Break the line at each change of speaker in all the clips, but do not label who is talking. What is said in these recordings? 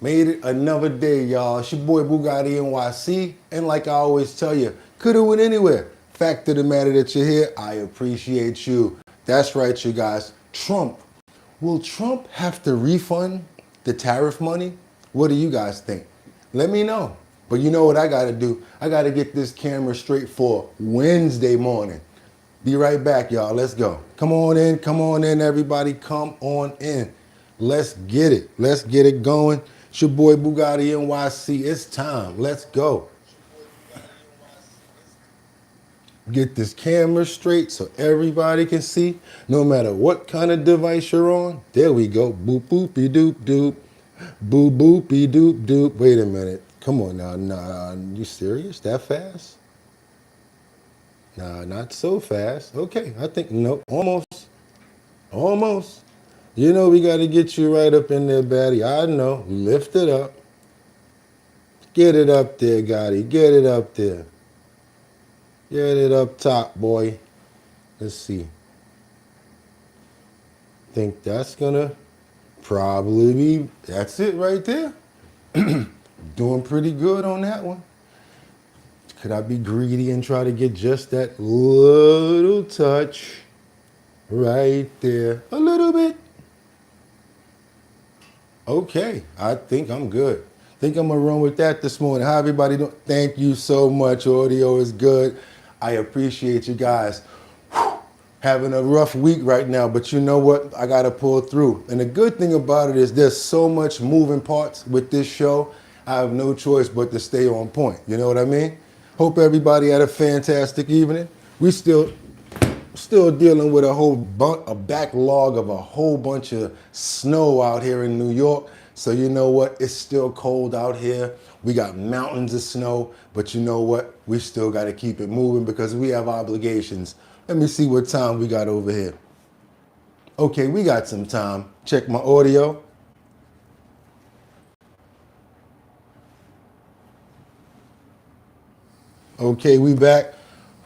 Made it another day, y'all. It's your boy BOOGOTTINYC. And like I always tell you, coulda went anywhere. Fact of the matter that you're here, I appreciate you. That's right, you guys. Trump. Will Trump have to refund the tariff money? What do you guys think? Let me know. But you know what I gotta do? I gotta get this camera straight for Wednesday morning. Be right back, y'all. Let's go. Come on in, everybody. Come on in. Let's get it. Let's get it going. It's your boy Bugatti NYC. It's time. Let's go. Get this camera straight so everybody can see, no matter what kind of device you're on. There we go. Boop, boopy, doop, doop. Boop, boopy, doop, doop. Wait a minute. Come on now. Nah, you serious? That fast? Nah, not so fast. Okay, I think, nope, almost. Almost. You know we got to get you right up in there, baddie. I know. Lift it up. Get it up there, Gotti. Get it up there. Get it up top, boy. Let's see. Think that's going to probably be, that's it right there. Doing pretty good on that one. Could I be greedy and try to get just that little touch right there? A little bit. Okay, I think I'm good. Think I'm gonna run with that this morning. How everybody doing? Thank you so much. Audio is good. I appreciate you guys. Whew. Having a rough week right now, but you know what? I gotta pull through. And the good thing about it is there's so much moving parts with this show. I have no choice but to stay on point. You know what I mean? Hope everybody had a fantastic evening. We still dealing with a backlog of a whole bunch of snow out here in New York. So you know what? It's still cold out here. We got mountains of snow, but you know what? We still got to keep it moving because we have obligations. Let me see what time we got over here. Okay, we got some time. Check my audio. Okay, we back.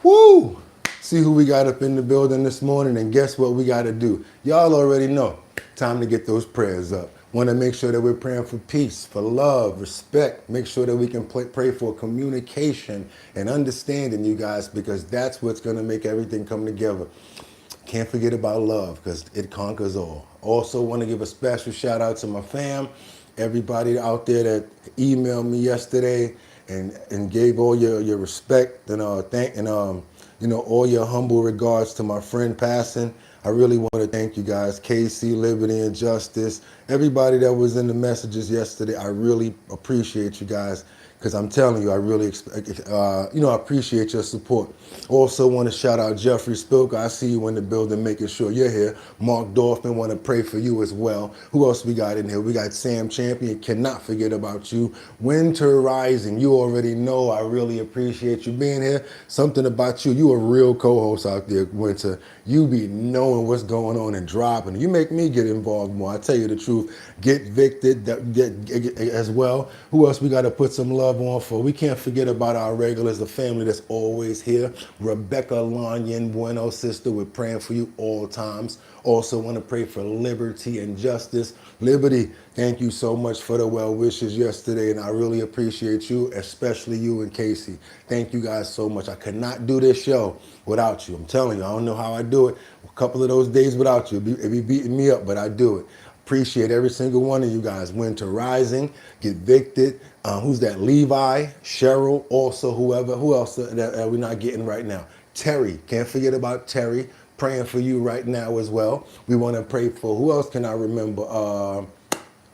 Woo! See who we got up in the building this morning, and guess what we got to do? Y'all already know. Time to get those prayers up. Want to make sure that we're praying for peace, for love, respect. Make sure that we can pray for communication and understanding, you guys, because that's what's going to make everything come together. Can't forget about love because it conquers all. Also want to give a special shout out to my fam, everybody out there that emailed me yesterday and gave all your respect and you know, all your humble regards to my friend passing. I really want to thank you guys, Casey, Liberty, and Justice, everybody that was in the messages yesterday. I really appreciate you guys because I'm telling you, I really, I appreciate your support. Also want to shout out Jeffrey Spilker. I see you in the building making sure you're here. Mark Dorfman, want to pray for you as well. Who else we got in here? We got Sam Champion, cannot forget about you. Winter Rising, you already know I really appreciate you being here. Something about you, you a real co-host out there, Winter. You be knowing what's going on and dropping. You make me get involved more. I tell you the truth. Get Victor as well. Who else we got to put some love on for? We can't forget about our regulars, the family that's always here. Rebecca Lanyan, Bueno sister, we're praying for you all times. Also want to pray for liberty and justice. Liberty, thank you so much for the well wishes yesterday, and I really appreciate you, especially you and Casey. Thank you guys so much. I could not do this show without you. I'm telling you, I don't know how I do it. A couple of those days without you, it'd be beating me up, but I do it. Appreciate every single one of you guys. Winter Rising, Get Victed. Who's that? Levi, Cheryl, also whoever. Who else that we're not getting right now? Terry, can't forget about Terry. Praying for you right now as well. We want to pray for, who else can I remember?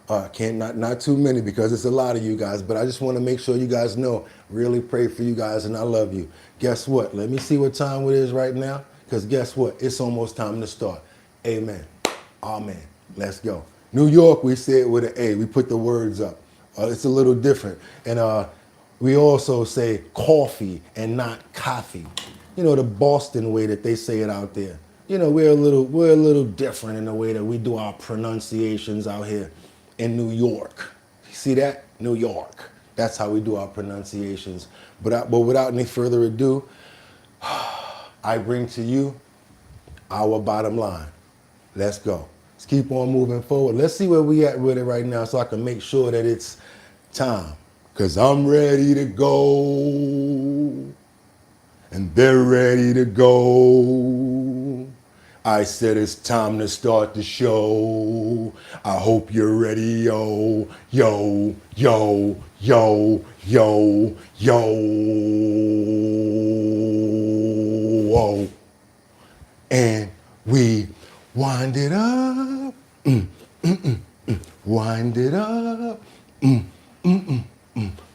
Not too many because it's a lot of you guys, but I just want to make sure you guys know, really pray for you guys and I love you. Guess what? Let me see what time it is right now because guess what? It's almost time to start. Amen. Amen. Let's go. New York, we say it with an A. We put the words up. It's a little different. And we also say coffee and not coffee. You know, the Boston way that they say it out there. You know, we're a little different in the way that we do our pronunciations out here in New York. See that? New York. That's how we do our pronunciations. But without any further ado, I bring to you our bottom line. Let's go. Let's keep on moving forward. Let's see where we at with it right now so I can make sure that it's time. Because I'm ready to go. And they're ready to go. I said it's time to start the show. I hope you're ready, yo, yo, yo, yo, yo, yo. Whoa. And we wind it up. Wind it up.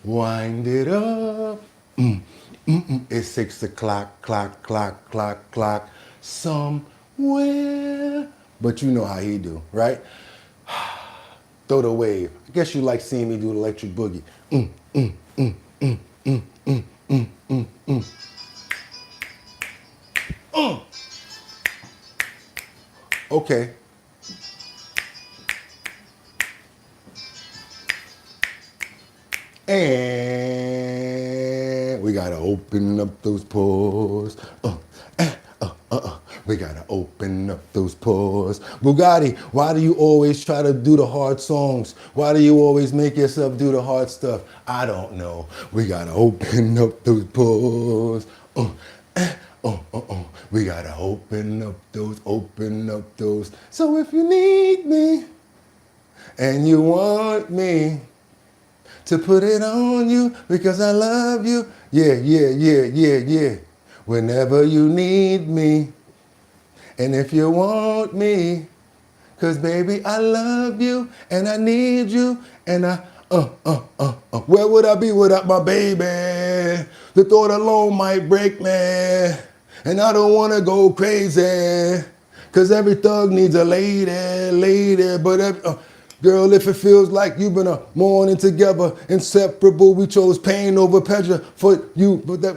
Wind it up. It's 6 o'clock, clock, somewhere. But you know how he do, right? Throw the wave. I guess you like seeing me do the electric boogie. Okay. And we gotta open up those pores. We gotta open up those pores. Bugatti, why do you always try to do the hard songs? Why do you always make yourself do the hard stuff? I don't know. We gotta open up those pores. We gotta open up those. So if you need me and you want me to put it on you because I love you, yeah. Whenever you need me, and if you want me, cause baby I love you and I need you and where would I be without my baby? The thought alone might break me, and I don't wanna go crazy, cause every thug needs a lady, but girl, if it feels like you've been a morning together, inseparable, we chose pain over pleasure for you, but that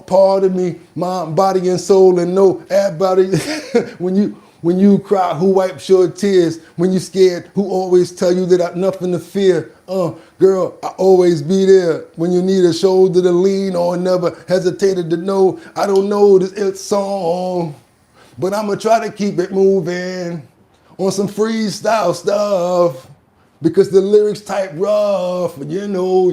part of me, mind, body, and soul, and no everybody. When you cry, who wipes your tears? When you scared, who always tell you that I've nothing to fear? Girl, I always be there when you need a shoulder to lean on. Never hesitated to know I don't know this song, but I'ma try to keep it moving on some freestyle stuff, because the lyrics type rough. You know,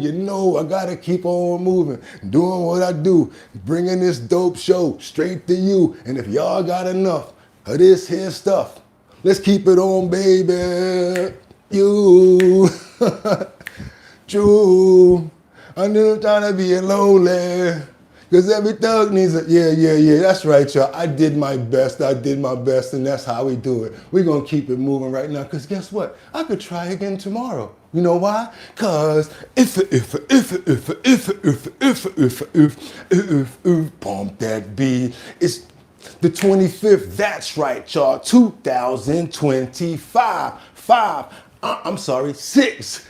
I gotta keep on moving, doing what I do, bringing this dope show straight to you. And if y'all got enough of this here stuff, let's keep it on, baby. You, true. I'm just trying to be lonely. Cause every thug needs a, yeah, that's right, y'all. I did my best, and that's how we do it. We're gonna keep it moving right now, cause guess what? I could try again tomorrow. You know why? Cause if, pump that beat. It's the 25th, that's right, y'all, 2025, six.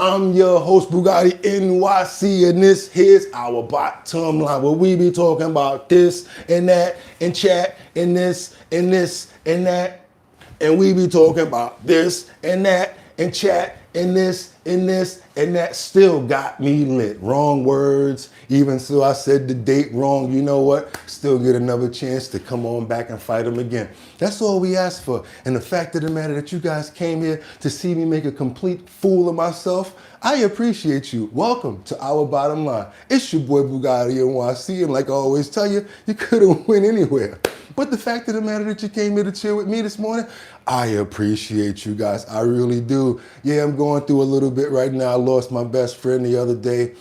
I'm your host, Boogotti NYC, and this here's our bottom line, where we be talking about this and that, and chat, and this, and that, and we be talking about this and that, and chat, and this, and that. Still got me lit. Wrong words, even so I said the date wrong. You know what? Still get another chance to come on back and fight them again. That's all we ask for. And the fact of the matter that you guys came here to see me make a complete fool of myself, I appreciate you. Welcome to Our Bottom Line. It's your boy Boogotti NYC, and like I always tell you, you couldn't win anywhere. But the fact of the matter that you came here to chill with me this morning, I appreciate you guys. I really do. Yeah, I'm going through a little bit right now. I lost my best friend the other day.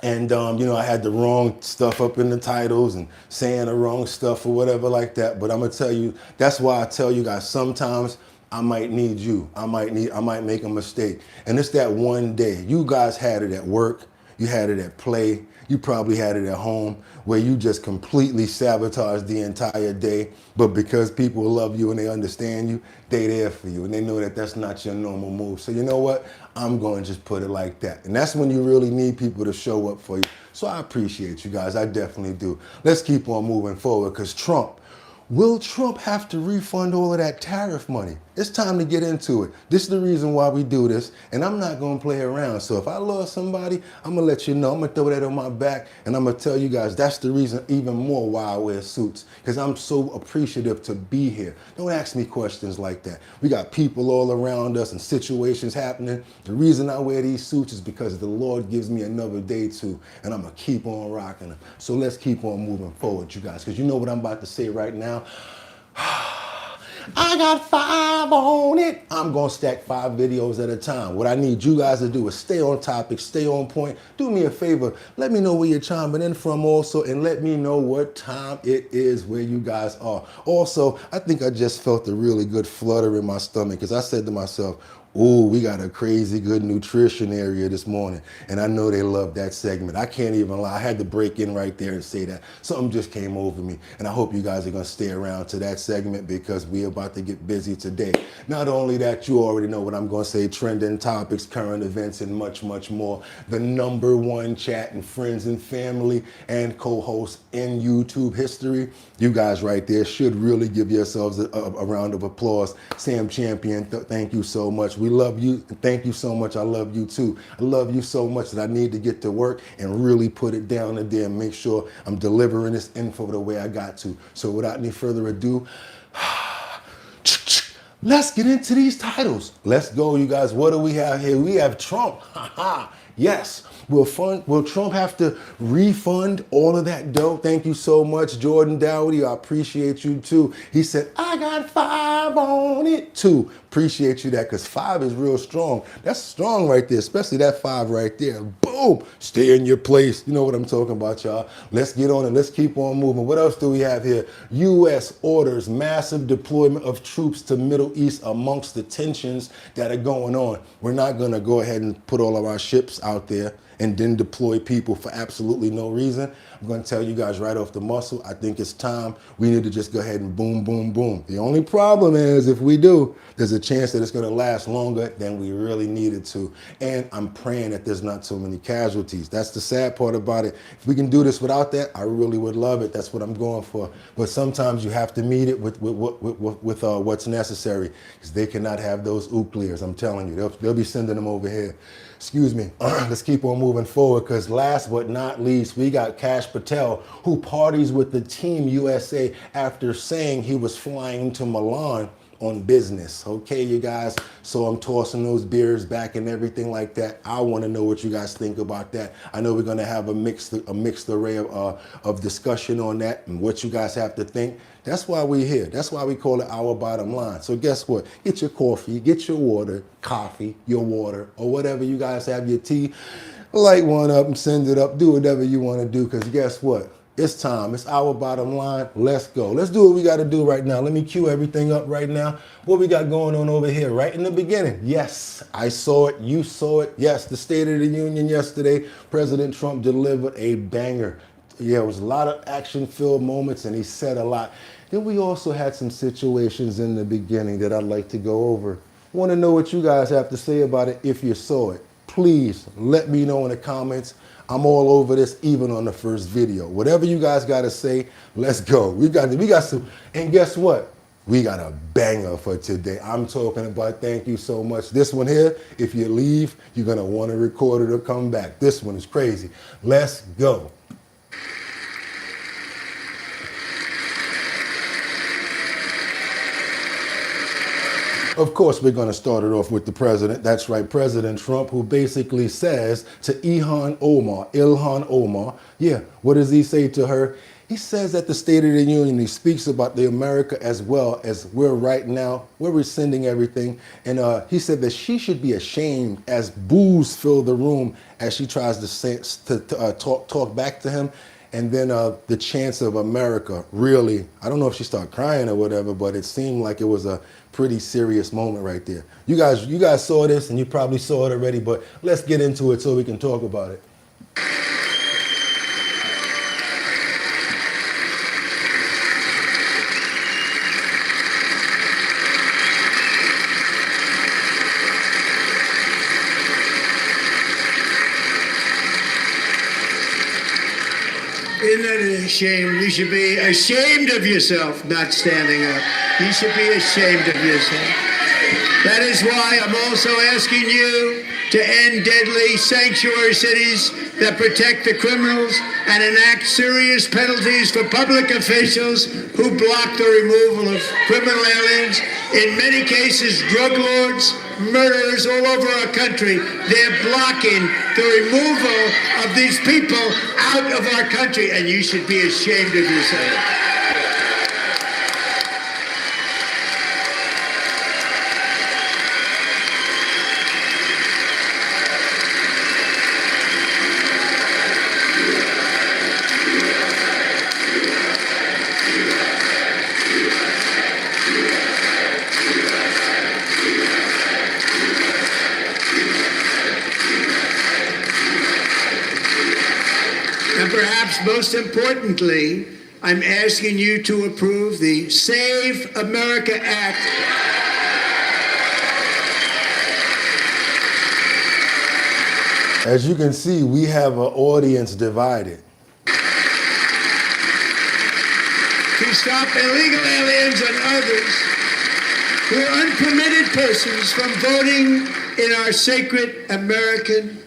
And, I had the wrong stuff up in the titles and saying the wrong stuff or whatever like that. But I'm going to tell you, that's why I tell you guys, sometimes I might need you. I might make a mistake. And it's that one day. You guys had it at work. You had it at play. You probably had it at home, where you just completely sabotaged the entire day. But because people love you and they understand you, they there for you. And they know that that's not your normal move. So you know what? I'm going to just put it like that. And that's when you really need people to show up for you. So I appreciate you guys. I definitely do. Let's keep on moving forward, because Trump Will Trump have to refund all of that tariff money? It's time to get into it. This is the reason why we do this, and I'm not gonna play around. So if I lost somebody, I'm gonna let you know. I'm gonna throw that on my back, and I'm gonna tell you guys that's the reason even more why I wear suits, because I'm so appreciative to be here. Don't ask me questions like that. We got people all around us and situations happening. The reason I wear these suits is because the Lord gives me another day to, and I'm gonna keep on rocking them. So let's keep on moving forward, you guys, because you know what I'm about to say right now. I got 5 on it. I'm gonna stack 5 videos at a time. What I need you guys to do is stay on topic, stay on point. Do me a favor, let me know where you're chiming in from also, and let me know what time it is where you guys are. Also, I think I just felt a really good flutter in my stomach because I said to myself, ooh, we got a crazy good nutrition area this morning. And I know they love that segment. I can't even lie. I had to break in right there and say that. Something just came over me. And I hope you guys are going to stay around to that segment because we're about to get busy today. Not only that, you already know what I'm going to say, trending topics, current events, and much, much more. The #1 chat and friends and family and co-hosts in YouTube history. You guys right there should really give yourselves a round of applause. Sam Champion, thank you so much. We love you. Thank you so much. I love you too. I love you so much that I need to get to work and really put it down in there and make sure I'm delivering this info the way I got to. So without any further ado, let's get into these titles. Let's go, you guys. What do we have here? We have Trump. Yes. Will Trump have to refund all of that dough? Thank you so much, Jordan Dowdy. I appreciate you too. He said, I got 5 on it too. Appreciate you that, because 5 is real strong. That's strong right there, especially that 5 right there. Boom, stay in your place. You know what I'm talking about, y'all. Let's get on it. Let's keep on moving. What else do we have here? U.S. orders massive deployment of troops to Middle East amongst the tensions that are going on. We're not going to go ahead and put all of our ships out there and then deploy people for absolutely no reason. I'm going to tell you guys right off the muscle, I think it's time. We need to just go ahead and boom, boom, boom. The only problem is if we do, there's a chance that it's going to last longer than we really needed to. And I'm praying that there's not so many casualties. That's the sad part about it. If we can do this without that, I really would love it. That's what I'm going for. But sometimes you have to meet it with what's necessary, because they cannot have those nuclears. I'm telling you, they'll be sending them over here. Excuse me. Let's keep on moving forward, because last but not least, we got Kash Patel, who parties with the Team USA after saying he was flying to Milan on business. Okay, you guys, so I'm tossing those beers back and everything like that. I want to know what you guys think about that. I know we're going to have a mixed array of discussion on that and what you guys have to think. That's why we're here. That's why we call it Our Bottom Line. So guess what? Get your coffee, get your water, coffee, your water, or whatever you guys have, your tea. Light one up and send it up. Do whatever you want to do, because guess what? It's time. It's Our Bottom Line. Let's go. Let's do what we got to do right now. Let me cue everything up right now. What we got going on over here right in the beginning. Yes, I saw it. You saw it. Yes, the State of the Union yesterday. President Trump delivered a banger. Yeah, it was a lot of action-filled moments, and he said a lot. Then we also had some situations in the beginning that I'd like to go over. Want to know what you guys have to say about it if you saw it. Please let me know in the comments. I'm all over this, even on the first video. Whatever you guys got to say, let's go. We got some, and guess what? We got a banger for today. I'm talking about, thank you so much. This one here, if you leave, you're going to want to record it or come back. This one is crazy. Let's go. Of course, we're going to start it off with the president. That's right, President Trump, who basically says to Ilhan Omar, yeah, what does he say to her? He says at the State of the Union, he speaks about the America as well as we're right now, we're rescinding everything. And he said that she should be ashamed as boos fill the room as she tries to say, talk back to him. And then the chance of America, really, I don't know if she started crying or whatever, but it seemed like it was a pretty serious moment right there. You guys saw this, and you probably saw it already, but let's get into it so we can talk about it.
Isn't that a shame? You should be ashamed of yourself not standing up. You should be ashamed of yourself. That is why I'm also asking you to end deadly sanctuary cities that protect the criminals and enact serious penalties for public officials who block the removal of criminal aliens. In many cases, drug lords, murderers all over our country, they're blocking the removal of these people out of our country, and you should be ashamed of yourself. And perhaps most importantly, I'm asking you to approve the Save America Act.
As you can see, we have an audience divided.
To stop illegal aliens and others who are unpermitted persons from voting in our sacred American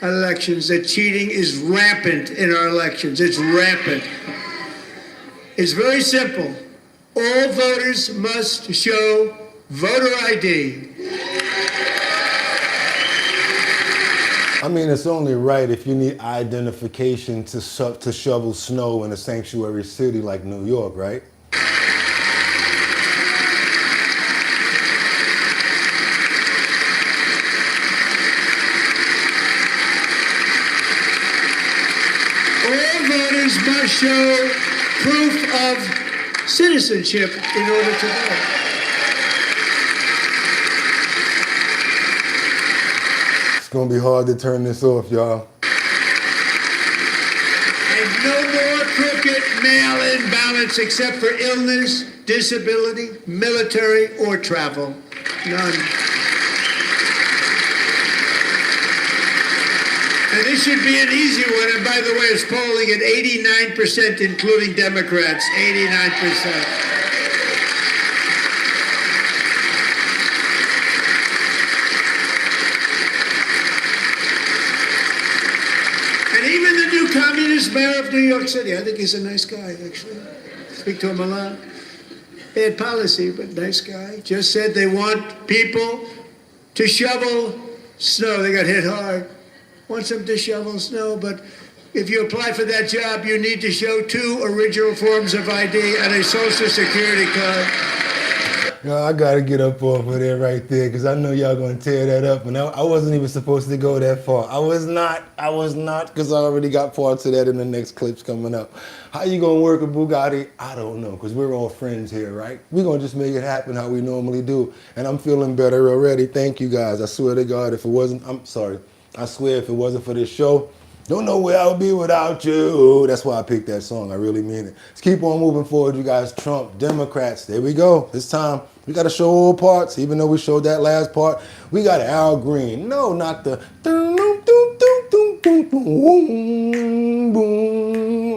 elections. That cheating is rampant in our elections. It's rampant. It's very simple. All voters must show voter ID.
I mean, it's only right if you need identification to shovel snow in a sanctuary city like New York, right?
All voters must show proof of citizenship in order to vote.
It's gonna be hard to turn this off, y'all.
And no more crooked mail-in ballots except for illness, disability, military, or travel. None. And this should be an easy one. And by the way, it's polling at 89%, including Democrats. 89%. And even the new communist mayor of New York City, I think he's a nice guy, actually. Speak to him a lot. Bad policy, but nice guy. Just said they want people to shovel snow. They got hit hard. Wants them to shovel snow, but if you apply for that job, you need to show 2 original forms of ID and a Social Security card.
Yo, I gotta get up off of there right there, because I know y'all gonna tear that up, and I wasn't even supposed to go that far. I was not, because I already got parts of that in the next clips coming up. How you gonna work a Bugatti? I don't know, because we're all friends here, right? We're gonna just make it happen how we normally do, and I'm feeling better already. Thank you guys. I swear to God, if it wasn't, I'm sorry. I swear if it wasn't for this show, don't know where I would be without you. That's why I picked that song. I really mean it. Let's keep on moving forward, you guys. Trump, Democrats, there we go. This time, we got to show all parts, even though we showed that last part. We got Al Green. No, not the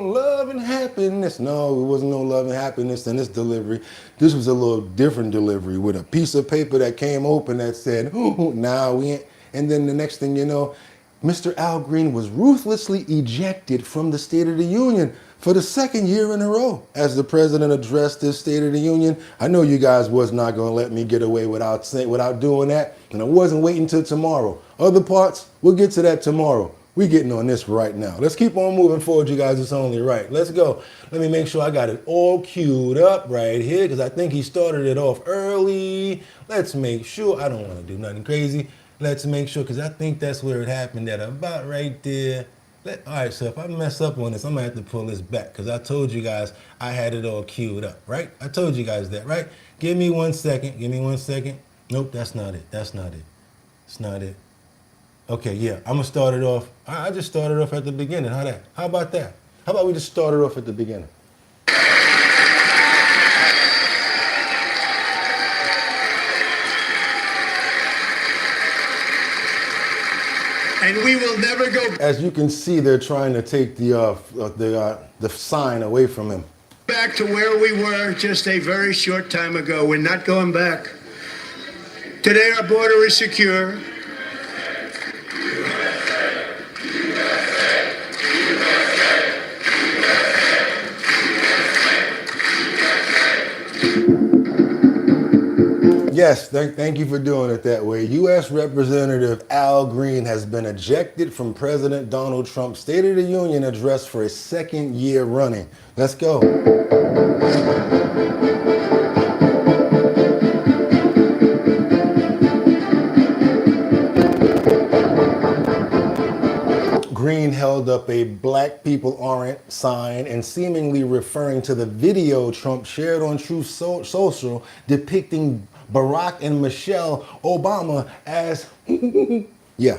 love and happiness. No, it wasn't no love and happiness in this delivery. This was a little different delivery with a piece of paper that came open that said, nah, we ain't. And then the next thing you know, Mr. Al Green was ruthlessly ejected from the State of the Union for the 2nd year in a row. As the president addressed this State of the Union, I know you guys was not gonna let me get away without doing that, and I wasn't waiting till tomorrow. Other parts, we'll get to that tomorrow. We getting on this right now. Let's keep on moving forward, you guys. It's only right. Let's go. Let me make sure I got it all queued up right here, because I think he started it off early. Let's make sure. I don't want to do nothing crazy. Let's make sure, because I think that's where it happened, at about right there. All right, so if I mess up on this, I'm going to have to pull this back, because I told you guys I had it all queued up, right? I told you guys that, right? Give me 1 second. Give me 1 second. Nope, that's not it. That's not it. It's not it. Okay, yeah, I'm going to start it off. I just started off at the beginning. How about that? How about we just start it off at the beginning?
And we will never go
As you can see, they're trying to take the sign away from him.
back to where we were just a very short time ago. We're not going back. Today, our border is secure.
Yes, thank you for doing it that way. U.S. Representative Al Green has been ejected from President Donald Trump's State of the Union address for a second year running. Let's go. Green held up a "Black People Aren't" sign and seemingly referring to the video Trump shared on Truth Social depicting Barack and Michelle Obama as yeah.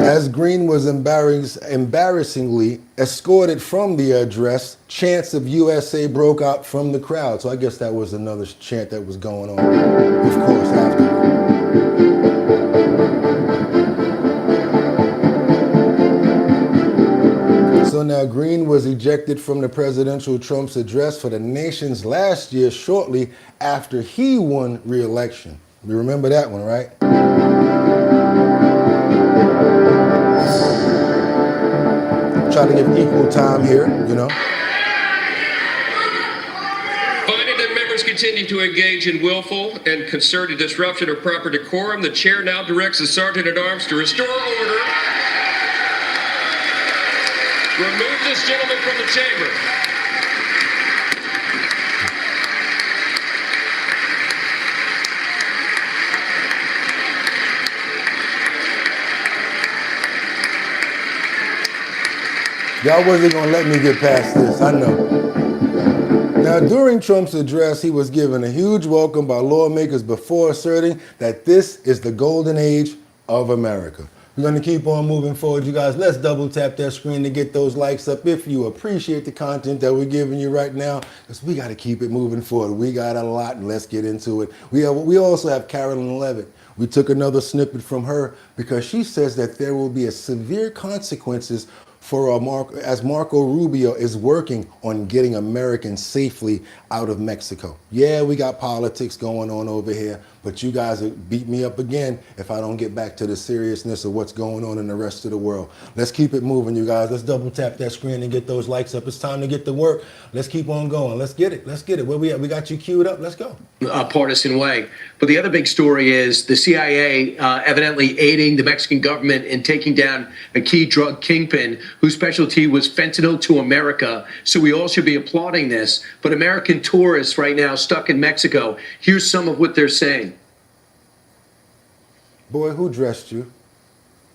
As Green was embarrassingly escorted from the address, chants of USA broke out from the crowd. So I guess that was another chant that was going on, of course, after. So now Green was ejected from the presidential Trump's address for the nation's last year shortly after he won re-election. You remember that one, right? Try to give equal time here, you know.
Finding that members continue to engage in willful and concerted disruption of proper decorum, the chair now directs the Sergeant-at-Arms to restore order. Remove this gentleman from the chamber.
Y'all wasn't gonna let me get past this, I know. Now, during Trump's address, he was given a huge welcome by lawmakers before asserting that this is the golden age of America. We're going to keep on moving forward, you guys. Let's double tap that screen to get those likes up if you appreciate the content that we're giving you right now, because we got to keep it moving forward. We got a lot, and let's get into it. We also have Carolyn Levitt. We took another snippet from her because she says that there will be a severe consequences for as Marco Rubio is working on getting Americans safely out of Mexico. Yeah, we got politics going on over here, but you guys beat me up again if I don't get back to the seriousness of what's going on in the rest of the world. Let's keep it moving, you guys. Let's double tap that screen and get those likes up. It's time to get to work. Let's keep on going. Let's get it. Let's get it. Where we at? We got you queued up. Let's go.
A partisan way. But the other big story is the CIA evidently aiding the Mexican government in taking down a key drug kingpin whose specialty was fentanyl to America. So we all should be applauding this. But American tourists right now stuck in Mexico, here's some of what they're saying.
Boy, who dressed you?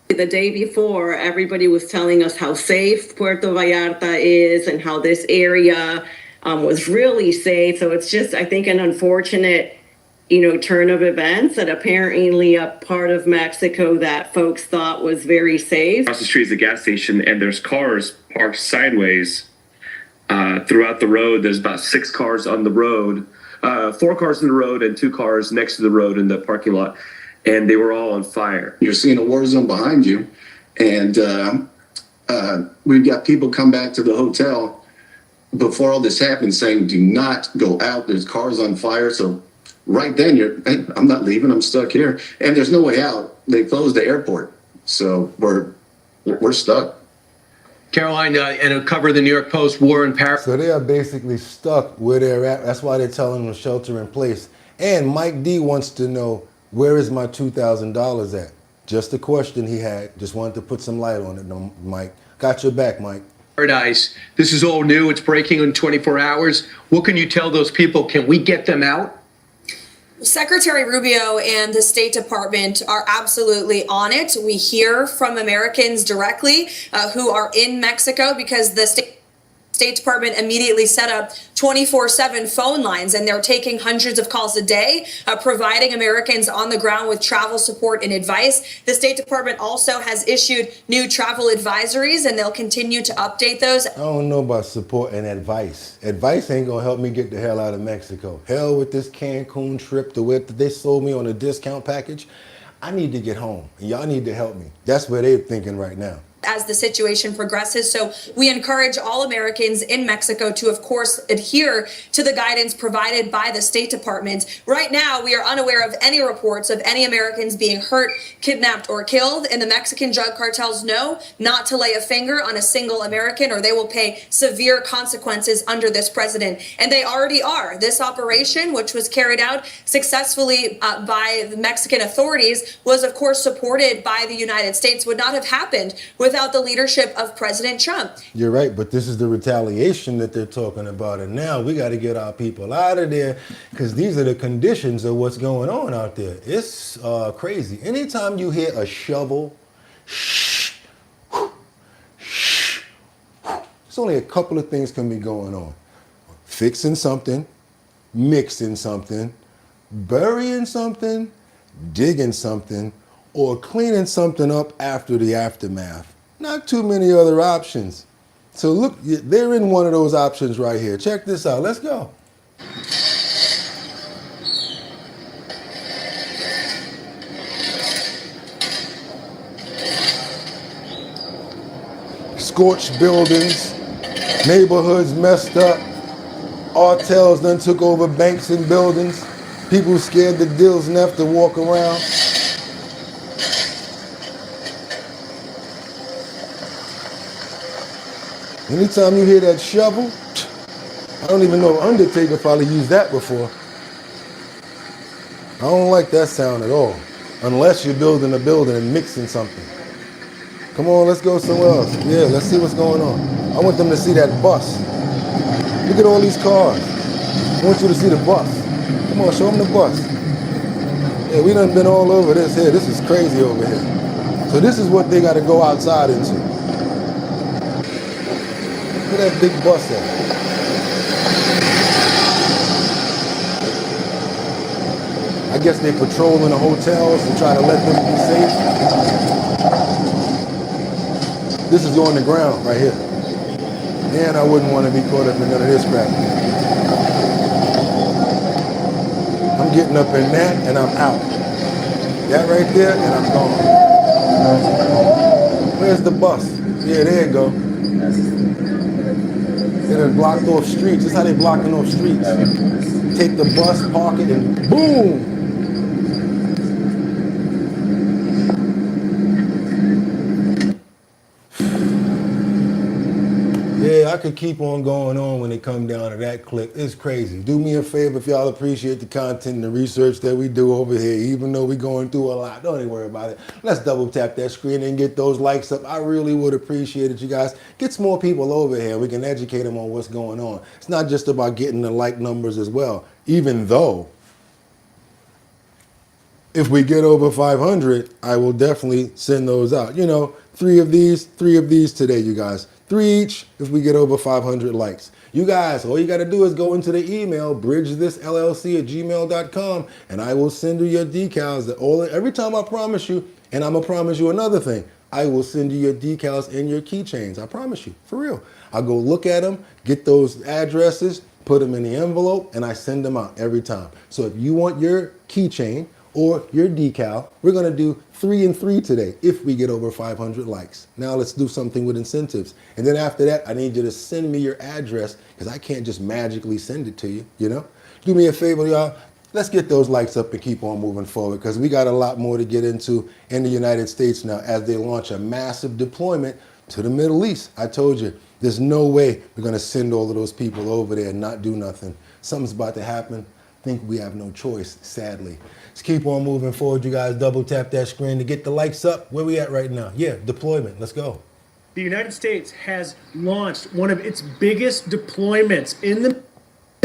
The day before, everybody was telling us how safe Puerto Vallarta is and how this area was really safe. So it's just, I think, an unfortunate, turn of events that apparently a part of Mexico that folks thought was very safe.
Across the street is a gas station, and there's cars parked sideways throughout the road. There's about 6 cars on the road, 4 cars in the road and 2 cars next to the road in the parking lot. And they were all on fire.
You're seeing a war zone behind you. And we've got people come back to the hotel before all this happened saying, do not go out. There's cars on fire. So right then hey, I'm not leaving. I'm stuck here. And there's no way out. They closed the airport. So we're stuck.
Caroline, and a cover of the New York Post, war in Paris.
So they are basically stuck where they're at. That's why they're telling them to shelter in place. And Mike D wants to know, where is my $2,000 at? Just a question he had. Just wanted to put some light on it, Mike. Got your back, Mike.
Paradise. This is all new. It's breaking in 24 hours. What can you tell those people? Can we get them out?
Secretary Rubio and the State Department are absolutely on it. We hear from Americans directly who are in Mexico because the State State Department immediately set up 24/7 phone lines, and they're taking hundreds of calls a day, providing Americans on the ground with travel support and advice. The State Department also has issued new travel advisories, and they'll continue to update those.
I don't know about support and advice. Advice ain't gonna help me get the hell out of Mexico. Hell with this Cancun trip, the way that they sold me on a discount package. I need to get home, and y'all need to help me. That's what they're thinking right now.
As the situation progresses. So we encourage all Americans in Mexico to, of course, adhere to the guidance provided by the State Department. Right now, we are unaware of any reports of any Americans being hurt, kidnapped, or killed, and the Mexican drug cartels know not to lay a finger on a single American, or they will pay severe consequences under this president. And they already are. This operation, which was carried out successfully by the Mexican authorities, was, of course, supported by the United States, would not have happened without the leadership of President Trump.
You're right, but this is the retaliation that they're talking about. And now we got to get our people out of there, because these are the conditions of what's going on out there. It's crazy. Anytime you hear a shovel, it's only a couple of things can be going on. Fixing something, mixing something, burying something, digging something, or cleaning something up after the aftermath. Not too many other options. So look, they're in one of those options right here. Check this out. Let's go. Scorched buildings, neighborhoods messed up, hotels done took over banks and buildings, people scared the dills enough to walk around. Anytime you hear that shovel, I don't even know if Undertaker probably used that before. I don't like that sound at all, unless you're building a building and mixing something. Come on, let's go somewhere else. Yeah, let's see what's going on. I want them to see that bus. Look at all these cars. I want you to see the bus. Come on, show them the bus. Yeah, we done been all over this here. This is crazy over here. So this is what they got to go outside into. Look at that big bus at. I guess they're patrolling the hotels to try to let them be safe. This is on the ground right here. And I wouldn't want to be caught up in none of this crap. I'm getting up in that and I'm out. That right there and I'm gone. Where's the bus? Yeah, there you go. They done blocked off streets. That's how they blocking off streets. Take the bus, park it, and boom! Yeah, I could keep on going on when it come down to that clip. It's crazy. Do me a favor if y'all appreciate the content and the research that we do over here, even though we're going through a lot. Don't even worry about it. Let's double tap that screen and get those likes up. I really would appreciate it, you guys. Get some more people over here. We can educate them on what's going on. It's not just about getting the like numbers as well, even though if we get over 500, I will definitely send those out. You know, three of these today, you guys. 3 each if we get over 500 likes. You guys, all you got to do is go into the email, bridgethisllc@gmail.com, and I will send you your decals. Every time I promise you, and I'm going to promise you another thing, I will send you your decals and your keychains. I promise you, for real. I'll go look at them, get those addresses, put them in the envelope, and I send them out every time. So if you want your keychain or your decal, we're going to do 3 and 3 today if we get over 500 likes. Now let's do something with incentives. And then after that, I need you to send me your address, because I can't just magically send it to you, you know? Do me a favor, y'all. Let's get those likes up and keep on moving forward, because we got a lot more to get into in the United States now as they launch a massive deployment to the Middle East. I told you, there's no way we're going to send all of those people over there and not do nothing. Something's about to happen. I think we have no choice, sadly. Let's keep on moving forward, you guys. Double tap that screen to get the likes up. Where we at right now? Yeah, deployment. Let's go.
The United States has launched one of its biggest deployments in the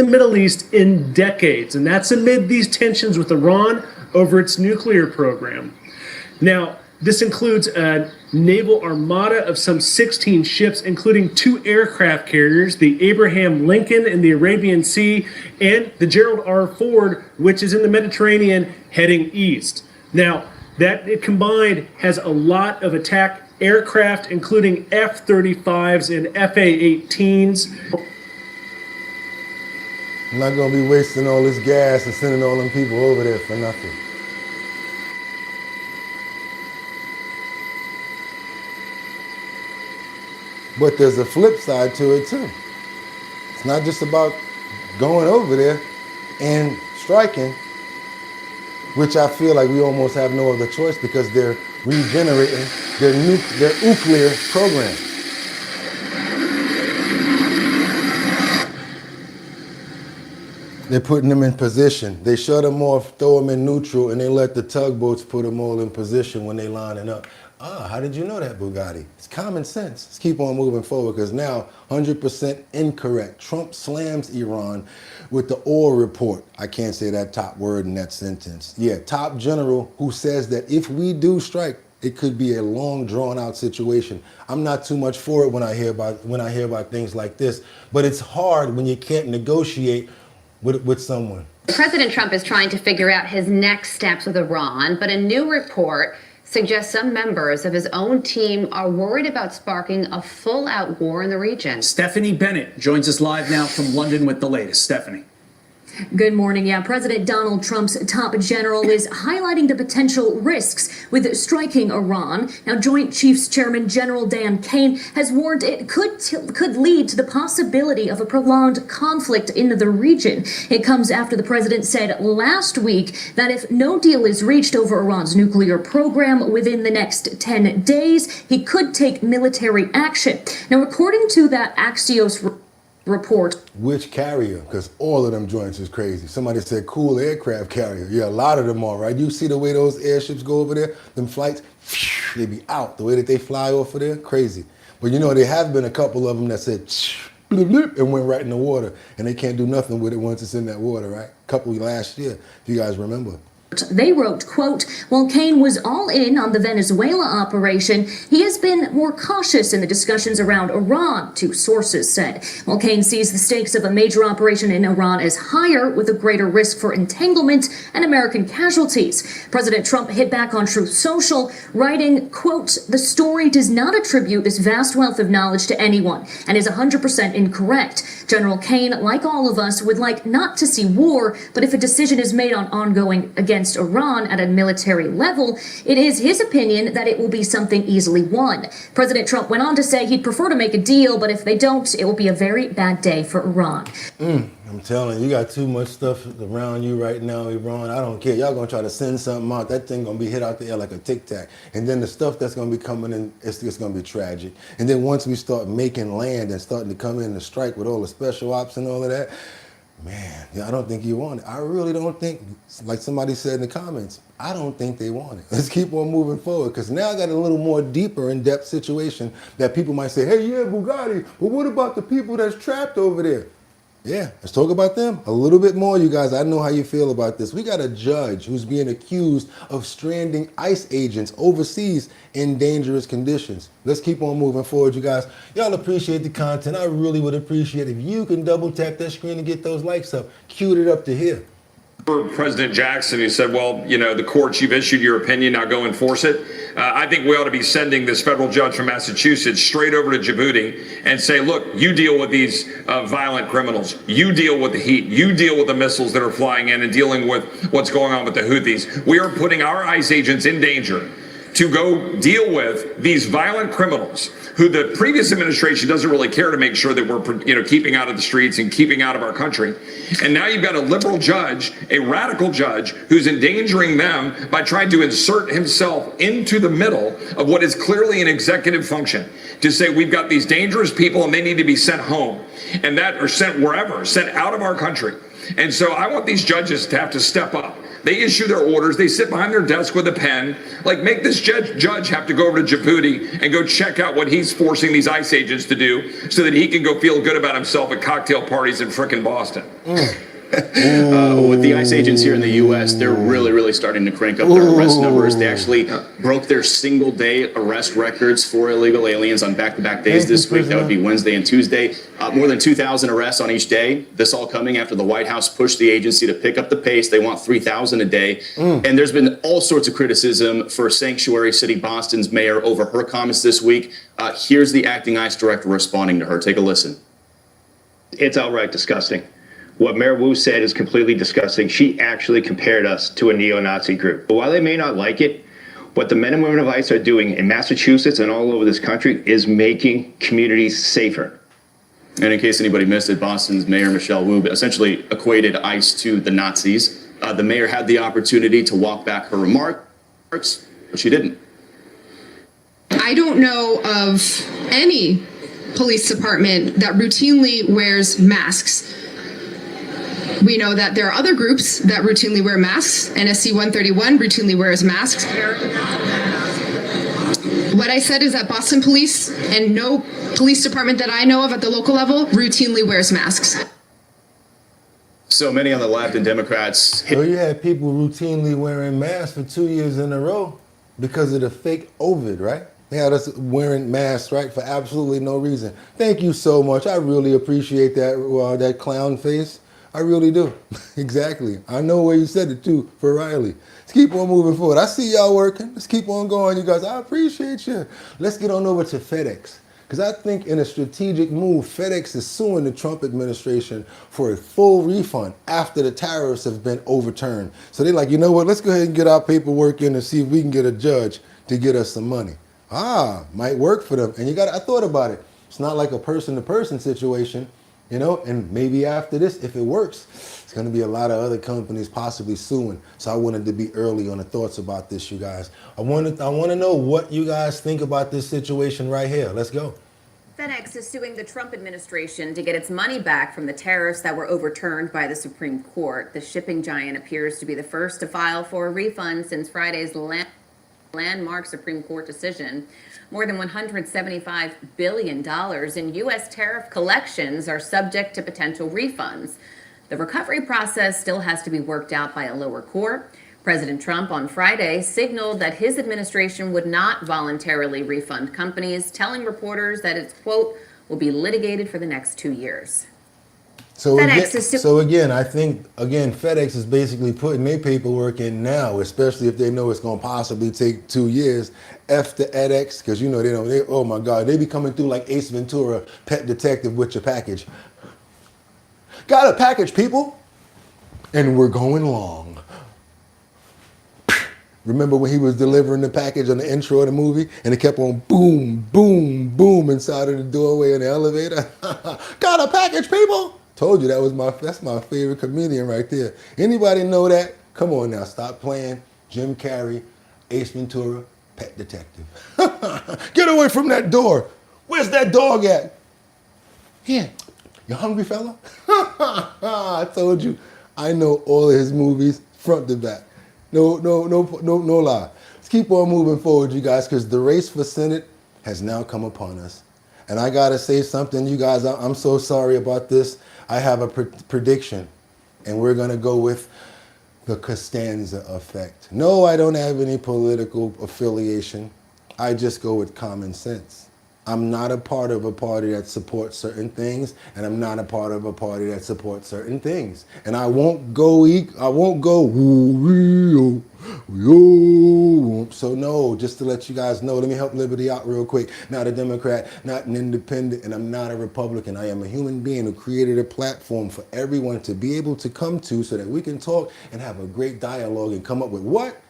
Middle East in decades, and that's amid these tensions with Iran over its nuclear program. Now, This includes a naval armada of some 16 ships, including 2 aircraft carriers, the Abraham Lincoln in the Arabian Sea and the Gerald R. Ford, which is in the Mediterranean heading east. Now, that it combined has a lot of attack aircraft, including F-35s and FA-18s.
I'm not going to be wasting all this gas and sending all them people over there for nothing. But there's a flip side to it too. It's not just about going over there and striking, which I feel like we almost have no other choice because they're regenerating their nuclear program. They're putting them in position. They shut them off, throw them in neutral, and they let the tugboats put them all in position when they lining up. Ah, how did you know that, Bugatti? It's common sense. Let's keep on moving forward because now 100% incorrect. Trump slams Iran with the oil report. I can't say that top word in that sentence. Yeah, top general who says that if we do strike, it could be a long drawn out situation. I'm not too much for it when I hear about things like this, but it's hard when you can't negotiate with someone.
President Trump is trying to figure out his next steps with Iran, but a new report suggests some members of his own team are worried about sparking a full-out war in the region.
Stephanie Bennett joins us live now from London with the latest. Stephanie.
Good morning. Yeah, President Donald Trump's top general is highlighting the potential risks with striking Iran. Now, Joint Chiefs Chairman General Dan Kane has warned it could lead to the possibility of a prolonged conflict in the region. It comes after the president said last week that if no deal is reached over Iran's nuclear program within the next 10 days, he could take military action. Now, according to that Axios report.
Which carrier? Because all of them joints is crazy. Somebody said cool aircraft carrier. Yeah, a lot of them are, right? You see the way those airships go over there? Them flights, they be out. The way that they fly off of there, crazy. But you know, there have been a couple of them that said bloop, bloop, and went right in the water. And they can't do nothing with it once it's in that water, right? A couple last year, if you guys remember.
They wrote, quote, while Kane was all in on the Venezuela operation, he has been more cautious in the discussions around Iran, 2 sources said. While Kane sees the stakes of a major operation in Iran as higher with a greater risk for entanglement and American casualties. President Trump hit back on Truth Social, writing, quote, the story does not attribute this vast wealth of knowledge to anyone and is 100% incorrect. General Kane, like all of us, would like not to see war, but if a decision is made on ongoing against Iran at a military level, it is his opinion that it will be something easily won. President Trump went on to say he'd prefer to make a deal, but if they don't, it will be a very bad day for Iran.
I'm telling you, you got too much stuff around you right now, Iran. I don't care. Y'all gonna try to send something out. That thing gonna be hit out the air like a tic-tac. And then the stuff that's gonna be coming in, it's gonna be tragic. And then once we start making land and starting to come in and strike with all the special ops and all of that, man, yeah, I don't think you want it. I really don't think, like somebody said in the comments, I don't think they want it. Let's keep on moving forward because now I got a little more deeper in-depth situation that people might say, hey, yeah, Bugatti, but what about the people that's trapped over there? Yeah, let's talk about them a little bit more, you guys. I know how you feel about this. We got a judge who's being accused of stranding ICE agents overseas in dangerous conditions. Let's keep on moving forward, you guys. Y'all appreciate the content. I really would appreciate if you can double tap that screen and get those likes up. Cue it up to here.
President Jackson, who said, well, you know, the courts, you've issued your opinion, now go enforce it. I think we ought to be sending this federal judge from Massachusetts straight over to Djibouti and say, look, you deal with these violent criminals. You deal with the heat. You deal with the missiles that are flying in and dealing with what's going on with the Houthis. We are putting our ICE agents in danger to go deal with these violent criminals who the previous administration doesn't really care to make sure that we're, you know, keeping out of the streets and keeping out of our country. And now you've got a liberal judge, a radical judge, who's endangering them by trying to insert himself into the middle of what is clearly an executive function to say we've got these dangerous people and they need to be sent home and that or sent wherever, sent out of our country. And so I want these judges to have to step up. They issue their orders. They sit behind their desk with a pen. Like, make this judge have to go over to Djibouti and go check out what he's forcing these ICE agents to do so that he can go feel good about himself at cocktail parties in frickin' Boston.
With the ICE agents here in the U.S., they're really starting to crank up their arrest numbers. They actually broke their single-day arrest records for illegal aliens on back-to-back days this week. That would be Wednesday and Tuesday. More than 2,000 arrests on each day. This all coming after the White House pushed the agency to pick up the pace. They want 3,000 a day. And there's been all sorts of criticism for Sanctuary City, Boston's mayor, over her comments this week. Here's the acting ICE director responding to her. Take a listen.
It's outright disgusting. What Mayor Wu said is completely disgusting. She actually compared us to a neo-Nazi group. But while they may not like it, what the men and women of ICE are doing in Massachusetts and all over this country is making communities safer.
And in case anybody missed it, Boston's Mayor Michelle Wu essentially equated ICE to the Nazis. The mayor had the opportunity to walk back her remarks, but she didn't.
I don't know of any police department that routinely wears masks. We know that there are other groups that routinely wear masks. NSC 131 routinely wears masks. What I said is that Boston Police and no police department that I know of at the local level routinely wears masks.
So many on the left and Democrats.
So you had people routinely wearing masks for 2 years in a row because of the fake COVID, right? They had us wearing masks, right, for absolutely no reason. Thank you so much. I really appreciate that that clown face. I really do. Exactly. I know where you said it too, for Riley. Let's keep on moving forward. I see y'all working. Let's keep on going, you guys. I appreciate you. Let's get on over to FedEx. Because I think in a strategic move, FedEx is suing the Trump administration for a full refund after the tariffs have been overturned. So they're like, you know what, let's go ahead and get our paperwork in and see if we can get a judge to get us some money. Might work for them. And I thought about it. It's not like a person-to-person situation, you know, and maybe after this, if it works, it's going to be a lot of other companies possibly suing. So I wanted to be early on the thoughts about this, you guys. I want to know what you guys think about this situation right here. Let's go.
FedEx is suing the Trump administration to get its money back from the tariffs that were overturned by the Supreme Court. The shipping giant appears to be the first to file for a refund since Friday's landmark Supreme Court decision. More than $175 billion in U.S. tariff collections are subject to potential refunds. The recovery process still has to be worked out by a lower court. President Trump on Friday signaled that his administration would not voluntarily refund companies, telling reporters that it's, quote, will be litigated for the next 2 years.
So again, I think, FedEx is basically putting their paperwork in now, especially if they know it's going to possibly take 2 years. F the FedEx, because, you know, oh my God, they be coming through like Ace Ventura, pet detective with your package. Got a package, people. And we're going long. Remember when he was delivering the package on the intro of the movie and it kept on boom, boom, boom inside of the doorway in the elevator? Got a package, people. Told you that's my favorite comedian right there. Anybody know that? Come on now, stop playing. Jim Carrey, Ace Ventura, pet detective. Get away from that door. Where's that dog at? Here. You hungry, fella? I told you, I know all of his movies front to back. No lie. Let's keep on moving forward, you guys, because the race for Senate has now come upon us. And I got to say something, you guys, I'm so sorry about this. I have a prediction, and we're going to go with the Costanza effect. No, I don't have any political affiliation. I just go with common sense. I'm not a part of a party that supports certain things, and I'm not a part of a party that supports certain things. And I won't go, so no, just to let you guys know, let me help Liberty out real quick. Not a Democrat, not an independent, and I'm not a Republican. I am a human being who created a platform for everyone to be able to come to so that we can talk and have a great dialogue and come up with what?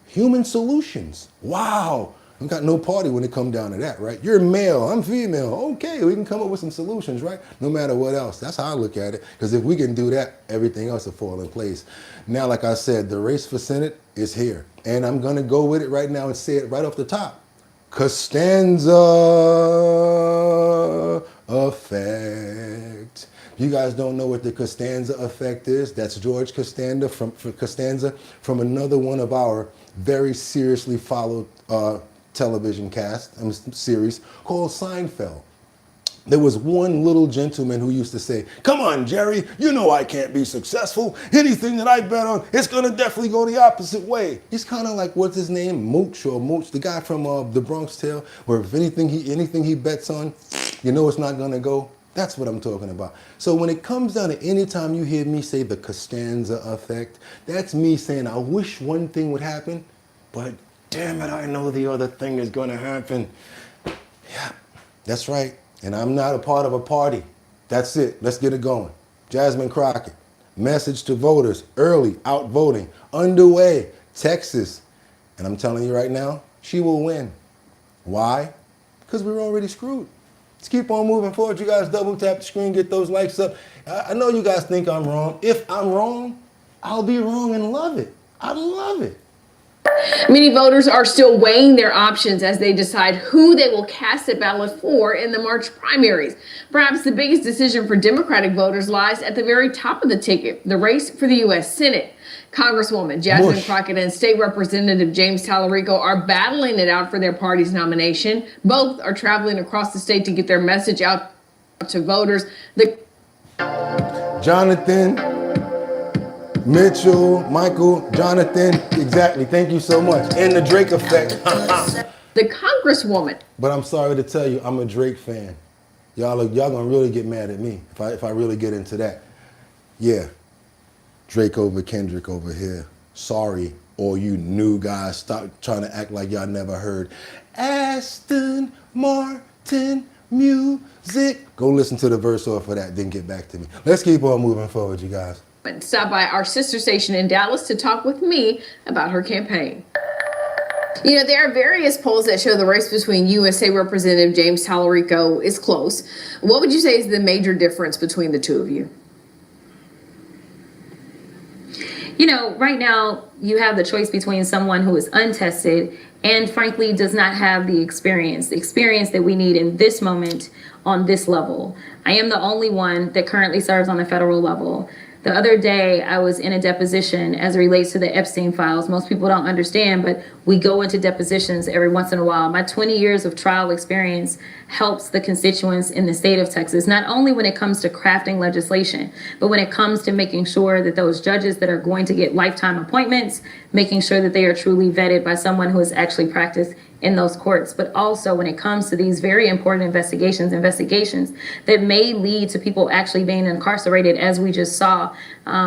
Human solutions. Wow. We got no party when it come down to that, right? You're male, I'm female. Okay, we can come up with some solutions, right? No matter what else. That's how I look at it. Because if we can do that, everything else will fall in place. Now, like I said, the race for Senate is here. And I'm going to go with it right now and say it right off the top. Costanza effect. You guys don't know what the Costanza effect is? That's George Costanza from another one of our very seriously followed television cast series called Seinfeld. There was one little gentleman who used to say, come on, Jerry, you know I can't be successful. Anything that I bet on, it's going to definitely go the opposite way. He's kind of like, what's his name? Mooch, the guy from The Bronx Tale, where if anything he bets on, you know it's not going to go. That's what I'm talking about. So when it comes down to any time you hear me say the Costanza effect, that's me saying, I wish one thing would happen, but damn it, I know the other thing is going to happen. Yeah, that's right. And I'm not a part of a party. That's it. Let's get it going. Jasmine Crockett, message to voters, early out voting, underway, Texas. And I'm telling you right now, she will win. Why? Because we're already screwed. Let's keep on moving forward. You guys double tap the screen, get those likes up. I know you guys think I'm wrong. If I'm wrong, I'll be wrong and love it. I love it.
Many voters are still weighing their options as they decide who they will cast a ballot for in the March primaries. Perhaps the biggest decision for Democratic voters lies at the very top of the ticket, the race for the U.S. Senate. Congresswoman Jasmine Crockett and State Representative James Tallarico are battling it out for their party's nomination. Both are traveling across the state to get their message out to voters.
Jonathan, Mitchell, Michael, Jonathan, exactly. Thank you so much. And the Drake effect.
The Congresswoman.
But I'm sorry to tell you, I'm a Drake fan. Y'all gonna really get mad at me if I really get into that. Yeah, Drake over Kendrick over here. Sorry, all you new guys, stop trying to act like y'all never heard Aston Martin music. Go listen to the verse off of that, then get back to me. Let's keep on moving forward, you guys.
Stop by our sister station in Dallas to talk with me about her campaign. You know, there are various polls that show the race between USA Representative James Tallarico is close. What would you say is the major difference between the two of you?
You know, right now you have the choice between someone who is untested and frankly does not have the experience that we need in this moment on this level. I am the only one that currently serves on the federal level. The other day, I was in a deposition as it relates to the Epstein files. Most people don't understand, but we go into depositions every once in a while. My 20 years of trial experience helps the constituents in the state of Texas, not only when it comes to crafting legislation, but when it comes to making sure that those judges that are going to get lifetime appointments, making sure that they are truly vetted by someone who has actually practiced in those courts, but also when it comes to these very important investigations that may lead to people actually being incarcerated, as we just saw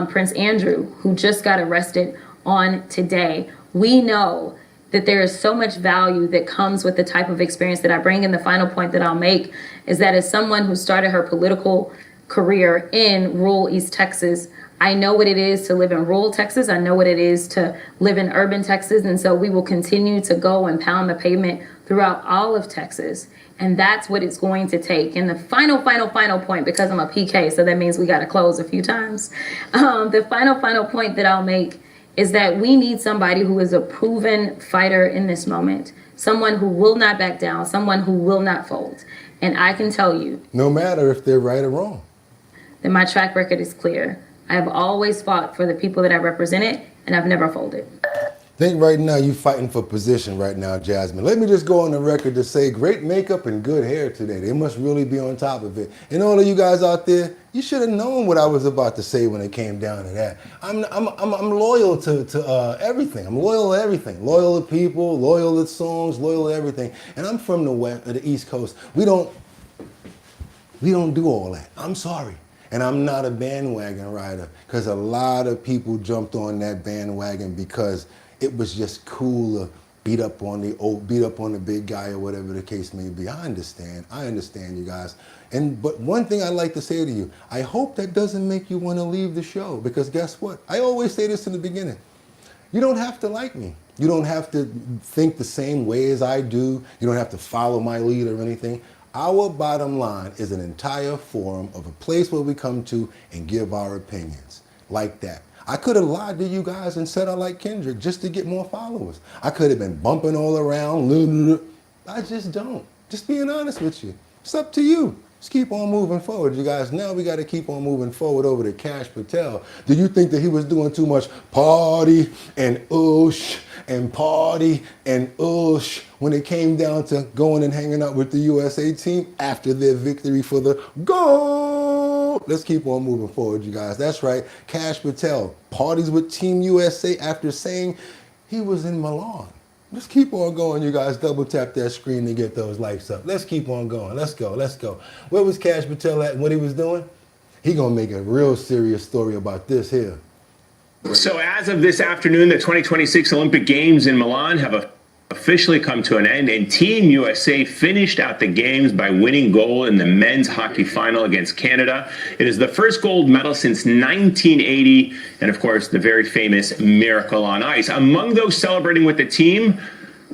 Prince Andrew, who just got arrested on today. We know that there is so much value that comes with the type of experience that I bring. And the final point that I'll make is that as someone who started her political career in rural East Texas, I know what it is to live in rural Texas. I know what it is to live in urban Texas. And so we will continue to go and pound the pavement throughout all of Texas. And that's what it's going to take. And the final point, because I'm a PK, so that means we got to close a few times. The final point that I'll make is that we need somebody who is a proven fighter in this moment, someone who will not back down, someone who will not fold. And I can tell you,
no matter if they're right or wrong,
that my track record is clear. I have always fought for the people that I represented, and I've never folded.
Think right now you fighting for position right now, Jasmine. Let me just go on the record to say great makeup and good hair today. They must really be on top of it. And all of you guys out there, you should have known what I was about to say when it came down to that. I'm loyal to everything. I'm loyal to everything. Loyal to people, loyal to songs, loyal to everything. And I'm from the East Coast. We don't do all that. I'm sorry. And I'm not a bandwagon rider, because a lot of people jumped on that bandwagon because it was just cool to beat up on the big guy or whatever the case may be. I understand you guys. But one thing I like to say to you, I hope that doesn't make you want to leave the show, because guess what? I always say this in the beginning. You don't have to like me. You don't have to think the same way as I do. You don't have to follow my lead or anything. Our bottom line is an entire forum of a place where we come to and give our opinions like that. I could have lied to you guys and said I like Kendrick just to get more followers. I could have been bumping all around. I just don't. Just being honest with you. It's up to you. Let's keep on moving forward, you guys. Now we got to keep on moving forward over to Cash Patel. Do you think that he was doing too much party and oosh and party and when it came down to going and hanging out with the USA team after their victory for the goal. Let's keep on moving forward, you guys. That's right. Kash Patel parties with Team USA after saying he was in Milan. Let's keep on going, you guys. Double tap that screen to get those likes up. Let's keep on going. Let's go. Let's go. Where was Kash Patel at and what he was doing? He gonna make a real serious story about this here.
So as of this afternoon, the 2026 Olympic Games in Milan have officially come to an end, and Team USA finished out the games by winning gold in the men's hockey final against Canada. It is the first gold medal since 1980, and of course, the very famous Miracle on Ice. Among those celebrating with the team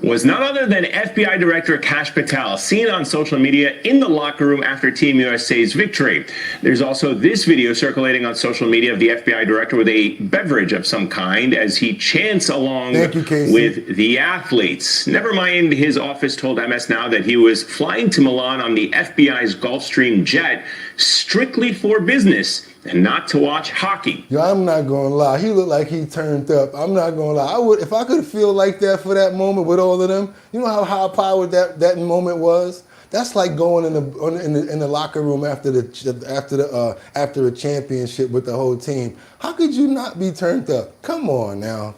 was none other than FBI Director Kash Patel, seen on social media in the locker room after Team USA's victory. There's also this video circulating on social media of the FBI Director with a beverage of some kind as he chants along with the athletes. Never mind, his office told MS Now that he was flying to Milan on the FBI's Gulfstream jet strictly for business and not to watch hockey.
Yo, I'm not gonna lie. He looked like he turned up. I'm not gonna lie. I would, if I could feel like that for that moment with all of them. You know how high powered that moment was. That's like going in the locker room after a championship with the whole team. How could you not be turned up? Come on now.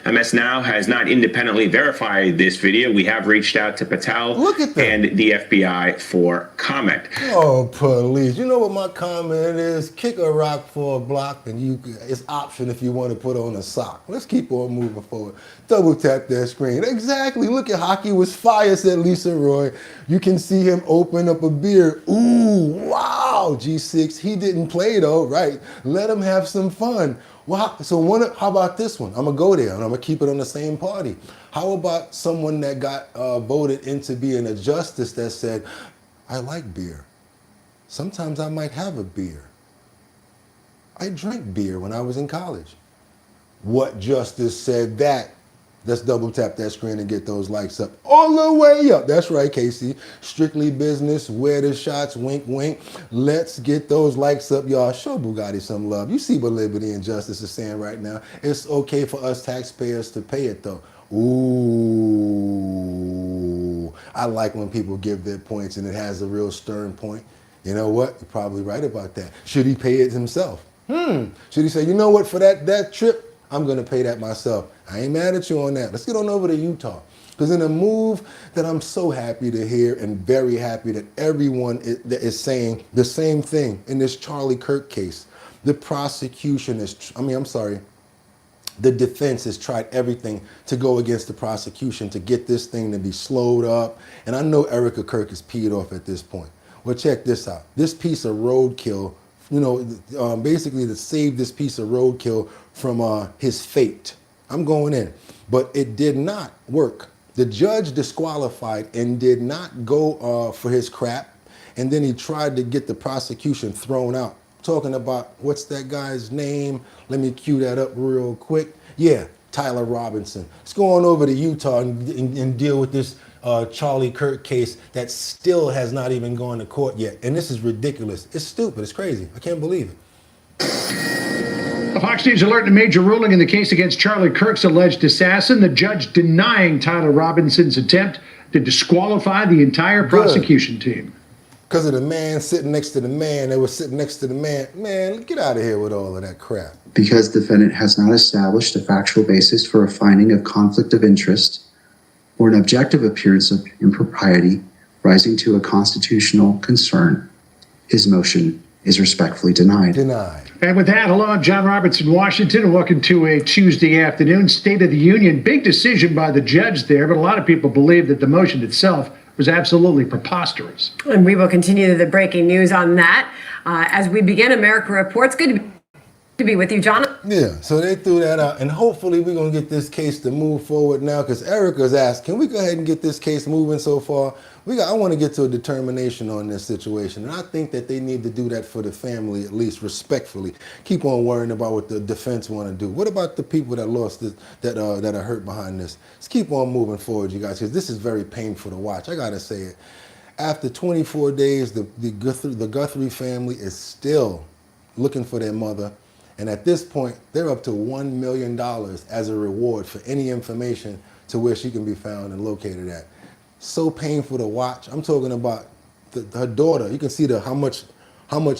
MS Now has not independently verified this video. We have reached out to Patel and the FBI for comment.
Oh, police. You know what my comment is? Kick a rock for a block, and it's option if you want to put on a sock. Let's keep on moving forward. Double tap that screen. Exactly. Look at hockey was fire, said Lisa Roy. You can see him open up a beer. Ooh, wow, G6. He didn't play though, right? Let him have some fun. Well, so how about this one? I'm going to go there and I'm going to keep it on the same party. How about someone that got voted into being a justice that said, I like beer. Sometimes I might have a beer. I drank beer when I was in college. What justice said that? Let's double tap that screen and get those likes up. All the way up. That's right, Casey. Strictly business, where the shots, wink, wink. Let's get those likes up, y'all. Show Bugatti some love. You see what Liberty and Justice is saying right now. It's okay for us taxpayers to pay it, though. Ooh. I like when people give their points and it has a real stern point. You know what? You're probably right about that. Should he pay it himself? Should he say, you know what, for that trip, I'm going to pay that myself. I ain't mad at you on that. Let's get on over to Utah. Because in a move that I'm so happy to hear and very happy that everyone is saying the same thing in this Charlie Kirk case. The prosecution the defense has tried everything to go against the prosecution to get this thing to be slowed up. And I know Erica Kirk is peed off at this point. Well, check this out. This piece of roadkill, basically to save this piece of roadkill from his fate. I'm going in. But it did not work. The judge disqualified and did not go for his crap. And then he tried to get the prosecution thrown out. Talking about, what's that guy's name? Let me cue that up real quick. Yeah, Tyler Robinson. Let's go on over to Utah and deal with this Charlie Kirk case that still has not even gone to court yet. And this is ridiculous. It's stupid. It's crazy. I can't believe it.
Fox News alerting a major ruling in the case against Charlie Kirk's alleged assassin. The judge denying Tyler Robinson's attempt to disqualify the entire prosecution team.
Because of the man sitting next to the man that was sitting next to the man. Man, get out of here with all of that crap.
Because the defendant has not established a factual basis for a finding of conflict of interest or an objective appearance of impropriety rising to a constitutional concern, his motion is respectfully denied.
Denied.
And with that, hello, I'm John Roberts in Washington, and welcome to a Tuesday afternoon State of the Union. Big decision by the judge there, but a lot of people believe that the motion itself was absolutely preposterous.
And we will continue the breaking news on that as we begin America Reports. Good to be with you, John.
Yeah, so they threw that out, and hopefully we're going to get this case to move forward now, because Erica's asked, can we go ahead and get this case moving so far? I want to get to a determination on this situation, and I think that they need to do that for the family, at least respectfully. Keep on worrying about what the defense want to do. What about the people that lost that are hurt behind this? Let's keep on moving forward, you guys, because this is very painful to watch. I gotta say it. After 24 days, the Guthrie family is still looking for their mother, And at this point, they're up to $1 million as a reward for any information to where she can be found and located at. So painful to watch. I'm talking about her daughter. You can see how much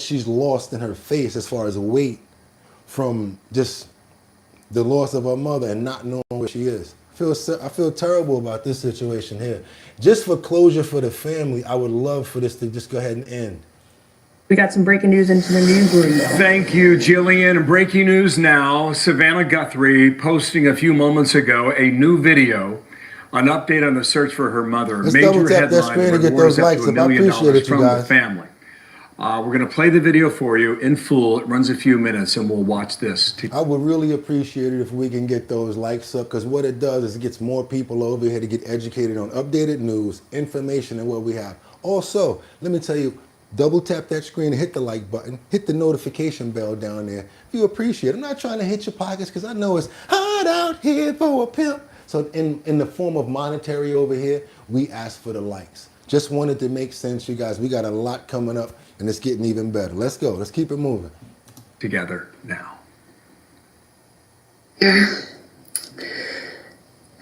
she's lost in her face as far as weight from just the loss of her mother and not knowing where she is. I feel terrible about this situation here. Just for closure for the family, I would love for this to just go ahead and end.
We got some breaking news into the newsroom.
Thank you, Jillian. Breaking news now. Savannah Guthrie posting a few moments ago a new video, an update on the search for her mother.
Let's
Major
double tap that
headline,
screen to get
rewards
those
up
likes
to $1
up. I
million
appreciate it, you
from the
guys.
family. We're going to play the video for you in full. It runs a few minutes, and we'll watch this.
I would really appreciate it if we can get those likes up, because what it does is it gets more people over here to get educated on updated news, information, and what we have. Also, let me tell you, double tap that screen and hit the like button, hit the notification bell down there if you appreciate it. I'm not trying to hit your pockets because I know it's hard out here for a pimp. So in the form of monetary over here, we ask for the likes. Just wanted to make sense, you guys. We got a lot coming up, and it's getting even better. Let's go. Let's keep it moving.
Together now.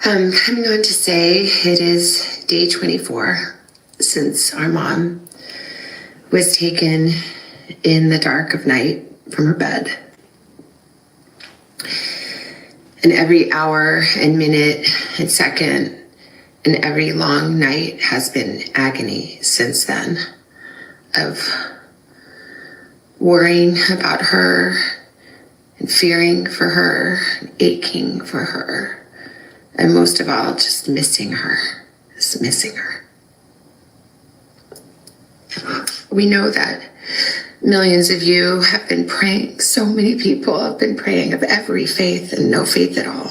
I'm coming on to say it is day 24 since our mom was taken in the dark of night from her bed. And every hour and minute and second and every long night has been agony since then, of worrying about her and fearing for her, and aching for her, and most of all, just missing her, just missing her. We know that millions of you have been praying. So many people have been praying of every faith and no faith at all,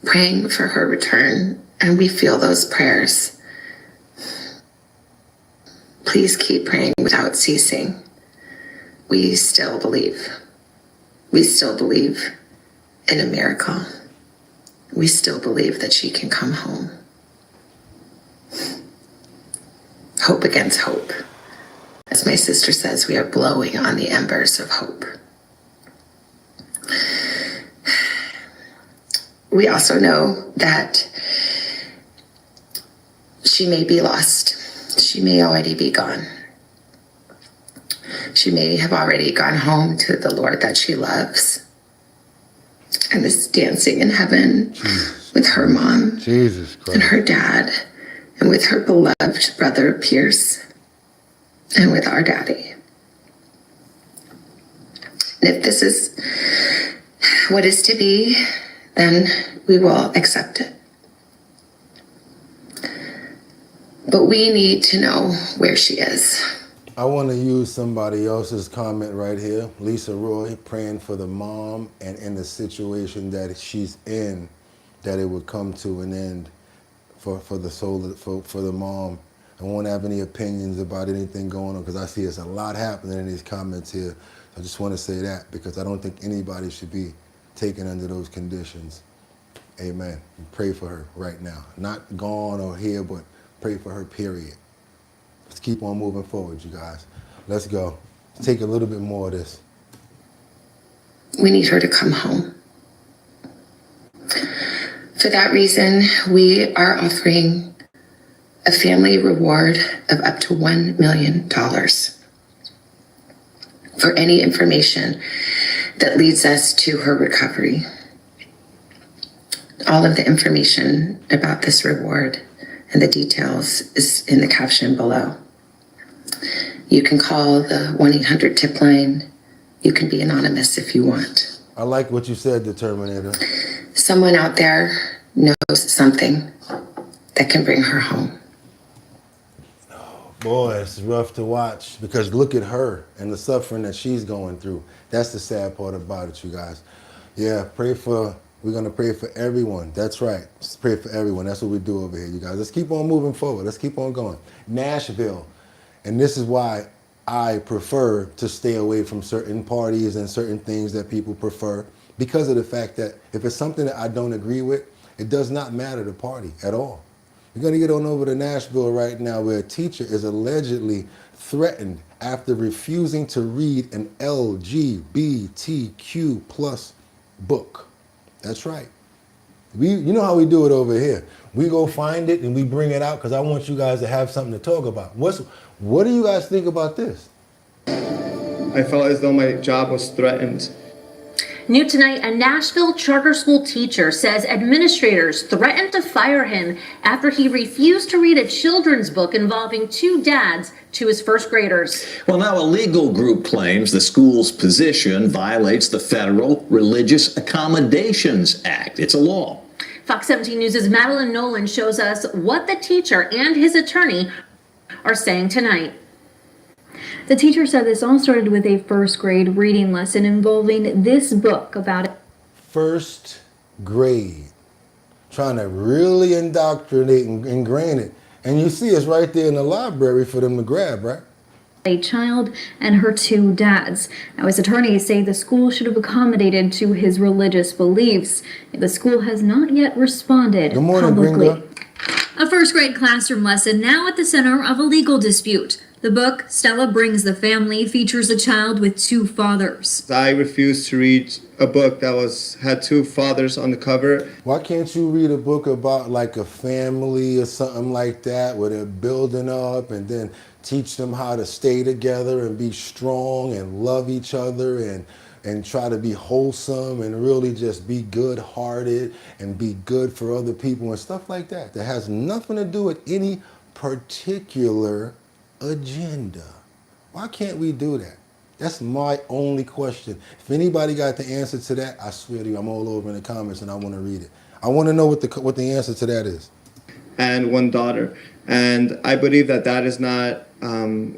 praying for her return. And we feel those prayers. Please keep praying without ceasing. We still believe. We still believe in a miracle. We still believe that she can come home. Hope against hope. As my sister says, we are blowing on the embers of hope. We also know that she may be lost. She may already be gone. She may have already gone home to the Lord that she loves and is dancing in heaven with her mom and her dad and with her beloved brother Pierce and with our daddy. And if this is what is to be, then we will accept it. But we need to know where she is.
I want to use somebody else's comment right here. Lisa Roy praying for the mom and in the situation that she's in, that it would come to an end for the soul, for the mom. I won't have any opinions about anything going on because I see there's a lot happening in these comments here. I just want to say that because I don't think anybody should be taken under those conditions. Amen. And pray for her right now. Not gone or here, but pray for her, period. Let's keep on moving forward, you guys. Let's go. Let's take a little bit more of this.
We need her to come home. For that reason, we are offering a family reward of up to $1 million for any information that leads us to her recovery. All of the information about this reward and the details is in the caption below. You can call the 1-800 tip line. You can be anonymous if you want.
I like what you said, the Terminator.
Someone out there knows something that can bring her home.
Boy, it's rough to watch because look at her and the suffering that she's going through. That's the sad part about it, you guys. Yeah, we're going to pray for everyone. That's right. Let's pray for everyone. That's what we do over here, you guys. Let's keep on moving forward. Let's keep on going. Nashville. And this is why I prefer to stay away from certain parties and certain things that people prefer, because of the fact that if it's something that I don't agree with, it does not matter the party at all. We're going to get on over to Nashville right now, where a teacher is allegedly threatened after refusing to read an LGBTQ plus book. That's right. You know how we do it over here. We go find it and we bring it out because I want you guys to have something to talk about. What do you guys think about this?
I felt as though my job was threatened.
New tonight, a Nashville charter school teacher says administrators threatened to fire him after he refused to read a children's book involving two dads to his first graders.
Well, now a legal group claims the school's position violates the Federal Religious Accommodations Act. It's a law.
Fox 17 News' Madeline Nolan shows us what the teacher and his attorney are saying tonight.
The teacher said this all started with a first grade reading lesson involving this book about it.
First grade. Trying to really indoctrinate and ingrain it. And you see it's right there in the library for them to grab, right?
A child and her two dads. Now, his attorneys say the school should have accommodated to his religious beliefs. The school has not yet responded publicly.
Gringo.
A first grade classroom lesson now at the center of a legal dispute. The book, Stella Brings the Family, features a child with two fathers.
I refused to read a book that had two fathers on the cover.
Why can't you read a book about like a family or something like that where they're building up and then teach them how to stay together and be strong and love each other and try to be wholesome and really just be good-hearted and be good for other people and stuff like that. That has nothing to do with any particular agenda. Why can't we do that? That's my only question. If anybody got the answer to that, I swear to you, I'm all over in the comments and I want to read it. I want to know what the answer to that is.
And one daughter. And I believe that is not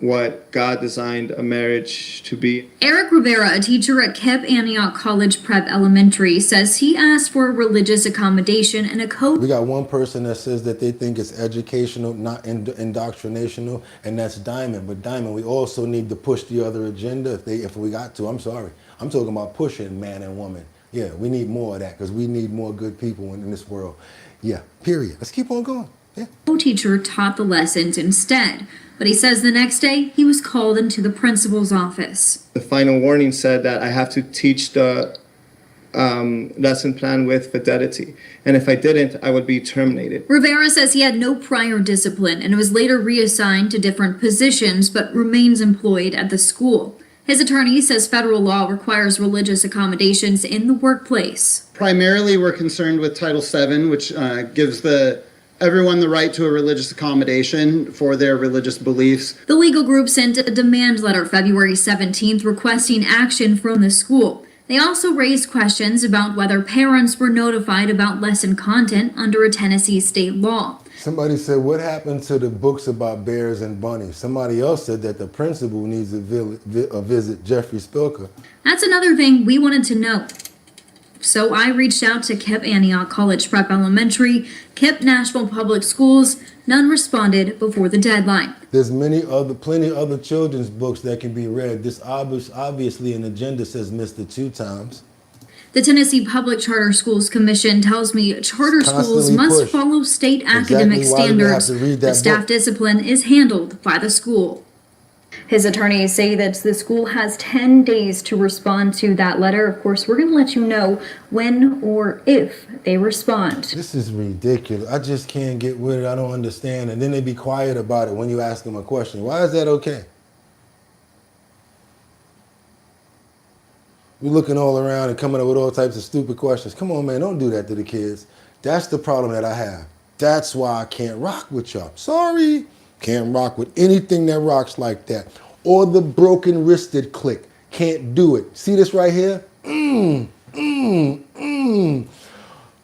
what God designed a marriage to be.
Eric Rivera, a teacher at KEP Antioch College Prep Elementary, says he asked for religious accommodation and a code.
We got one person that says that they think it's educational, not indoctrinational, and that's Diamond. But Diamond, we also need to push the other agenda if we got to. I'm sorry. I'm talking about pushing man and woman. Yeah, we need more of that because we need more good people in this world. Yeah, period. Let's keep on going. Yeah.
Co-teacher taught the lessons instead, but he says the next day he was called into the principal's office.
The final warning said that I have to teach the lesson plan with fidelity, and if I didn't, I would be terminated.
Rivera says he had no prior discipline and was later reassigned to different positions but remains employed at the school. His attorney says federal law requires religious accommodations in the workplace.
Primarily, we're concerned with Title VII, which gives everyone the right to a religious accommodation for their religious beliefs.
The legal group sent a demand letter February 17th requesting action from the school. They also raised questions about whether parents were notified about lesson content under a Tennessee state law.
Somebody said, what happened to the books about bears and bunnies? Somebody else said that the principal needs to visit Jeffrey Spilker.
That's another thing we wanted to know. So I reached out to KEP Antioch College Prep Elementary, KEP Nashville Public Schools. None responded before the deadline.
There's plenty of other children's books that can be read. This obviously an agenda says Mr. Two Times.
The Tennessee Public Charter Schools Commission tells me charter schools must follow state academic standards, but staff discipline is handled by the school. His attorneys say that the school has 10 days to respond to that letter. Of course, we're going to let you know when or if they respond.
This is ridiculous. I just can't get with it. I don't understand. And then they be quiet about it when you ask them a question. Why is that okay? We're looking all around and coming up with all types of stupid questions. Come on, man, don't do that to the kids. That's the problem that I have. That's why I can't rock with y'all. Sorry. Can't rock with anything that rocks like that. Or the broken-wristed clique. Can't do it. See this right here? Arnold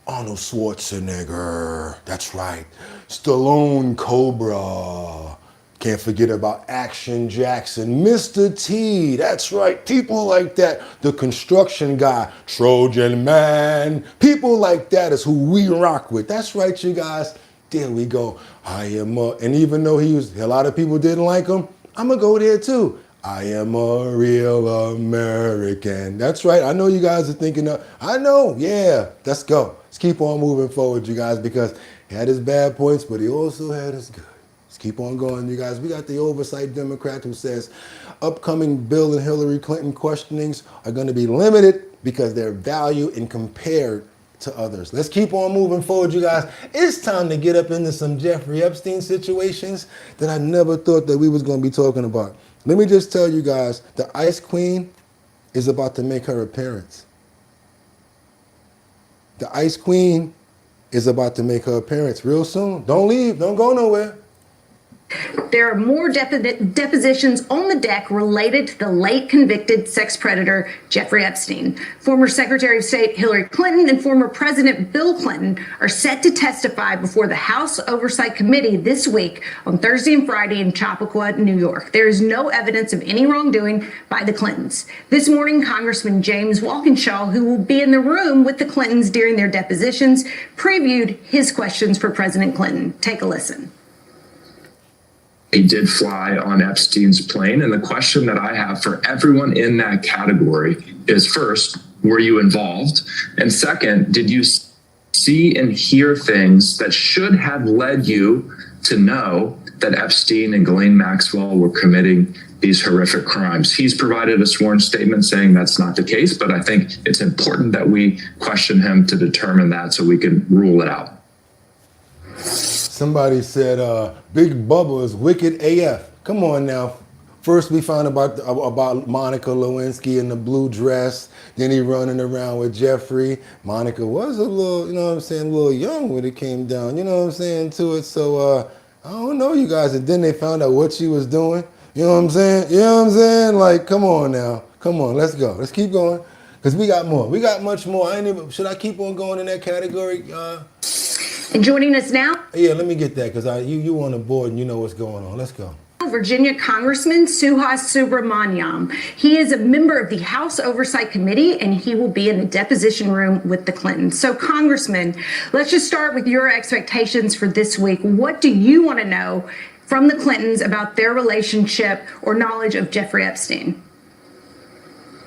Schwarzenegger. That's right. Stallone Cobra. Can't forget about Action Jackson. Mr. T. That's right. People like that. The construction guy. Trojan Man. People like that is who we rock with. That's right, you guys. There we go. And even though a lot of people didn't like him, I'm going to go there too. I am a real American. That's right. I know you guys are thinking I know. Yeah. Let's go. Let's keep on moving forward, you guys, because he had his bad points, but he also had his good. Let's keep on going, you guys. We got the oversight Democrat who says upcoming Bill and Hillary Clinton questionings are going to be limited because they're valued and compared to others. Let's keep on moving forward, you guys. It's time to get up into some Jeffrey Epstein situations that I never thought that we was going to be talking about. Let me just tell you guys, the Ice Queen is about to make her appearance. The Ice Queen is about to make her appearance real soon. Don't leave. Don't go nowhere.
There are more depositions on the deck related to the late convicted sex predator Jeffrey Epstein. Former Secretary of State Hillary Clinton and former President Bill Clinton are set to testify before the House Oversight Committee this week on Thursday and Friday in Chappaqua, New York. There is no evidence of any wrongdoing by the Clintons. This morning, Congressman James Walkinshaw, who will be in the room with the Clintons during their depositions, previewed his questions for President Clinton. Take a listen.
He did fly on Epstein's plane. And the question that I have for everyone in that category is, first, were you involved? And second, did you see and hear things that should have led you to know that Epstein and Ghislaine Maxwell were committing these horrific crimes? He's provided a sworn statement saying that's not the case, but I think it's important that we question him to determine that so we can rule it out.
Somebody said, Big Bubba is wicked AF. Come on now. First we found about Monica Lewinsky in the blue dress. Then he running around with Jeffrey. Monica was a little, you know what I'm saying, a little young when it came down, you know what I'm saying, to it. So, I don't know, you guys. And then they found out what she was doing. You know what I'm saying? You know what I'm saying? Like, come on now. Come on, let's go. Let's keep going. Because we got more. We got much more. Should I keep on going in that category?
And joining us now,
Yeah, let me get that because you on the board and you know what's going on. Let's go.
Virginia Congressman Suhas Subramaniam. He is a member of the House Oversight Committee, and he will be in the deposition room with the Clintons. So, Congressman, let's just start with your expectations for this week. What do you want to know from the Clintons about their relationship or knowledge of Jeffrey Epstein?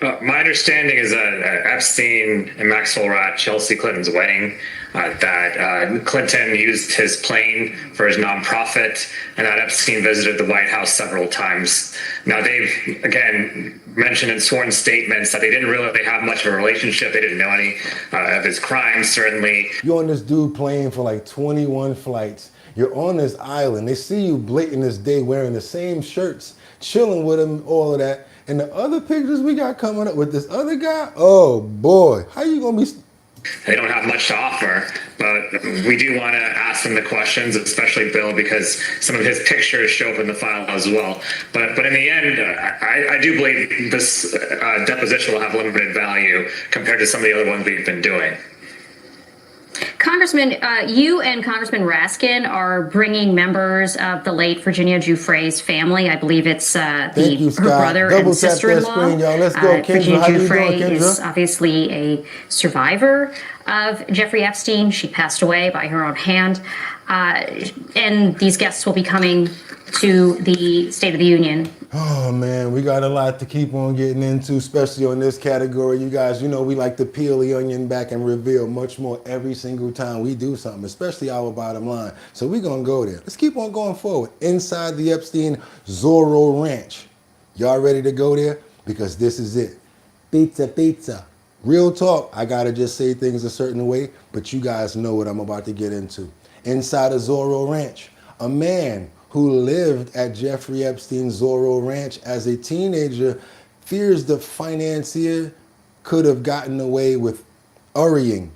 My understanding is that Epstein and Maxwell were at Chelsea Clinton's wedding, that Clinton used his plane for his nonprofit, and that Epstein visited the White House several times. Now, they've, again, mentioned in sworn statements that they didn't really have much of a relationship. They didn't know any of his crimes, certainly.
You're on this dude plane for like 21 flights. You're on this island. They see you blatant this day wearing the same shirts, chilling with him, all of that. And the other pictures we got coming up with this other guy, oh boy, how you gonna be?
They don't have much to offer, but we do want to ask them the questions, especially Bill, because some of his pictures show up in the file as well. But in the end, I do believe this deposition will have limited value compared to some of the other ones we've been doing.
Congressman, you and Congressman Raskin are bringing members of the late Virginia Giuffre's family. I believe it's her brother and sister-in-law.
Let's go, Kendra.
Virginia
How you doing,
Giuffre
Kendra?
is obviously a survivor of Jeffrey Epstein. She passed away by her own hand. And these guests will be coming to the State of the Union.
Oh man, we got a lot to keep on getting into, especially on this category. You guys, you know we like to peel the onion back and reveal much more every single time we do something, especially our bottom line. So we're gonna go there. Let's keep on going forward. Inside the Epstein Zorro Ranch. Y'all ready to go there? Because this is it. Pizza, pizza. Real talk, I gotta just say things a certain way, but you guys know what I'm about to get into. Inside of Zorro Ranch, a man who lived at Jeffrey Epstein's Zorro Ranch as a teenager fears the financier could have gotten away with hurrying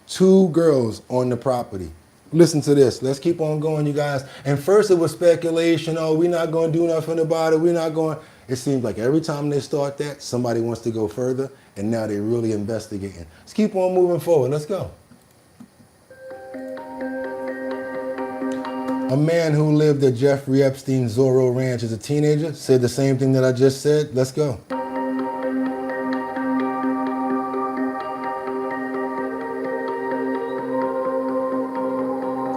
2 girls on the property. Listen to this. Let's keep on going, you guys. And first it was speculation. Oh, we're not going to do nothing about it. We're not going. It seems like every time they start that, somebody wants to go further, and now they're really investigating. Let's keep on moving forward. Let's go. A man who lived at Jeffrey Epstein's Zorro Ranch as a teenager said the same thing that I just said. Let's go.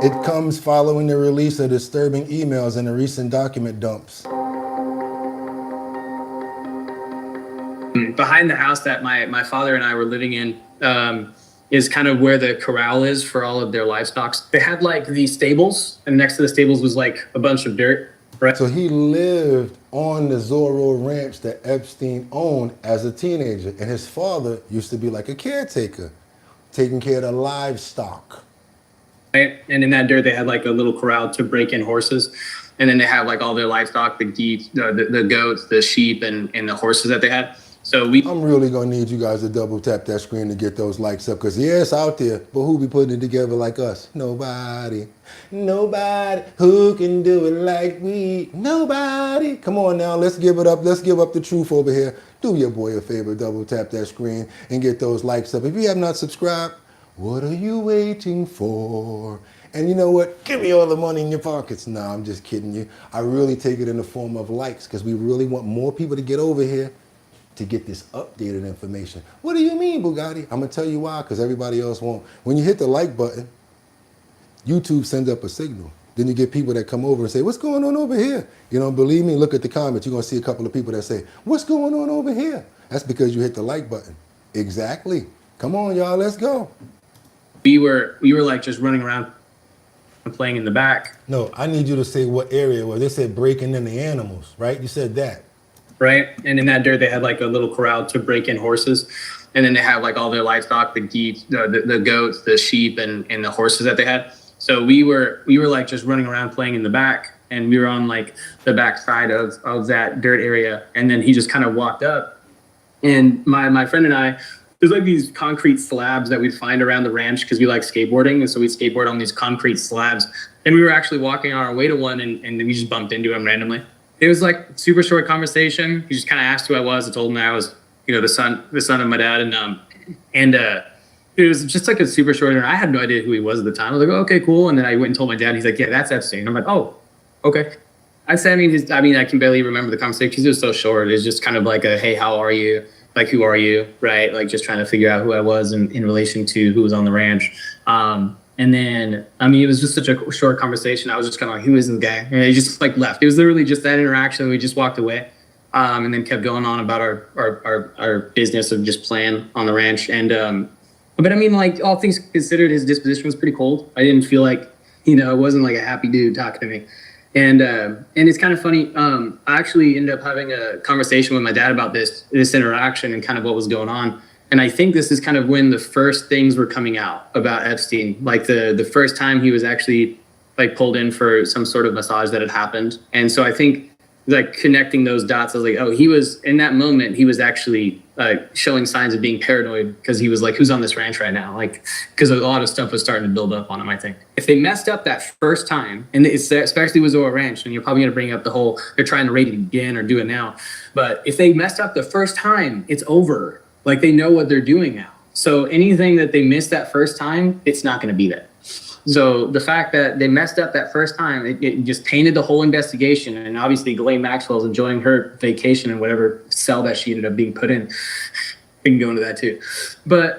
It comes following the release of disturbing emails and the recent document dumps.
Behind the house that my father and I were living in,
is kind of where the corral is for all of their livestock. They had like these stables, and next to the stables was like a bunch of dirt. Right.
So he lived on the Zorro Ranch that Epstein owned as a teenager, and his father used to be like a caretaker, taking care of the livestock.
Right? And in that dirt, they had like a little corral to break in horses. And then they have like all their livestock, the geese, the goats, the sheep, and the horses that they had. So
I'm really gonna need you guys to double tap that screen to get those likes up, because yeah, it's out there, but who be putting it together like us? Nobody. Nobody who can do it like we. Nobody. Come on now, let's give it up. Let's give up the truth over here. Do your boy a favor, double tap that screen and get those likes up. If you have not subscribed, what are you waiting for? And you know what? Give me all the money in your pockets. Nah, I'm just kidding you. I really take it in the form of likes, because we really want more people to get over here to get this updated information. What do you mean, Bugatti? I'm gonna tell you why, because everybody else won't. When you hit the like button, YouTube sends up a signal. Then you get people that come over and say, what's going on over here? You don't believe me? Look at the comments. You're gonna see a couple of people that say, what's going on over here? That's because you hit the like button. Exactly. Come on, y'all, let's go.
We were like just running around and playing in the back.
No, I need you to say what area it was. They said breaking in the animals, right? You said that.
Right? And in that dirt, they had like a little corral to break in horses. And then they have like all their livestock, the geese, the goats, the sheep, and the horses that they had. So we were like just running around playing in the back, and we were on like the back side of that dirt area. And then he just kind of walked up, and my friend and I, there's like these concrete slabs that we'd find around the ranch because we like skateboarding. And so we'd skateboard on these concrete slabs. And we were actually walking on our way to one, and we just bumped into him randomly. It was like super short conversation. He just kind of asked who I was. I told him that I was, the son of my dad. And it was just like a super short, and I had no idea who he was at the time. I was like, oh, okay, cool. And then I went and told my dad, and he's like, yeah, that's Epstein. I'm like, oh, okay. I said, I can barely remember the conversation because it was so short. It's just kind of like a, hey, how are you? Like, who are you? Right? Like just trying to figure out who I was in relation to who was on the ranch. And then, it was just such a short conversation. I was just kind of like, who is this guy? And he just like left. It was literally just that interaction. We just walked away, and then kept going on about our business of just playing on the ranch. And, but like all things considered, his disposition was pretty cold. I didn't feel like, it wasn't like a happy dude talking to me. And it's kind of funny. I actually ended up having a conversation with my dad about this interaction and kind of what was going on. And I think this is kind of when the first things were coming out about Epstein, like the first time he was actually like pulled in for some sort of massage that had happened. And so I think like connecting those dots, I was like, oh, he was in that moment, he was actually showing signs of being paranoid because he was like, who's on this ranch right now? Like, because a lot of stuff was starting to build up on him, I think. If they messed up that first time, and it's especially with Zorro Ranch, and you're probably going to bring up the whole, they're trying to rate it again or do it now. But if they messed up the first time, it's over. Like they know what they're doing now. So anything that they missed that first time, it's not going to be there. So the fact that they messed up that first time, it just tainted the whole investigation. And obviously Ghislaine Maxwell's enjoying her vacation and whatever cell that she ended up being put in. We can go into that too. But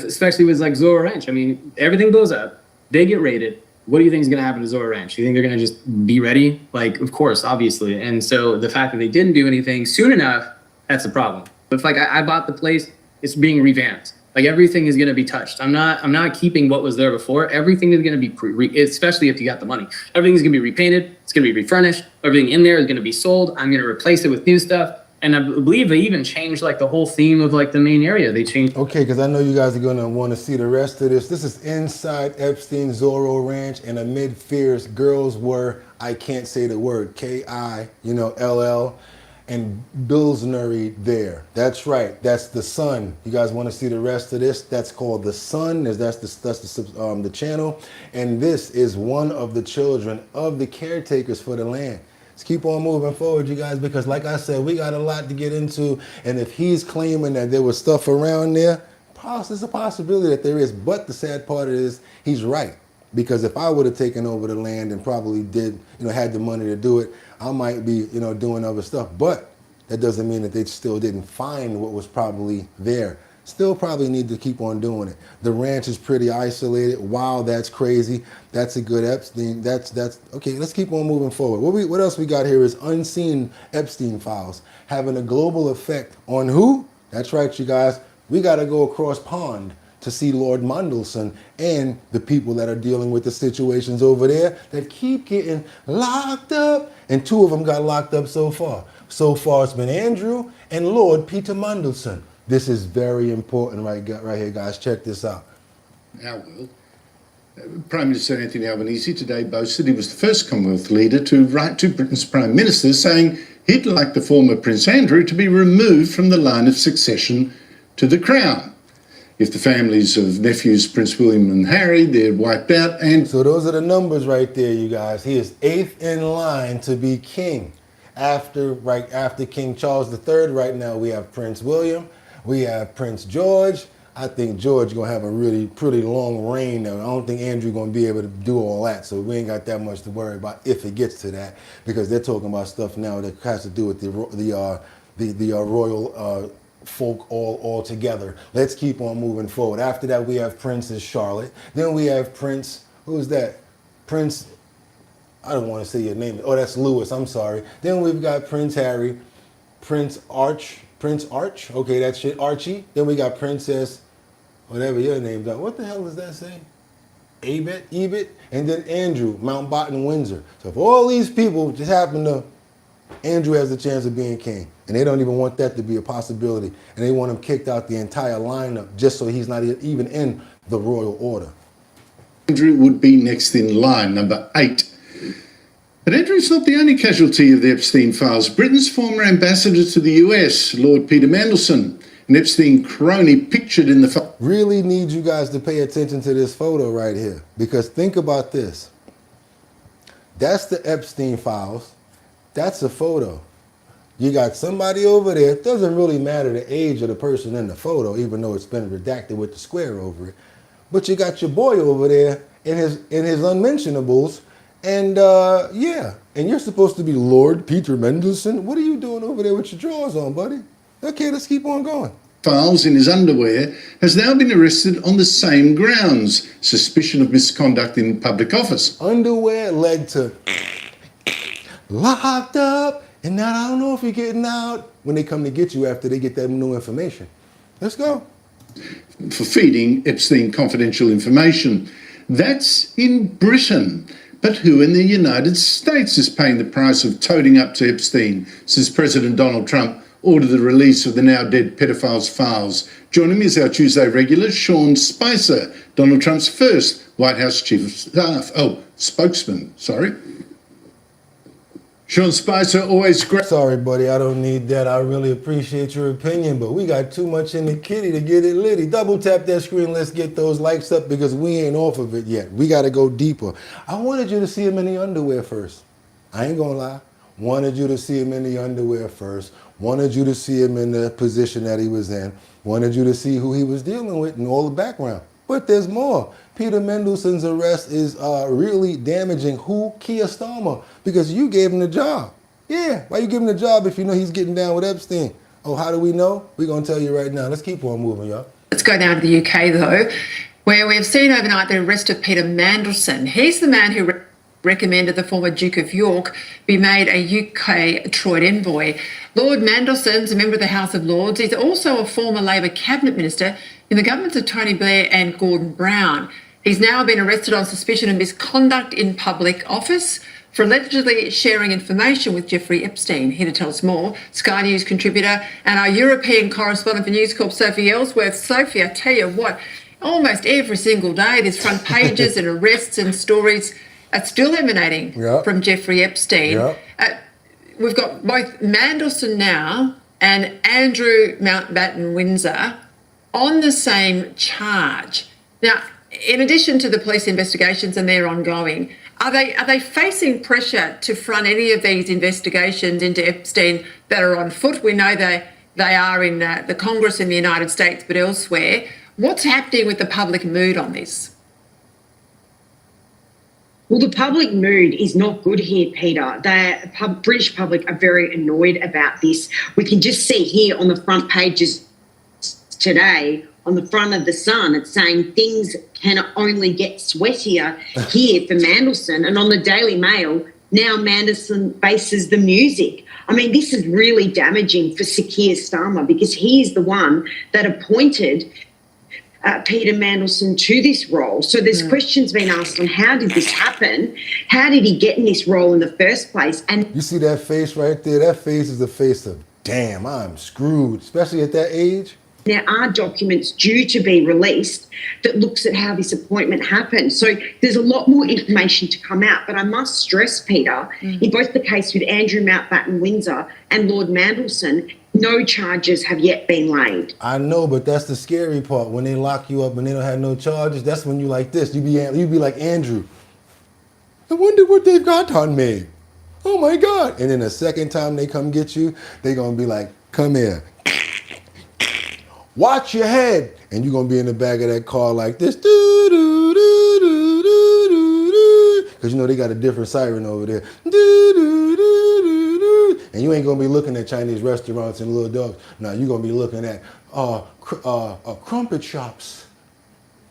especially with like Zorro Ranch, everything blows up. They get raided. What do you think is going to happen to Zorro Ranch? Do you think they're going to just be ready? Like, of course, obviously. And so the fact that they didn't do anything soon enough, that's the problem. If like I bought the place, it's being revamped. Like everything is going to be touched. I'm not keeping what was there before. Everything is going to be especially if you got the money. Everything is going to be repainted. It's going to be refurnished. Everything in there is going to be sold. I'm going to replace it with new stuff. And I believe they even changed like the whole theme of like the main area. They changed.
Okay, because I know you guys are going to want to see the rest of this. This is inside Epstein Zorro Ranch, and amid fears, girls were, I can't say the word, K-I, LL. And Bilsnery there. That's right. That's the Sun. You guys want to see the rest of this? That's called the Sun. That's the channel. And this is one of the children of the caretakers for the land. Let's keep on moving forward, you guys, because like I said, we got a lot to get into. And if he's claiming that there was stuff around there, there's a possibility that there is. But the sad part is he's right. Because if I would have taken over the land and probably had the money to do it, I might be, doing other stuff. But that doesn't mean that they still didn't find what was probably there. Still probably need to keep on doing it. The ranch is pretty isolated. Wow, that's crazy. That's a good Epstein. That's okay. Let's keep on moving forward. What else we got here is unseen Epstein files having a global effect on who? That's right, you guys. We got to go across pond to see Lord Mandelson and the people that are dealing with the situations over there that keep getting locked up. And 2 of them got locked up so far. So far, it's been Andrew and Lord Peter Mandelson. This is very important right here, guys. Check this out.
Our world. Prime Minister Anthony Albanese today boasted he was the first Commonwealth leader to write to Britain's Prime Minister saying he'd like the former Prince Andrew to be removed from the line of succession to the Crown. If the families of nephews Prince William and Harry, they're wiped out. And
so those are the numbers right there, you guys. He is 8th in line to be king. After King Charles III, right now we have Prince William, we have Prince George. I think George gonna have a really pretty long reign now. I don't think Andrew gonna be able to do all that, so we ain't got that much to worry about if it gets to that, because they're talking about stuff now that has to do with the royal folk all together. Let's keep on moving forward. After that, we have Princess Charlotte. Then we have Prince. Who's that? Prince. I don't want to say your name. Oh, that's Louis. I'm sorry. Then we've got Prince Harry, Prince Arch. Okay, that's shit. Archie. Then we got Princess, whatever your name's on. What the hell does that say? Ebit. And then Andrew, Mountbatten Windsor. So if all these people just happen to, Andrew has a chance of being king. And they don't even want that to be a possibility. And they want him kicked out the entire lineup just so he's not even in the royal order.
Andrew would be next in line, number 8. But Andrew's not the only casualty of the Epstein files. Britain's former ambassador to the US, Lord Peter Mandelson, an Epstein crony pictured in the file.
Really need you guys to pay attention to this photo right here, because think about this. That's the Epstein files. That's a photo. You got somebody over there. It doesn't really matter the age of the person in the photo, even though it's been redacted with the square over it. But you got your boy over there in his unmentionables. And yeah, and you're supposed to be Lord Peter Mandelson. What are you doing over there with your drawers on, buddy? Okay, let's keep on going.
Files in his underwear has now been arrested on the same grounds, suspicion of misconduct in public office.
Underwear led to locked up, and now I don't know if you're getting out when they come to get you after they get that new information. Let's go.
For feeding Epstein confidential information. That's in Britain. But who in the United States is paying the price of toting up to Epstein since President Donald Trump ordered the release of the now dead pedophile's files? Joining me is our Tuesday regular, Sean Spicer, Donald Trump's first White House Chief of Staff. Spokesman, sorry. Sean Spicer, always great.
Sorry, buddy, I don't need that. I really appreciate your opinion, but we got too much in the kitty to get it litty. Double tap that screen. Let's get those likes up because we ain't off of it yet. We got to go deeper. I wanted you to see him in the underwear first. I ain't going to lie. Wanted you to see him in the underwear first. Wanted you to see him in the position that he was in. Wanted you to see who he was dealing with and all the background. But there's more. Peter Mandelson's arrest is really damaging Keir Starmer, because you gave him the job. Yeah, why you give him the job if you know he's getting down with Epstein? Oh, how do we know? We're going to tell you right now. Let's keep on moving, y'all.
Let's go down to the UK, though, where we've seen overnight the arrest of Peter Mandelson. He's the man who recommended the former Duke of York be made a UK Troy envoy. Lord Mandelson's a member of the House of Lords. He's also a former Labor cabinet minister in the governments of Tony Blair and Gordon Brown. He's now been arrested on suspicion of misconduct in public office for allegedly sharing information with Jeffrey Epstein. Here to tell us more, Sky News contributor and our European correspondent for News Corp, Sophie Ellsworth. Sophie, I tell you what, almost every single day there's front pages and arrests and stories are still emanating from Jeffrey Epstein. We've got both Mandelson now and Andrew Mountbatten Windsor on the same charge. Now, in addition to the police investigations, and they're ongoing, are they facing pressure to front any of these investigations into Epstein that are on foot? We know they are in the Congress in the United States, but elsewhere. What's happening with the public mood on this?
Well, the public mood is not good here, Peter. The British public are very annoyed about this. We can just see here on the front pages today, on the front of the Sun, it's saying things can only get sweatier here for Mandelson. And on the Daily Mail, now Mandelson faces the music. I mean, this is really damaging for Keir Starmer, because he is the one that appointed Peter Mandelson to this role. So there's questions being asked on how did this happen? How did he get in this role in the first place? And
you see that face right there? That face is the face of, damn, I'm screwed, especially at that age.
there are documents due to be released that looks at how this appointment happened. So there's a lot more information to come out. But I must stress, Peter, in both the case with Andrew Mountbatten Windsor and Lord Mandelson, no charges have yet been laid.
I know, but that's the scary part. When they lock you up and they don't have no charges, that's when you like this. You be like Andrew. I wonder what they've got on me. Oh my God. And then the second time they come get you, they're going to be like, come here. Watch your head. And you're going to be in the back of that car like this. Because you know they got a different siren over there. And you ain't going to be looking at Chinese restaurants and little dogs. No, you're going to be looking at crumpet shops,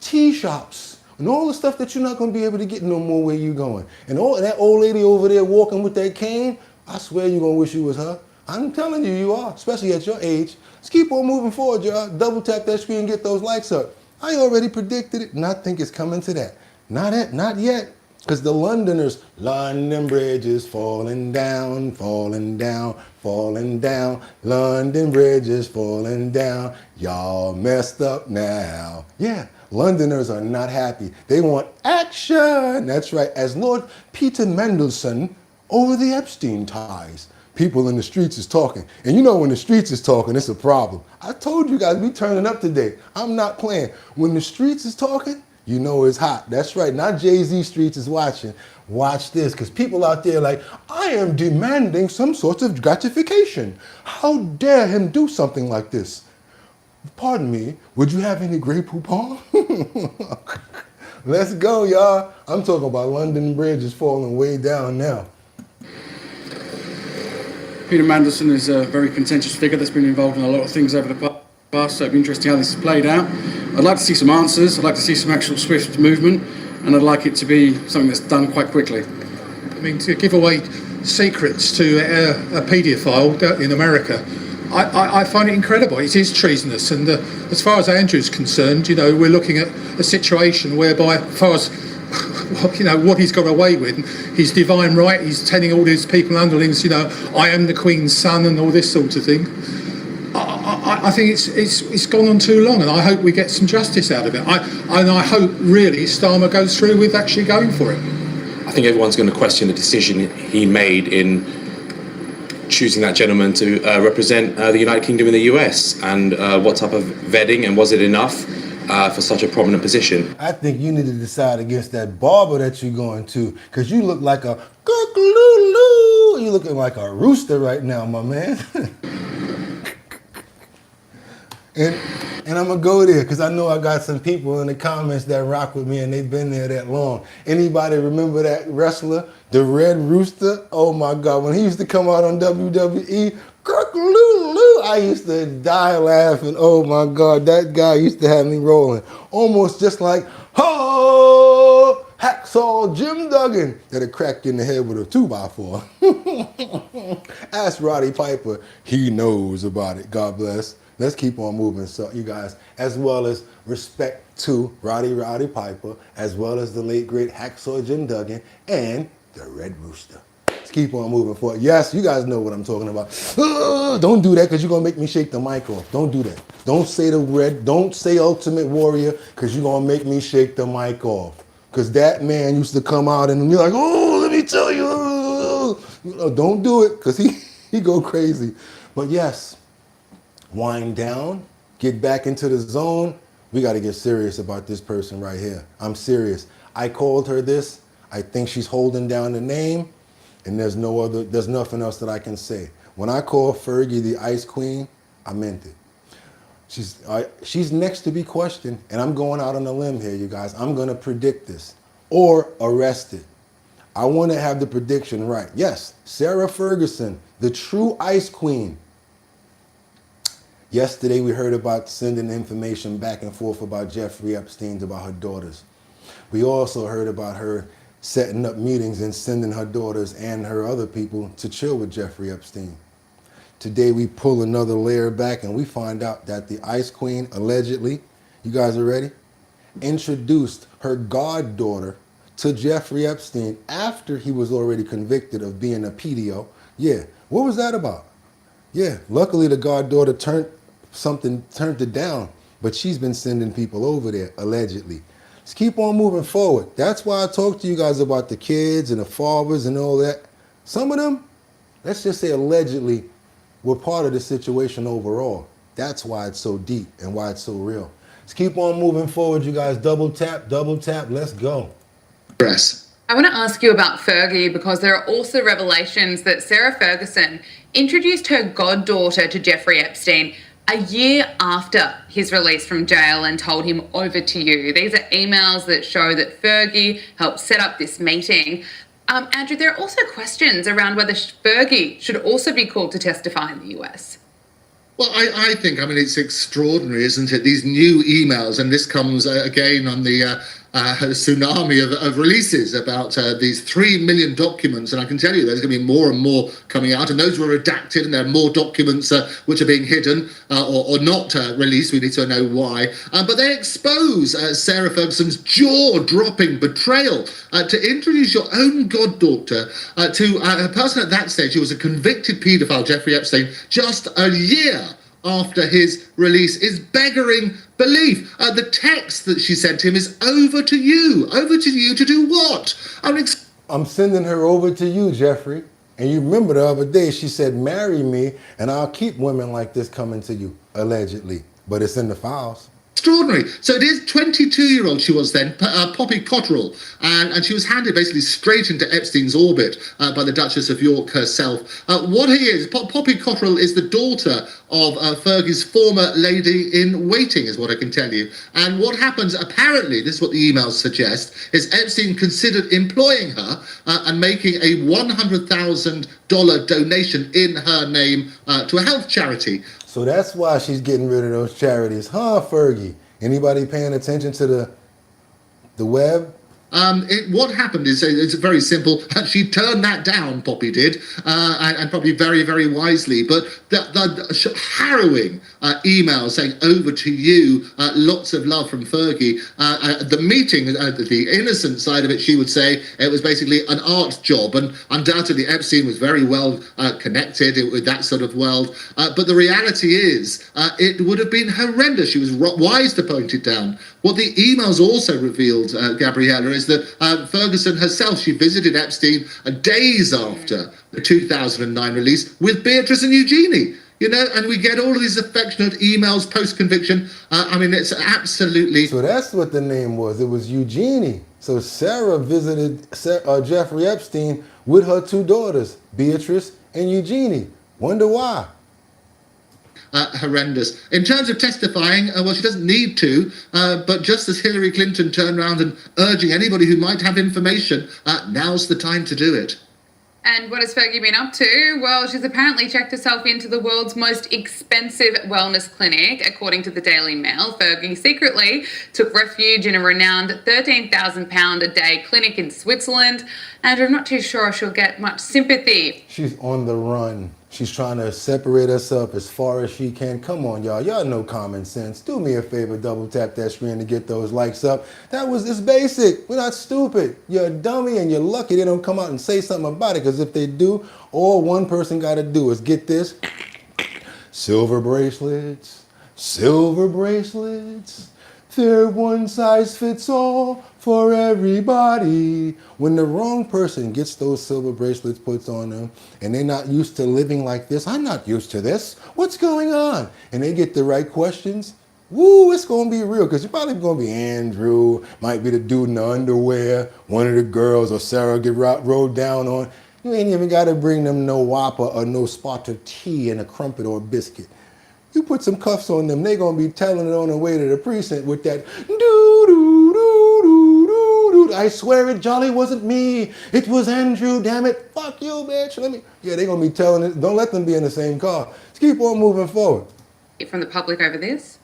tea shops, and all the stuff that you're not going to be able to get no more where you going. And all that old lady over there walking with that cane, I swear you're going to wish you was her. I'm telling you, you are, especially at your age. Let's keep on moving forward, y'all. Double tap that screen and get those likes up. I already predicted it, and I think it's coming to that. Not yet. Because the Londoners, London Bridge is falling down, falling down, falling down. London Bridge is falling down. Y'all messed up now. Yeah, Londoners are not happy. They want action. That's right. As Lord Peter Mandelson over the Epstein ties. People in the streets is talking. And you know when the streets is talking, it's a problem. I told you guys, we turning up today. I'm not playing. When the streets is talking, you know it's hot. That's right. Not Jay-Z streets is watching. Watch this, because people out there like, I am demanding some sort of gratification. How dare him do something like this? Pardon me, would you have any Grey Poupon? Let's go, y'all. I'm talking about London Bridge is falling way down now.
Peter Mandelson is a very contentious figure that's been involved in a lot of things over the past, so it'll be interesting how this is played out. I'd like to see some answers, I'd like to see some actual swift movement, and I'd like it to be something that's done quite quickly.
I mean, to give away secrets to a paedophile in America, I find it incredible. It is treasonous, and as far as Andrew's concerned, you know, we're looking at a situation whereby, as far as you know, what he's got away with, his divine right, he's telling all these people underlings, you know, I am the Queen's son and all this sort of thing. I think it's gone on too long, and I hope we get some justice out of it. I hope really Starmer goes through with actually going for it.
I think everyone's going to question the decision he made in choosing that gentleman to represent the United Kingdom in the US, and what type of vetting, and was it enough for such a prominent position?
I think you need to decide against that barber that you're going to, because you look like a cock-a-loo-loo. You're looking like a rooster right now, my man. And I'm going to go there because I know I got some people in the comments that rock with me and they've been there that long. Anybody remember that wrestler, the Red Rooster? Oh my God, when he used to come out on WWE, I used to die laughing. Oh my God, that guy used to have me rolling. Almost just like, ho, Hacksaw Jim Duggan that had cracked you in the head with a 2x4. Ask Roddy Piper, he knows about it. God bless. Let's keep on moving, so you guys, as well as respect to Roddy Piper, as well as the late great Hacksaw Jim Duggan and the Red Rooster. Let's keep on moving forward. Yes, you guys know what I'm talking about. Don't do that because you're gonna make me shake the mic off. Don't do that. Don't say don't say Ultimate Warrior because you're gonna make me shake the mic off. Because that man used to come out and be like, oh, let me tell you. Don't do it because he go crazy. But yes. Wind down, get back into the zone. We got to get serious about this person right here. I'm serious. I called her this. I think she's holding down the name, and there's nothing else that I can say. When I call Fergie the Ice Queen, I meant it. She's next to be questioned, and I'm going out on a limb here, you guys. I'm going to predict this or arrested. I want to have the prediction right. Yes, Sarah Ferguson, the true Ice Queen. Yesterday, we heard about sending information back and forth about Jeffrey Epstein, about her daughters. We also heard about her setting up meetings and sending her daughters and her other people to chill with Jeffrey Epstein. Today, we pull another layer back and we find out that the Ice Queen allegedly You guys are ready? Introduced her goddaughter to Jeffrey Epstein after he was already convicted of being a pedo. Yeah, what was that about? Yeah, luckily the goddaughter turned it down, but she's been sending people over there, allegedly. Let's keep on moving forward. That's why I talked to you guys about the kids and the fathers and all that. Some of them, let's just say allegedly, were part of the situation overall. That's why it's so deep and why it's so real. Let's keep on moving forward, you guys. Double tap, let's go.
Press. I want to ask you about Fergie because there are also revelations that Sarah Ferguson introduced her goddaughter to Jeffrey Epstein a year after his release from jail and told him over to you. These are emails that show that Fergie helped set up this meeting. Andrew, there are also questions around whether Fergie should also be called to testify in the US.
Well, I think, it's extraordinary, isn't it? These new emails, and this comes again on the tsunami of releases about these 3 million documents, and I can tell you there's going to be more and more coming out, and those were redacted, and there are more documents which are being hidden or not released. We need to know why. But they expose Sarah Ferguson's jaw-dropping betrayal to introduce your own goddaughter to a person at that stage who was a convicted paedophile, Jeffrey Epstein, just a year after his release is beggaring belief. The text that she sent him is over to you to do what?
I'm sending her over to you, Jeffrey. And you remember the other day she said, marry me and I'll keep women like this coming to you, allegedly. But it's in the files.
Extraordinary. So it is 22-year-old she was then, Poppy Cotterill, and she was handed basically straight into Epstein's orbit by the Duchess of York herself. What he is, Poppy Cotterill is the daughter of Fergie's former lady-in-waiting, is what I can tell you. And what happens, apparently, this is what the emails suggest, is Epstein considered employing her and making a $100,000 donation in her name to a health charity.
So that's why she's getting rid of those charities, huh, Fergie? Anybody paying attention to the web?
What happened is it's very simple. She turned that down, Poppy did, and probably very, very wisely. But the harrowing email saying over to you, lots of love from Fergie. The meeting, the innocent side of it, she would say it was basically an art job, and undoubtedly Epstein was very well connected with that sort of world. But the reality is, it would have been horrendous. She was wise to point it down. What the emails also revealed, Gabriella, is that Ferguson herself, she visited Epstein days after the 2009 release with Beatrice and Eugenie. And we get all of these affectionate emails post-conviction. It's absolutely...
So that's what the name was. It was Eugenie. So Sarah visited Jeffrey Epstein with her 2 daughters, Beatrice and Eugenie. Wonder why?
Horrendous. In terms of testifying, well, she doesn't need to, but just as Hillary Clinton turned around and urging anybody who might have information, now's the time to do it.
And what has Fergie been up to? Well, she's apparently checked herself into the world's most expensive wellness clinic. According to the Daily Mail, Fergie secretly took refuge in a renowned £13,000 a day clinic in Switzerland. And I'm not too sure she'll get much sympathy.
She's on the run. She's trying to separate us up as far as she can. Come on, y'all. Y'all know common sense. Do me a favor, double tap that screen to get those likes up. It's basic. We're not stupid. You're a dummy and you're lucky they don't come out and say something about it, because if they do, all one person got to do is get this. Silver bracelets. Silver bracelets. They're one size fits all for everybody. When the wrong person gets those silver bracelets put on them and they're not used to living like this, I'm not used to this, what's going on? And they get the right questions, woo, it's going to be real, because you're probably going to be Andrew, might be the dude in the underwear, one of the girls, or Sarah get rolled down on. You ain't even got to bring them no Whopper or no spot of tea and a crumpet or a biscuit. You put some cuffs on them, they gonna be telling it on the way to the precinct with that doo-doo-doo-doo-doo-doo. I swear it jolly wasn't me. It was Andrew, damn it. Fuck you, bitch. Yeah, they gonna be telling it. Don't let them be in the same car. Let's keep on moving forward.
From the public over this?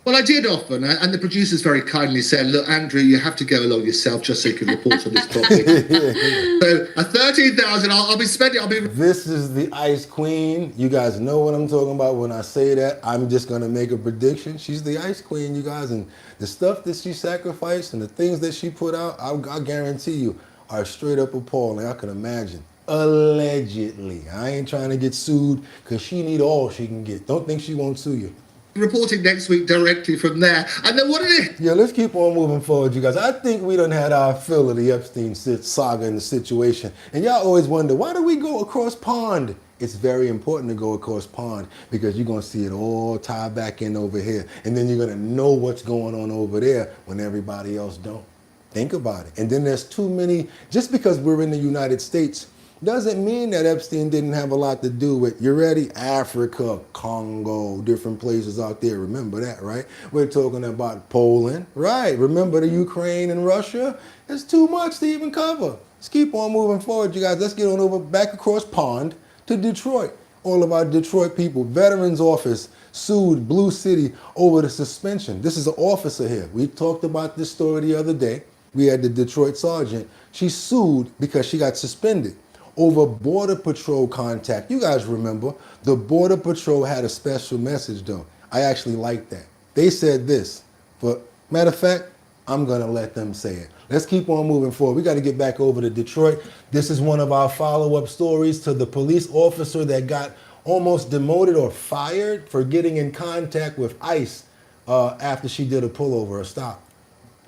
Well, I did often, and the producers very kindly said, look, Andrew, you have to go along yourself just so you can report on this topic. So, a 13,000, I'll be spending,
This is the Ice Queen. You guys know what I'm talking about when I say that. I'm just going to make a prediction. She's the Ice Queen, you guys, and the stuff that she sacrificed and the things that she put out, I guarantee you, are straight up appalling. I can imagine. Allegedly. I ain't trying to get sued because she need all she can get. Don't think she won't sue you.
reporting next week directly from there. And then what is it?
Yeah, let's keep on moving forward, you guys. I think we done had our fill of the Epstein saga and the situation. And y'all always wonder, why do we go across pond? It's very important to go across pond because you're going to see it all tie back in over here. And then you're going to know what's going on over there when everybody else don't. Think about it. And then there's too many, just because we're in the United States, doesn't mean that Epstein didn't have a lot to do with, you ready? Africa, Congo, different places out there. Remember that, right? We're talking about Poland, right? Remember the Ukraine and Russia? It's too much to even cover. Let's keep on moving forward, you guys. Let's get on over back across pond to Detroit. All of our Detroit people. Veterans Office sued Blue City over the suspension. This is an officer here. We talked about this story the other day. We had the Detroit sergeant. She sued because she got suspended over Border Patrol contact. You guys remember, the Border Patrol had a special message though. I actually like that. They said this, but matter of fact, I'm gonna let them say it. Let's keep on moving forward. We gotta get back over to Detroit. This is one of our follow-up stories to the police officer that got almost demoted or fired for getting in contact with ICE after she did a pullover, a stop.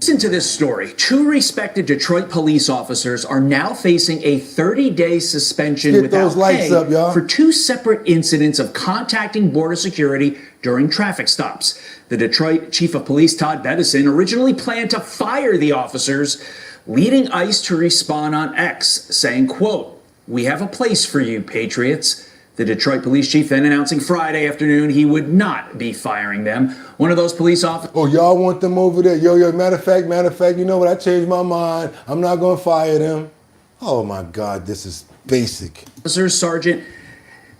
Listen to this story. Two respected Detroit police officers are now facing a 30-day suspension without pay for two separate incidents of contacting border security during traffic stops. The Detroit Chief of Police, Todd Bettison, originally planned to fire the officers, leading ICE to respond on X, saying, quote, "We have a place for you, patriots." The Detroit police chief then announcing Friday afternoon he would not be firing them. One of those police officers...
Oh, y'all want them over there? Yo, matter of fact, you know what? I changed my mind. I'm not going to fire them. Oh, my God, this is basic.
Sergeant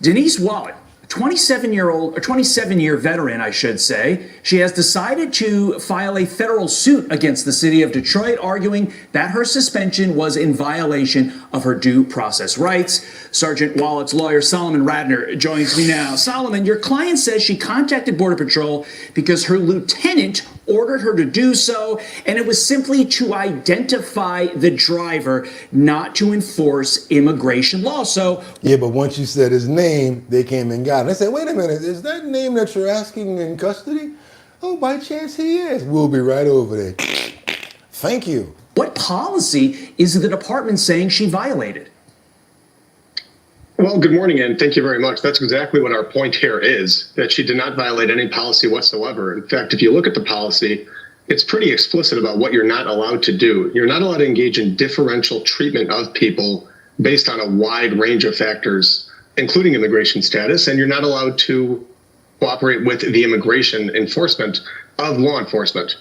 Denise Wallet, a 27-year veteran, I should say. She has decided to file a federal suit against the city of Detroit, arguing that her suspension was in violation of her due process rights. Sergeant Wallet's lawyer, Solomon Radner, joins me now. Solomon, your client says she contacted Border Patrol because her lieutenant ordered her to do so, and it was simply to identify the driver, not to enforce immigration law. So,
yeah, but once you said his name, they came and got him. They said, wait a minute, is that name that you're asking in custody? Oh, by chance he is. We'll be right over there. Thank you.
What policy is the department saying she violated?
Well, good morning, and thank you very much. That's exactly what our point here is, that she did not violate any policy whatsoever. In fact, if you look at the policy, it's pretty explicit about what you're not allowed to do. You're not allowed to engage in differential treatment of people based on a wide range of factors, including immigration status, and you're not allowed to cooperate with the immigration enforcement of law enforcement.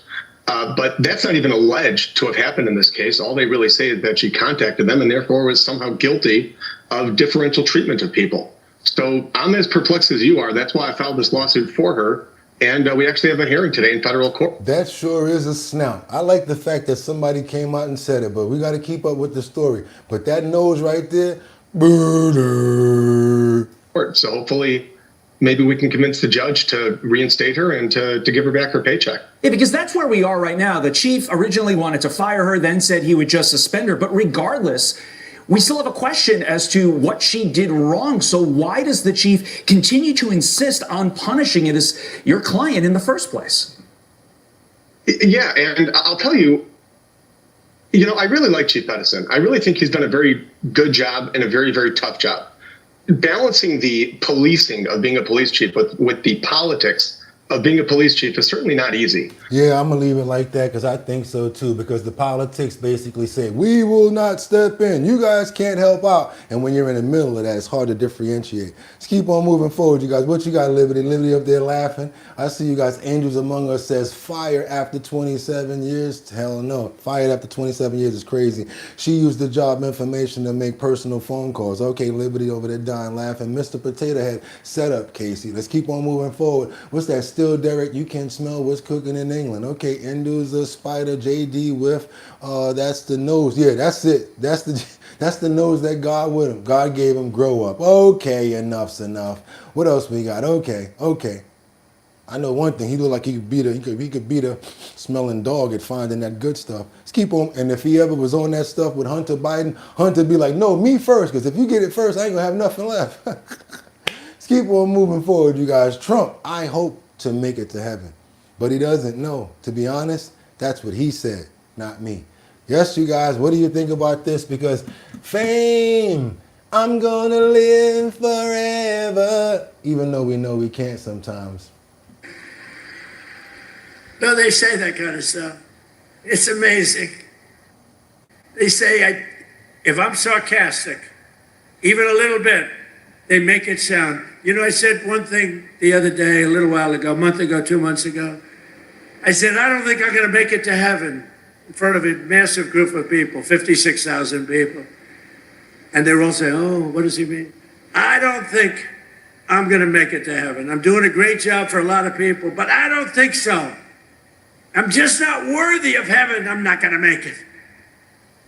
But that's not even alleged to have happened in this case. All they really say is that she contacted them and therefore was somehow guilty of differential treatment of people. So I'm as perplexed as you are. That's why I filed this lawsuit for her. And we actually have a hearing today in federal court.
That sure is a snout. I like the fact that somebody came out and said it, but we got to keep up with the story. But that nose right there,
so hopefully maybe we can convince the judge to reinstate her and to give her back her paycheck.
Yeah, because that's where we are right now. The chief originally wanted to fire her, then said he would just suspend her. But regardless, we still have a question as to what she did wrong. So why does the chief continue to insist on punishing it as your client in the first place?
Yeah, and I'll tell you, I really like Chief Bettison. I really think he's done a very good job and a very, very tough job. Balancing the policing of being a police chief with the politics of being a police chief is certainly not easy.
Yeah, I'm going to leave it like that because I think so too, because the politics basically say, we will not step in. You guys can't help out. And when you're in the middle of that, it's hard to differentiate. Let's keep on moving forward, you guys. What you got, Liberty? Liberty up there laughing. I see you guys. Angels Among Us says, fire after 27 years. Hell no. Fired after 27 years is crazy. She used the job information to make personal phone calls. Okay, Liberty over there dying laughing. Mr. Potato Head, set up, Casey. Let's keep on moving forward. What's that? still, Derek, you can smell what's cooking in England. Okay, Induza, Spider, JD, Whiff. That's the nose. Yeah, that's it. That's the nose that God with him. God gave him grow up. Okay, enough's enough. What else we got? Okay. I know one thing. He looked like he could beat a smelling dog at finding that good stuff. Let's keep on. And if he ever was on that stuff with Hunter Biden, Hunter be like, no, me first. Because if you get it first, I ain't gonna have nothing left. Let's keep on moving forward, you guys. Trump, I hope to make it to heaven. But he doesn't know. To be honest, that's what he said, not me. Yes, you guys, what do you think about this? Because fame, I'm gonna live forever. Even though we know we can't sometimes.
No, they say that kind of stuff. It's amazing. They say if I'm sarcastic, even a little bit, they make it sound. You know, I said one thing the other day, a little while ago, a month ago, 2 months ago. I said, I don't think I'm going to make it to heaven in front of a massive group of people, 56,000 people. And they're all saying, oh, what does he mean? I don't think I'm going to make it to heaven. I'm doing a great job for a lot of people, but I don't think so. I'm just not worthy of heaven. I'm not going to make it.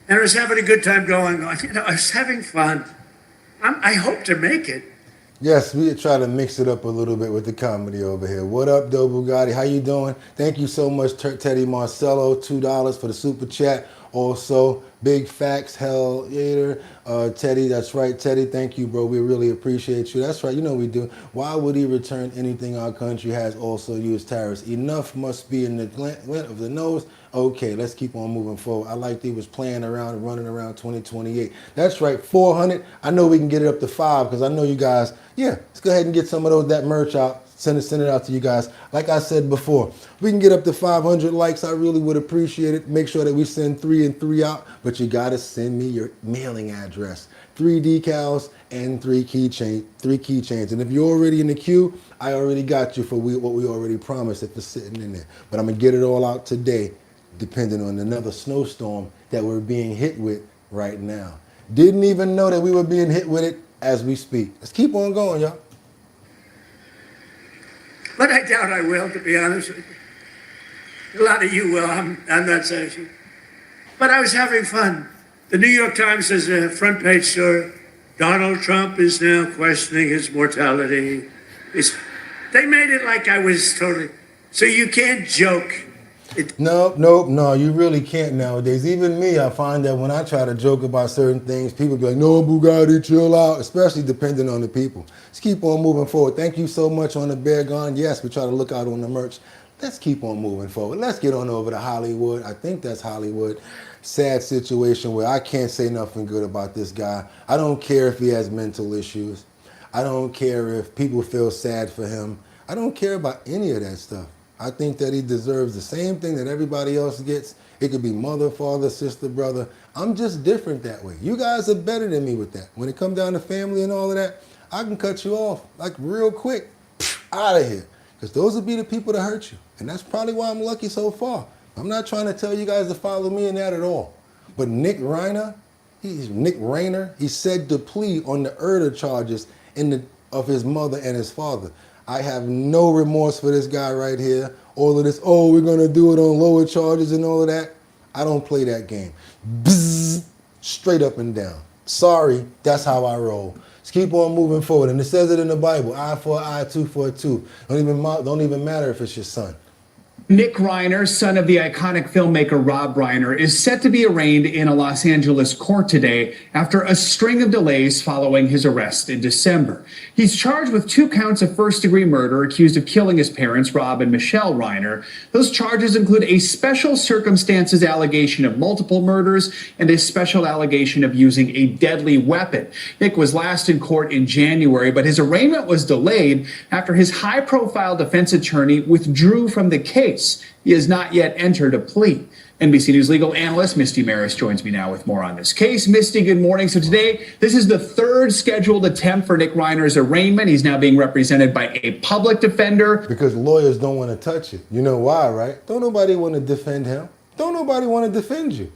And I was having a good time going on. You know, I was having fun. I hope to make it.
Yes, we try to mix it up a little bit with the comedy over here. What up, though, Bugatti? How you doing? Thank you so much, Teddy Marcello, $2 for the super chat. Also, Big Facts, Hell Yater, Teddy, that's right, Teddy, thank you, bro. We really appreciate you. That's right, you know we do. Why would he return anything our country has also used tariffs? Enough must be in the glint of the nose. Okay, let's keep on moving forward. I like he was playing around and running around 2028. That's right, 400. I know we can get it up to 5 because I know you guys, yeah, let's go ahead and get some of that merch out. Send it out to you guys. Like I said before, we can get up to 500 likes. I really would appreciate it. Make sure that we send 3 and 3 out, but you got to send me your mailing address. 3 decals and 3 keychains. And if you're already in the queue, I already got you for what we already promised if it's sitting in there. But I'm going to get it all out today, depending on another snowstorm that we're being hit with right now. Didn't even know that we were being hit with it as we speak. Let's keep on going, y'all.
But I doubt I will, to be honest with you. A lot of you will. I'm not saying. But I was having fun. The New York Times has a front page story. Donald Trump is now questioning his mortality. They made it like I was totally. So you can't joke.
No, you really can't nowadays. Even me, I find that when I try to joke about certain things, people be like, no, Bugatti, chill out, especially depending on the people. Let's keep on moving forward. Thank you so much on the Bear Gone. Yes, we try to look out on the merch. Let's keep on moving forward. Let's get on over to Hollywood. I think that's Hollywood. Sad situation where I can't say nothing good about this guy. I don't care if he has mental issues. I don't care if people feel sad for him. I don't care about any of that stuff. I think that he deserves the same thing that everybody else gets. It could be mother, father, sister, brother. I'm just different that way. You guys are better than me with that. When it comes down to family and all of that, I can cut you off like real quick, out of here. Because those will be the people that hurt you. And that's probably why I'm lucky so far. I'm not trying to tell you guys to follow me in that at all. But Nick Rayner, he's said to plea on the murder charges of his mother and his father. I have no remorse for this guy right here. All of this, oh, we're going to do it on lower charges and all of that. I don't play that game. Bzzz, straight up and down. Sorry, that's how I roll. Let's keep on moving forward. And it says it in the Bible, eye for an eye, tooth for a tooth. Don't even matter if it's your son.
Nick Reiner, son of the iconic filmmaker Rob Reiner, is set to be arraigned in a Los Angeles court today after a string of delays following his arrest in December. He's charged with 2 counts of first-degree murder, accused of killing his parents, Rob and Michelle Reiner. Those charges include a special circumstances allegation of multiple murders and a special allegation of using a deadly weapon. Nick was last in court in January, but his arraignment was delayed after his high-profile defense attorney withdrew from the case. He has not yet entered a plea. NBC News legal analyst Misty Maris joins me now with more on this case. Misty, good morning. So today, this is the 3rd scheduled attempt for Nick Reiner's arraignment. He's now being represented by a public defender.
Because lawyers don't want to touch it. You know why, right? Don't nobody want to defend him. Don't nobody want to defend you.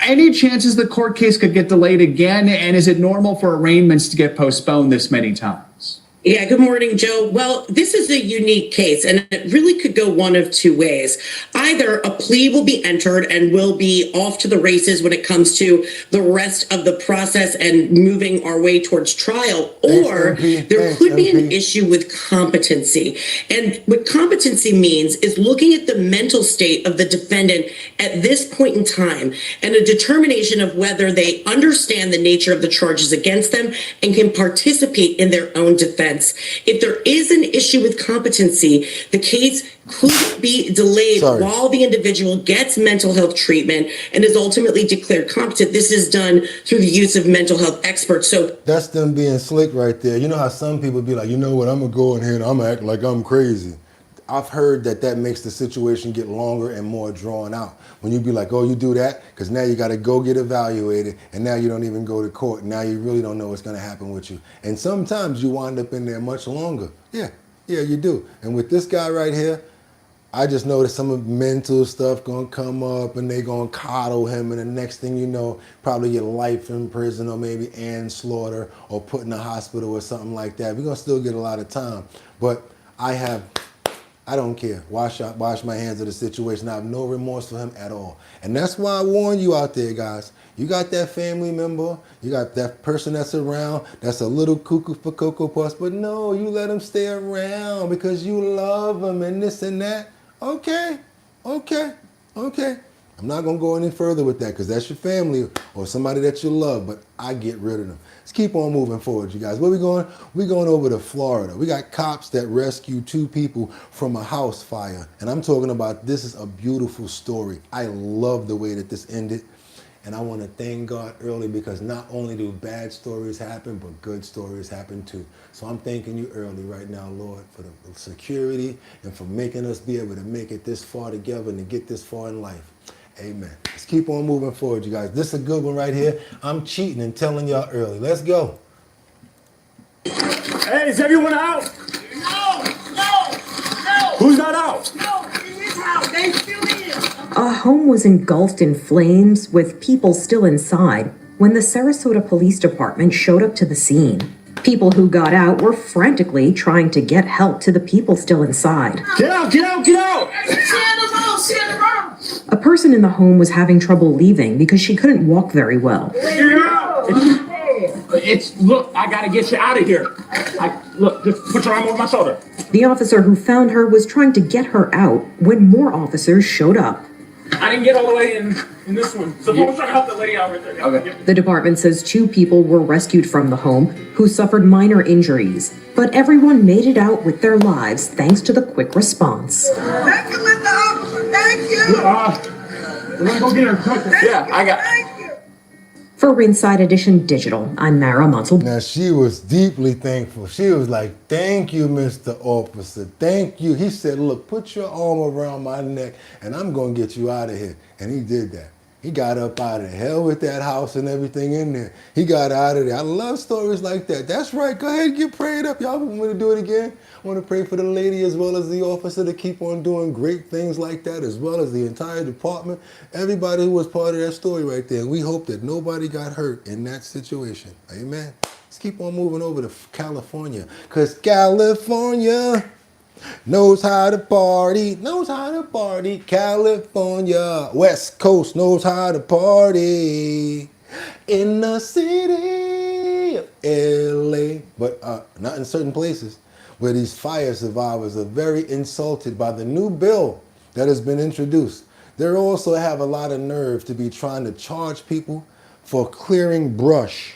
Any chances the court case could get delayed again? And is it normal for arraignments to get postponed this many times?
Yeah, good morning, Joe. Well, this is a unique case, and it really could go one of two ways. Either a plea will be entered and we'll be off to the races when it comes to the rest of the process and moving our way towards trial, or there could be an issue with competency. And what competency means is looking at the mental state of the defendant at this point in time and a determination of whether they understand the nature of the charges against them and can participate in their own defense. If there is an issue with competency, the case could be delayed while the individual gets mental health treatment and is ultimately declared competent. This is done through the use of mental health experts. So
that's them being slick right there. You know how some people be like, you know what, I'm gonna go in here and I'm gonna act like I'm crazy. I've heard that makes the situation get longer and more drawn out. When you be like, oh, you do that? Because now you got to go get evaluated, and now you don't even go to court. Now you really don't know what's going to happen with you. And sometimes you wind up in there much longer. Yeah, you do. And with this guy right here, I just know that some of mental stuff going to come up, and they going to coddle him, and the next thing you know, probably get life in prison or maybe manslaughter or put in a hospital or something like that. We're going to still get a lot of time. But I don't care. Wash my hands of the situation. I have no remorse for him at all. And that's why I warn you out there, guys. You got that family member, you got that person that's around, that's a little cuckoo for Cocoa Puffs, but no, you let them stay around because you love them and this and that. Okay. I'm not going to go any further with that because that's your family or somebody that you love, but I get rid of them. Let's keep on moving forward, you guys. Where we going? We're going over to Florida. We got cops that rescued 2 people from a house fire. And I'm talking about, this is a beautiful story. I love the way that this ended. And I want to thank God early because not only do bad stories happen, but good stories happen too. So I'm thanking you early right now, Lord, for the security and for making us be able to make it this far together and to get this far in life. Amen. Let's keep on moving forward, you guys. This is a good one right here. I'm cheating and telling y'all early. Let's go.
Hey, is everyone out? No. Who's not out? No, he is out. They still here.
A home was engulfed in flames with people still inside when the Sarasota Police Department showed up to the scene. People who got out were frantically trying to get help to the people still inside.
Get out!
A person in the home was having trouble leaving because she couldn't walk very well.
Look, I gotta get you out of here. Look, just put your arm over my shoulder.
The officer who found her was trying to get her out when more officers showed up.
I didn't get all the way in this one. So I'm trying to help the lady out right there. Okay.
The department says 2 people were rescued from the home who suffered minor injuries, but everyone made it out with their lives thanks to the quick response.
Thank you, Linda. Thank you. We're gonna go get her. Yeah, I got it.
For Inside Edition Digital, I'm Mara Munsell.
Now, she was deeply thankful. She was like, thank you, Mr. Officer. Thank you. He said, look, put your arm around my neck and I'm going to get you out of here. And he did that. He got up out of hell with that house and everything in there. He got out of there. I love stories like that. That's right. Go ahead and get prayed up. Y'all want to do it again? I want to pray for the lady as well as the officer to keep on doing great things like that, as well as the entire department. Everybody who was part of that story right there. And we hope that nobody got hurt in that situation. Amen. Let's keep on moving over to California. Because California knows how to party, California, West Coast knows how to party in the city of LA. But not in certain places where these fire survivors are very insulted by the new bill that has been introduced. They also have a lot of nerve to be trying to charge people for clearing brush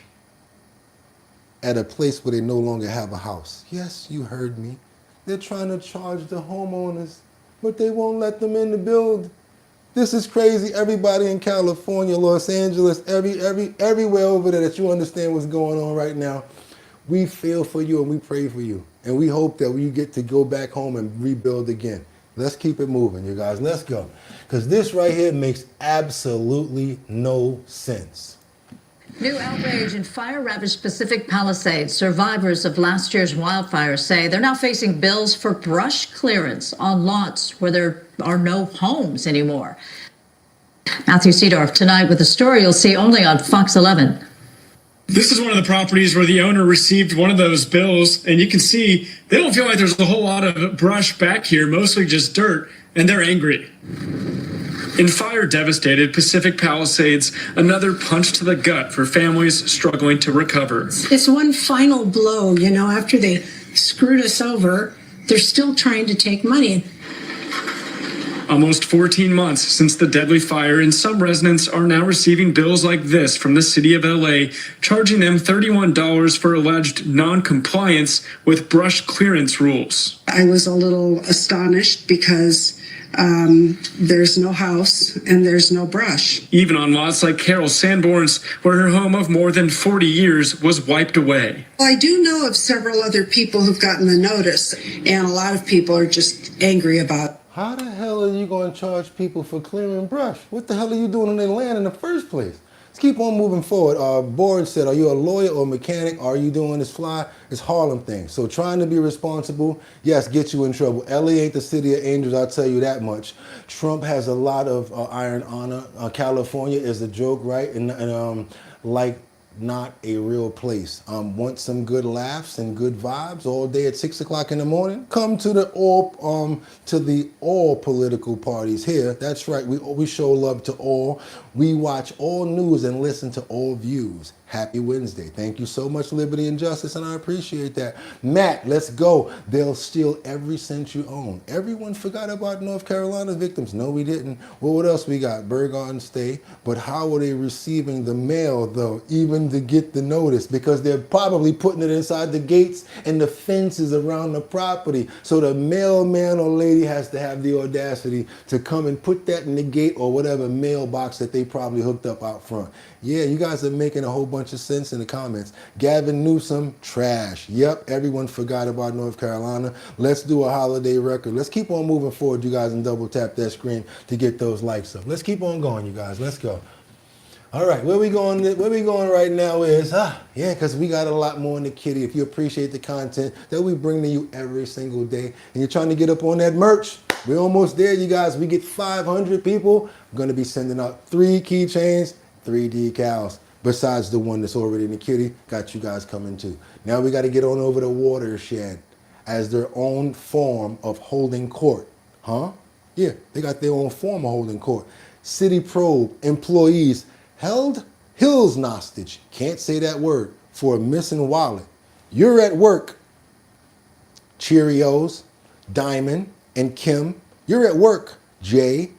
at a place where they no longer have a house. Yes, you heard me. They're trying to charge the homeowners, but they won't let them in the build. This is crazy. Everybody in California, Los Angeles, everywhere over there that you understand what's going on right now, we feel for you and we pray for you. And we hope that you get to go back home and rebuild again. Let's keep it moving, you guys. Let's go. Because this right here makes absolutely no sense.
New outrage in fire-ravaged Pacific Palisades. Survivors of last year's wildfires say they're now facing bills for brush clearance on lots where there are no homes anymore. Matthew Seedorf tonight with a story you'll see only on Fox 11.
This is one of the properties where the owner received one of those bills, and you can see they don't feel like there's a whole lot of brush back here, mostly just dirt, and they're angry. In fire-devastated Pacific Palisades, another punch to the gut for families struggling to recover.
It's one final blow, you know, after they screwed us over, they're still trying to take money.
Almost 14 months since the deadly fire, and some residents are now receiving bills like this from the city of LA, charging them $31 for alleged non-compliance with brush clearance rules.
I was a little astonished because there's no house and there's no brush.
Even on lots like Carol Sanborn's, where her home of more than 40 years was wiped away.
Well, I do know of several other people who've gotten the notice, and a lot of people are just angry about it.
How the hell are you going to charge people for clearing brush? What the hell are you doing on their land in the first place? Let's keep on moving forward. Board said, are you a lawyer or mechanic? Are you doing this fly? It's Harlem thing. So trying to be responsible, yes, get you in trouble. LA ain't the city of angels, I'll tell you that much. Trump has a lot of iron honor. California is a joke, right? And like not a real place. Want some good laughs and good vibes all day at 6 o'clock in the morning? Come to the all political parties here. That's right. We show love to all. We watch all news and listen to all views. Happy Wednesday. Thank you so much, Liberty and Justice, and I appreciate that. Matt, let's go. They'll steal every cent you own. Everyone forgot about North Carolina victims. No, we didn't. Well, what else we got? Burgon State. But how are they receiving the mail, though, even to get the notice? Because they're probably putting it inside the gates and the fences around the property. So the mailman or lady has to have the audacity to come and put that in the gate or whatever mailbox that they probably hooked up out front. Yeah, you guys are making a whole bunch of sense in the comments. Gavin Newsom, trash. Yep, everyone forgot about North Carolina. Let's do a holiday record. Let's keep on moving forward, you guys, and double tap that screen to get those likes up. Let's keep on going, you guys. Let's go. All right, where we going right now is, yeah, because we got a lot more in the kitty. If you appreciate the content that we bring to you every single day, and you're trying to get up on that merch, we're almost there, you guys. We get 500 people. I'm going to be sending out 3 keychains, 3 decals, besides the one that's already in the kitty. Got you guys coming too. Now we got to get on over to Watershed as their own form of holding court. Huh? Yeah, they got their own form of holding court. City Probe employees held Hills hostage, can't say that word, for a missing wallet. You're at work. Cheerios, Diamond, and Kim. You're at work. Jay,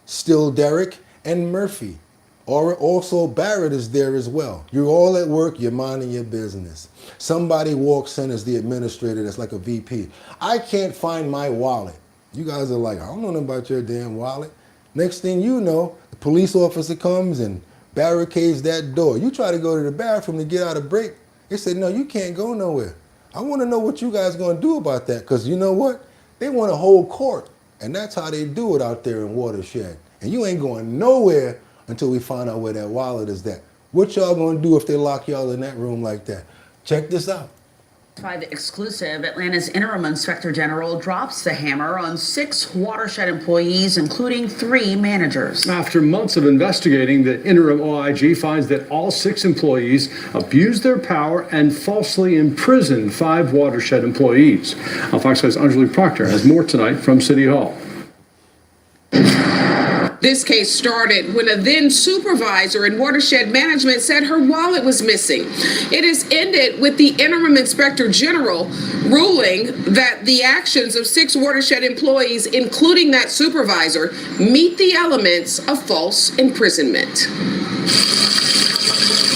Still Derek, and Murphy. Or also Barrett is there as well. You're all at work, you're minding your business. Somebody walks in as the administrator that's like a VP. I can't find my wallet. You guys are like, I don't know nothing about your damn wallet. Next thing you know, the police officer comes and barricades that door. You try to go to the bathroom to get out a break. They said, no, you can't go nowhere. I want to know what you guys going to do about that, because you know what? They want to hold court, and that's how they do it out there in Watershed. And you ain't going nowhere until we find out where that wallet is at. What y'all going to do if they lock y'all in that room like that? Check this out.
By the exclusive, Atlanta's interim inspector general drops the hammer on 6 watershed employees, including 3 managers.
After months of investigating, the interim OIG finds that all 6 employees abused their power and falsely imprisoned 5 watershed employees. Fox 5's Anjali Proctor has more tonight from City Hall.
This case started when a then supervisor in watershed management said her wallet was missing. It has ended with the interim inspector general ruling that the actions of 6 watershed employees, including that supervisor, meet the elements of false imprisonment.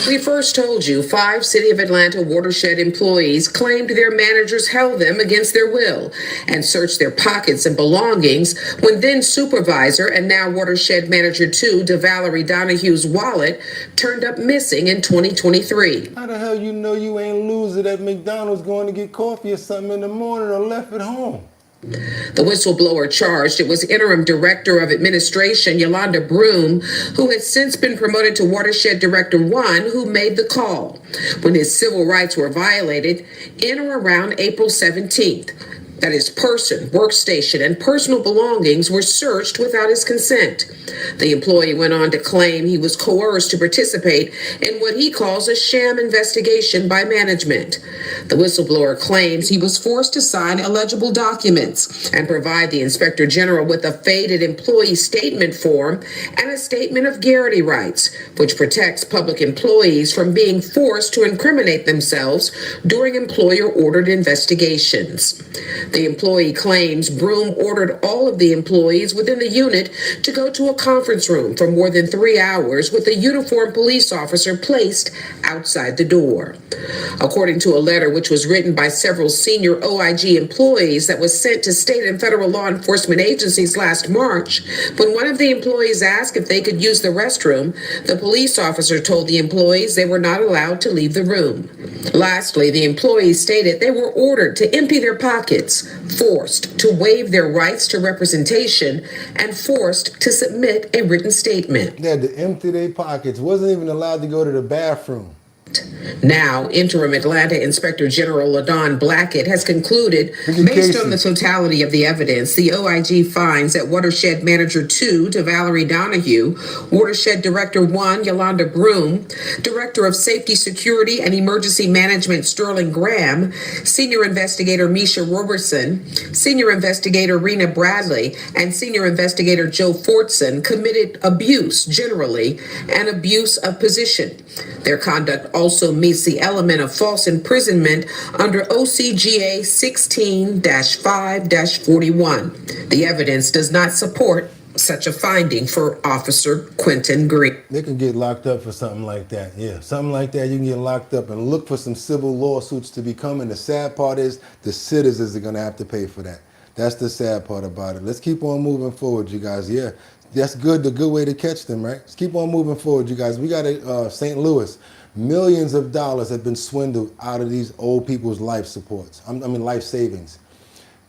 We first told you 5 City of Atlanta watershed employees claimed their managers held them against their will and searched their pockets and belongings when then supervisor and now watershed manager 2, DeValerie Donahue's wallet turned up missing in 2023.
How the hell you know you ain't losing at McDonald's going to get coffee or something in the morning or left at home?
The whistleblower charged it was interim director of administration Yolanda Broom, who has since been promoted to watershed director 1, who made the call when his civil rights were violated in or around April 17th. that his person, workstation, and personal belongings were searched without his consent. The employee went on to claim he was coerced to participate in what he calls a sham investigation by management. The whistleblower claims he was forced to sign illegible documents and provide the Inspector General with a faded employee statement form and a statement of guarantee rights, which protects public employees from being forced to incriminate themselves during employer-ordered investigations. The employee claims Broom ordered all of the employees within the unit to go to a conference room for more than 3 hours with a uniformed police officer placed outside the door. According to a letter which was written by several senior OIG employees that was sent to state and federal law enforcement agencies last March, when one of the employees asked if they could use the restroom, the police officer told the employees they were not allowed to leave the room. Lastly, the employees stated they were ordered to empty their pockets, forced to waive their rights to representation, and forced to submit a written statement.
They had to empty their pockets, wasn't even allowed to go to the bathroom.
Now, interim Atlanta Inspector General LaDon Blackett has concluded, based on the totality of the evidence, the OIG finds that Watershed Manager 2, Valerie Donahue, Watershed Director 1, Yolanda Broom, Director of Safety, Security, and Emergency Management Sterling Graham, Senior Investigator Misha Robertson, Senior Investigator Rena Bradley, and Senior Investigator Joe Fortson committed abuse generally and abuse of position. Their conduct also meets the element of false imprisonment under OCGA 16-5-41. The evidence does not support such a finding for Officer Quentin Green.
They can get locked up for something like that. Yeah, something like that, you can get locked up and look for some civil lawsuits to be coming. The sad part is the citizens are going to have to pay for that. That's the sad part about it. Let's keep on moving forward, you guys. Yeah, that's good. The good way to catch them, right? Let's keep on moving forward, you guys. We got St. Louis. Millions of dollars have been swindled out of these old people's life supports. Life savings.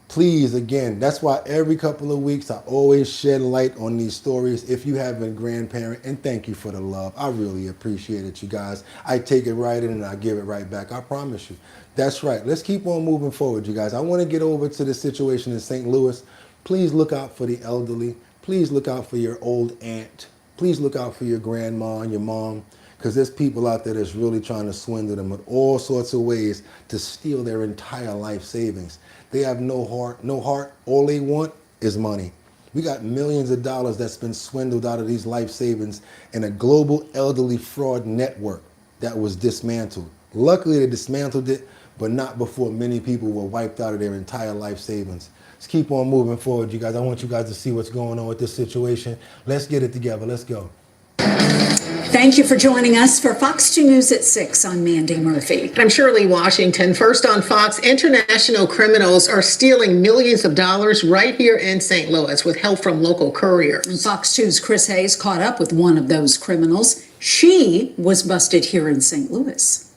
Please, again, that's why every couple of weeks I always shed light on these stories. If you have a grandparent, and thank you for the love. I really appreciate it, you guys. I take it right in and I give it right back. I promise you. That's right. Let's keep on moving forward, you guys. I want to get over to the situation in St. Louis. Please look out for the elderly. Please look out for your old aunt. Please look out for your grandma and your mom, because there's people out there that's really trying to swindle them with all sorts of ways to steal their entire life savings. They have no heart. All they want is money. We got millions of dollars that's been swindled out of these life savings in a global elderly fraud network that was dismantled. Luckily, they dismantled it, but not before many people were wiped out of their entire life savings. Let's keep on moving forward, you guys. I want you guys to see what's going on with this situation. Let's get it together. Let's go.
Thank you for joining us for Fox 2 News at 6. I'm Mandy Murphy.
I'm Shirley Washington. First on Fox, international criminals are stealing millions of dollars right here in St. Louis with help from local couriers.
And Fox 2's Chris Hayes caught up with one of those criminals. She was busted here in St. Louis.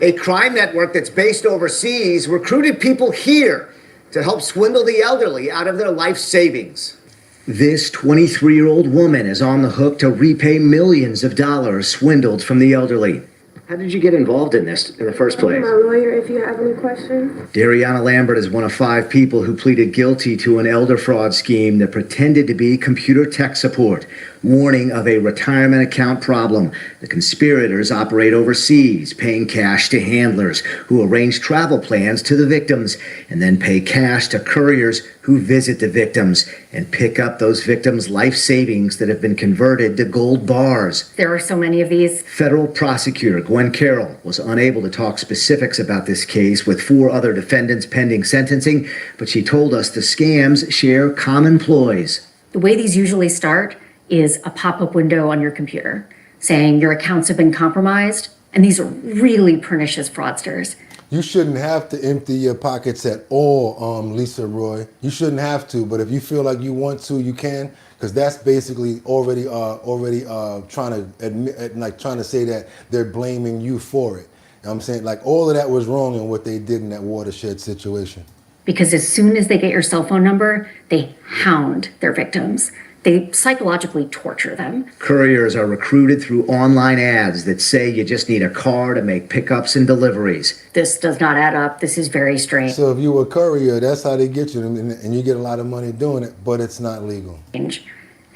A crime network that's based overseas recruited people here to help swindle the elderly out of their life savings.
This 23-year-old woman is on the hook to repay millions of dollars swindled from the elderly. How did you get involved in this in the first place?
I'm my lawyer if you have any questions.
Dariana Lambert is one of 5 people who pleaded guilty to an elder fraud scheme that pretended to be computer tech support, warning of a retirement account problem. The conspirators operate overseas, paying cash to handlers who arrange travel plans to the victims and then pay cash to couriers who visit the victims and pick up those victims' life savings that have been converted to gold bars.
There are so many of these.
Federal prosecutor Gwen Carroll was unable to talk specifics about this case with 4 other defendants pending sentencing, but she told us the scams share common ploys.
The way these usually start is a pop-up window on your computer saying your accounts have been compromised, and these are really pernicious fraudsters.
You shouldn't have to empty your pockets at all, Lisa Roy. You shouldn't have to, but if you feel like you want to, you can, because that's basically already trying to admit, like trying to say that they're blaming you for it. You know what I'm saying? Like all of that was wrong in what they did in that Watershed situation.
Because as soon as they get your cell phone number, they hound their victims. They psychologically torture them.
Couriers are recruited through online ads that say you just need a car to make pickups and deliveries.
This does not add up. This is very strange.
So if you were a courier, that's how they get you, and you get a lot of money doing it, but it's not legal.
And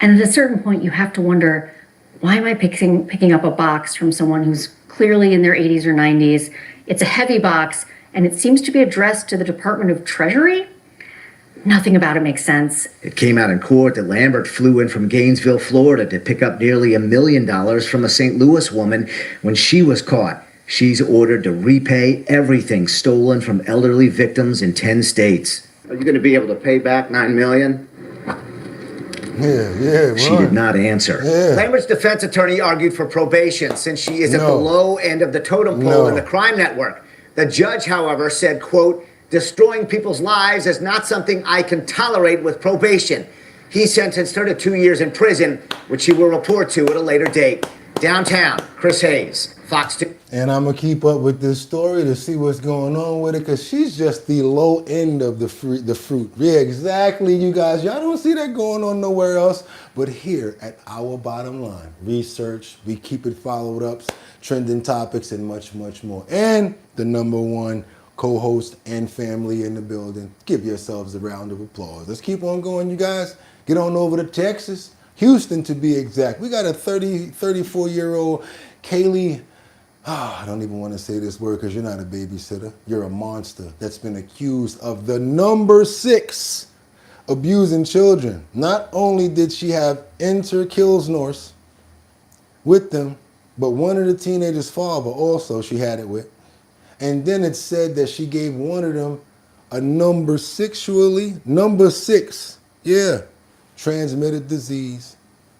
at a certain point, you have to wonder, why am I picking up a box from someone who's clearly in their 80s or 90s? It's a heavy box, and it seems to be addressed to the Department of Treasury. Nothing about it makes sense.
It came out in court that Lambert flew in from Gainesville, Florida to pick up nearly $1 million from a St. Louis woman when she was caught. She's ordered to repay everything stolen from elderly victims in 10 states.
Are you going to be able to pay back $9 million?
Yeah,
She did not answer.
Lambert's defense attorney argued for probation since she is at the low end of the totem pole in the crime network. The judge, however, said, quote, "Destroying people's lives is not something I can tolerate with probation." He sentenced her to 2 years in prison, which he will report to at a later date. Downtown, Chris Hayes, Fox 2.
And I'm going to keep up with this story to see what's going on with it, because she's just the low end of the fruit. Yeah, exactly, you guys. Y'all don't see that going on nowhere else. But here at Our Bottom Line, research, we keep it followed up, trending topics, and much, much more. And the #1 co-host and family in the building. Give yourselves a round of applause. Let's keep on going, you guys. Get on over to Texas, Houston to be exact. We got a 34-year-old Kaylee. I don't even want to say this word because you're not a babysitter. You're a monster that's been accused of the #6 abusing children. Not only did she have Kilsnorse with them, but one of the teenagers' father also she had it with. And then it said that she gave one of them a #6, transmitted disease.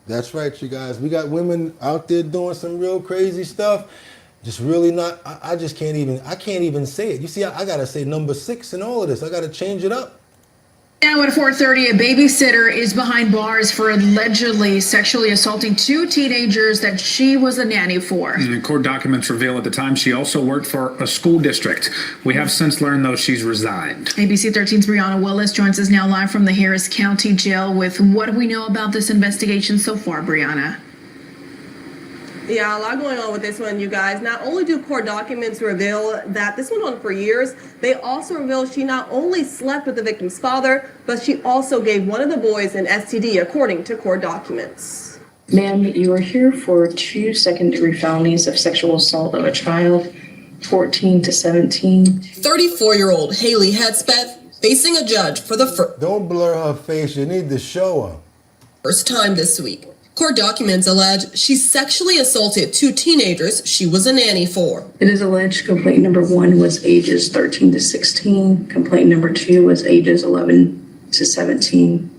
That's right, you guys. We got women out there doing some real crazy stuff. Just really not, I can't even say it. You see, I gotta say #6 in all of this. I gotta change it up.
Now at 4:30, a babysitter is behind bars for allegedly sexually assaulting 2 teenagers that she was a nanny for.
And court documents reveal at the time she also worked for a school district. We have since learned, though, she's resigned.
ABC 13's Brianna Willis joins us now live from the Harris County Jail with what do we know about this investigation so far, Brianna?
Yeah, a lot going on with this one, you guys. Not only do court documents reveal that this went on for years, they also reveal she not only slept with the victim's father, but she also gave one of the boys an STD, according to court documents.
Ma'am, you are here for 2 second-degree felonies of sexual assault of a child, 14 to 17.
34-year-old Haley Hedspeth facing a judge for the
Don't blur her face. You need to show her.
first time this week. Court documents allege she sexually assaulted 2 teenagers she was a nanny for.
It is alleged complaint number 1 was ages 13 to 16. Complaint number 2 was ages 11 to 17.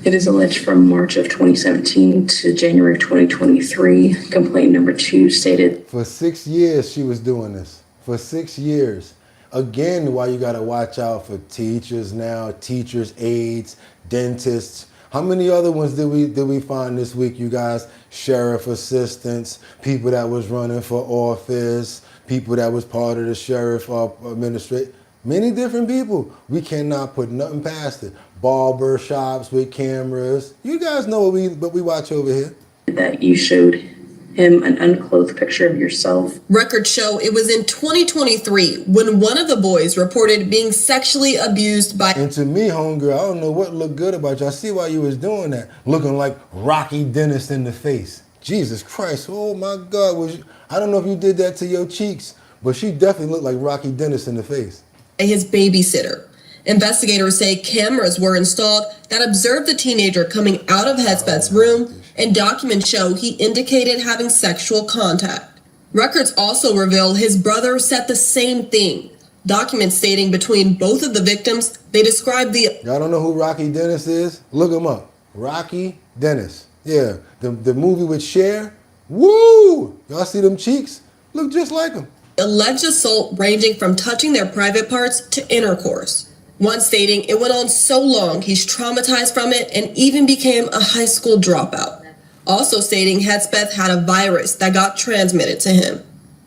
It is alleged from March of 2017 to January of 2023. Complaint number 2 stated.
For 6 years she was doing this. For 6 years. Again, why you gotta watch out for teachers now, teachers' aides, dentists. How many other ones did we find this week, you guys? Sheriff assistants, people that was running for office, people that was part of the sheriff administration. Many different people. We cannot put nothing past it. Barber shops with cameras. You guys know what we watch over here.
That you showed him an unclothed picture of yourself.
Records show it was in 2023 when one of the boys reported being sexually abused by.
And to me, homegirl, I don't know what looked good about you. I see why you was doing that. Looking like Rocky Dennis in the face. Jesus Christ, oh my God. I don't know if you did that to your cheeks, but she definitely looked like Rocky Dennis in the face.
His babysitter. Investigators say cameras were installed that observed the teenager coming out of Hedspeth's room, and documents show he indicated having sexual contact. Records also reveal his brother said the same thing. Documents stating between both of the victims, they described the...
Y'all don't know who Rocky Dennis is? Look him up. Rocky Dennis. Yeah, the movie with Cher. Woo! Y'all see them cheeks? Look just like him.
Alleged assault ranging from touching their private parts to intercourse. One stating it went on so long he's traumatized from it and even became a high school dropout. Also stating Hedspeth had a virus that got transmitted to him.